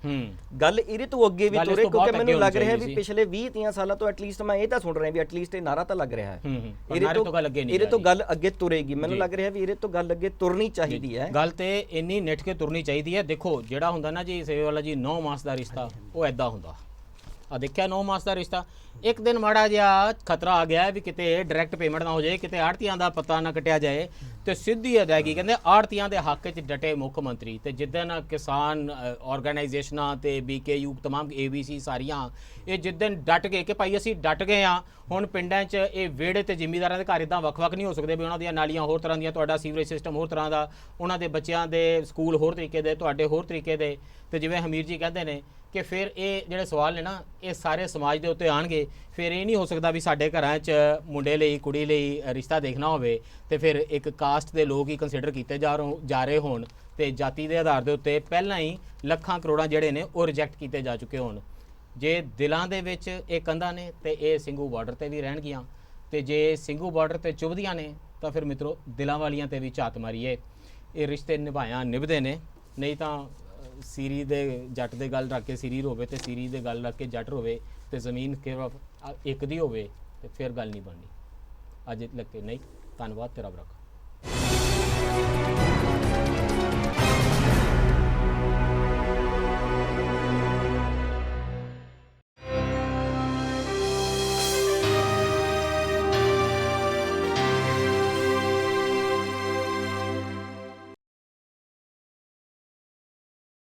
ਗੱਲ ਇਹਦੇ ਤੋਂ ਅੱਗੇ ਵੀ ਤੁਰੇ, ਕਿਉਂਕਿ ਮੈਨੂੰ ਲੱਗ ਰਿਹਾ ਵੀ ਪਿਛਲੇ 20-30 ਸਾਲਾਂ ਤੋਂ ਐਟਲੀਸਟ ਮੈਂ ਇਹ ਤਾਂ ਸੁਣ ਰਿਹਾ ਵੀ ਐਟਲੀਸਟ ਇਹ ਨਾਰਾ ਤਾਂ ਲੱਗ ਰਿਹਾ ਹੈ। ਇਹਦੇ ਤੋਂ ਗੱਲ ਅੱਗੇ ਤੁਰੇਗੀ। ਮੈਨੂੰ ਲੱਗ ਰਿਹਾ ਵੀ ਇਹਦੇ ਤੋਂ ਗੱਲ ਅੱਗੇ ਤੁਰਨੀ ਚਾਹੀਦੀ ਹੈ। ਗੱਲ ਤੇ ਇੰਨੀ ਨਿੱਠ ਕੇ ਤੁਰਨੀ ਚਾਹੀਦੀ ਹੈ। ਦੇਖੋ ਜਿਹੜਾ ਹੁੰਦਾ ਨਾ ਜੀ ਸੇਵੇ ਵਾਲਾ ਜੀ 9 ਮਾਸ ਦਾ ਰਿਸ਼ਤਾ, ਉਹ ਐਦਾਂ ਹੁੰਦਾ। ਆ ਦੇਖਿਆ 9 ਮਾਸ ਦਾ ਰਿਸ਼ਤਾ, ਇੱਕ ਦਿਨ ਮਾੜਾ ਜਿਹਾ ਖਤਰਾ ਆ ਗਿਆ ਵੀ ਕਿਤੇ ਡਾਇਰੈਕਟ ਪੇਮੈਂਟ ਨਾ ਹੋ ਜਾਏ, ਕਿਤੇ ਆੜਤੀਆਂ ਦਾ ਪਤਾ ਨਾ ਕੱਟਿਆ ਜਾਏ ਤੇ ਸਿੱਧੀ ਅਦਾਇਗੀ। ਕਹਿੰਦੇ ਆੜਤੀਆਂ ਦੇ ਹੱਕ 'ਚ ਡਟੇ ਮੁੱਖ ਮੰਤਰੀ। ਤੇ ਜਿੱਦਣ ਕਿਸਾਨ ਆਰਗੇਨਾਈਜੇਸ਼ਨਾਂ ਤੇ BKU ਤਮਾਮ ABC ਸਾਰੀਆਂ ਇਹ ਜਿੱਦਣ ਡਟ ਗਏ ਕਿ ਭਾਈ ਅਸੀਂ ਡਟ ਗਏ ਆ, ਹੁਣ ਪਿੰਡਾਂ 'ਚ ਇਹ ਵਿਹੜੇ ਤੇ ਜ਼ਿਮੀਂਦਾਰਾਂ ਦੇ ਘਰ ਇੱਦਾਂ ਵੱਖ-ਵੱਖ ਨਹੀਂ ਹੋ ਸਕਦੇ ਵੀ ਉਹਨਾਂ ਦੀਆਂ ਨਾਲੀਆਂ ਹੋਰ ਤਰ੍ਹਾਂ ਦੀਆਂ, ਤੁਹਾਡਾ ਸੀਵਰੇਜ ਸਿਸਟਮ ਹੋਰ ਤਰ੍ਹਾਂ ਦਾ, ਉਹਨਾਂ ਦੇ ਬੱਚਿਆਂ ਦੇ ਸਕੂਲ ਹੋਰ ਤਰੀਕੇ ਦੇ, ਤੁਹਾਡੇ ਹੋਰ ਤਰੀਕੇ ਦੇ। ਤੇ ਜਿਵੇਂ ਹਮੀਰ ਜੀ ਕਹਿੰਦੇ ਨੇ ਕਿ ਫਿਰ ਇਹ ਜਿਹੜੇ ਸਵਾਲ ਨੇ ਨਾ ਇਹ ਸਾਰੇ ਸਮਾਜ ਦੇ ਉੱਤੇ ਆਣਗੇ। ਫਿਰ ਇਹ ਨਹੀਂ ਹੋ ਸਕਦਾ ਵੀ ਸਾਡੇ ਘਰਾਂ 'ਚ ਮੁੰਡੇ ਲਈ ਕੁੜੀ ਲਈ ਰਿਸ਼ਤਾ ਦੇਖਣਾ ਹੋਵੇ ਤੇ ਫਿਰ ਇੱਕ ਕਾਸਟ ਦੇ ਲੋਕ ਹੀ ਕੰਸੀਡਰ ਕੀਤੇ ਜਾ ਰਹੇ ਹੋਣ ਤੇ ਜਾਤੀ ਦੇ ਆਧਾਰ ਦੇ ਉੱਤੇ ਪਹਿਲਾਂ ਹੀ ਲੱਖਾਂ ਕਰੋੜਾਂ ਜਿਹੜੇ ਨੇ ਉਹ ਰਿਜੈਕਟ ਕੀਤੇ ਜਾ ਚੁੱਕੇ ਹੋਣ। ਜੇ ਦਿਲਾਂ ਦੇ ਵਿੱਚ ਇਹ ਕੰਧਾਂ ਨੇ ਤੇ ਇਹ ਸਿੰਘੂ ਬਾਰਡਰ ਤੇ ਵੀ ਰਹਿਣਗੀਆਂ, ਤੇ ਜੇ ਸਿੰਘੂ ਬਾਰਡਰ ਤੇ ਚੁਭਦੀਆਂ ਨੇ ਤਾਂ ਫਿਰ ਮਿੱਤਰੋ ਦਿਲਾਂ ਵਾਲੀਆਂ ਤੇ ਵੀ ਝਾਤ ਮਾਰੀਏ। ਇਹ ਰਿਸ਼ਤੇ ਨਿਭਾਇਆ ਨਿਭਦੇ ਨੇ, ਨਹੀਂ ਤਾਂ ਸੀਰੀ ਦੇ ਜੱਟ ਦੇ ਗੱਲ ਰੱਖ ਕੇ ਸੀਰੀ ਰੋਵੇ ਤੇ ਸੀਰੀ ਦੇ ਗੱਲ ਰੱਖ ਕੇ ਜੱਟ ਰੋਵੇ ਤੇ ਜ਼ਮੀਨ ਸਿਰਫ ਇੱਕ ਦੀ ਹੋਵੇ ਤੇ ਫਿਰ ਗੱਲ ਨਹੀਂ ਬਣਨੀ। ਅੱਜ ਲੱਗੇ ਨਹੀਂ। ਧੰਨਵਾਦ। ਤੇਰਾ ਰੱਬ ਰੱਖਾ।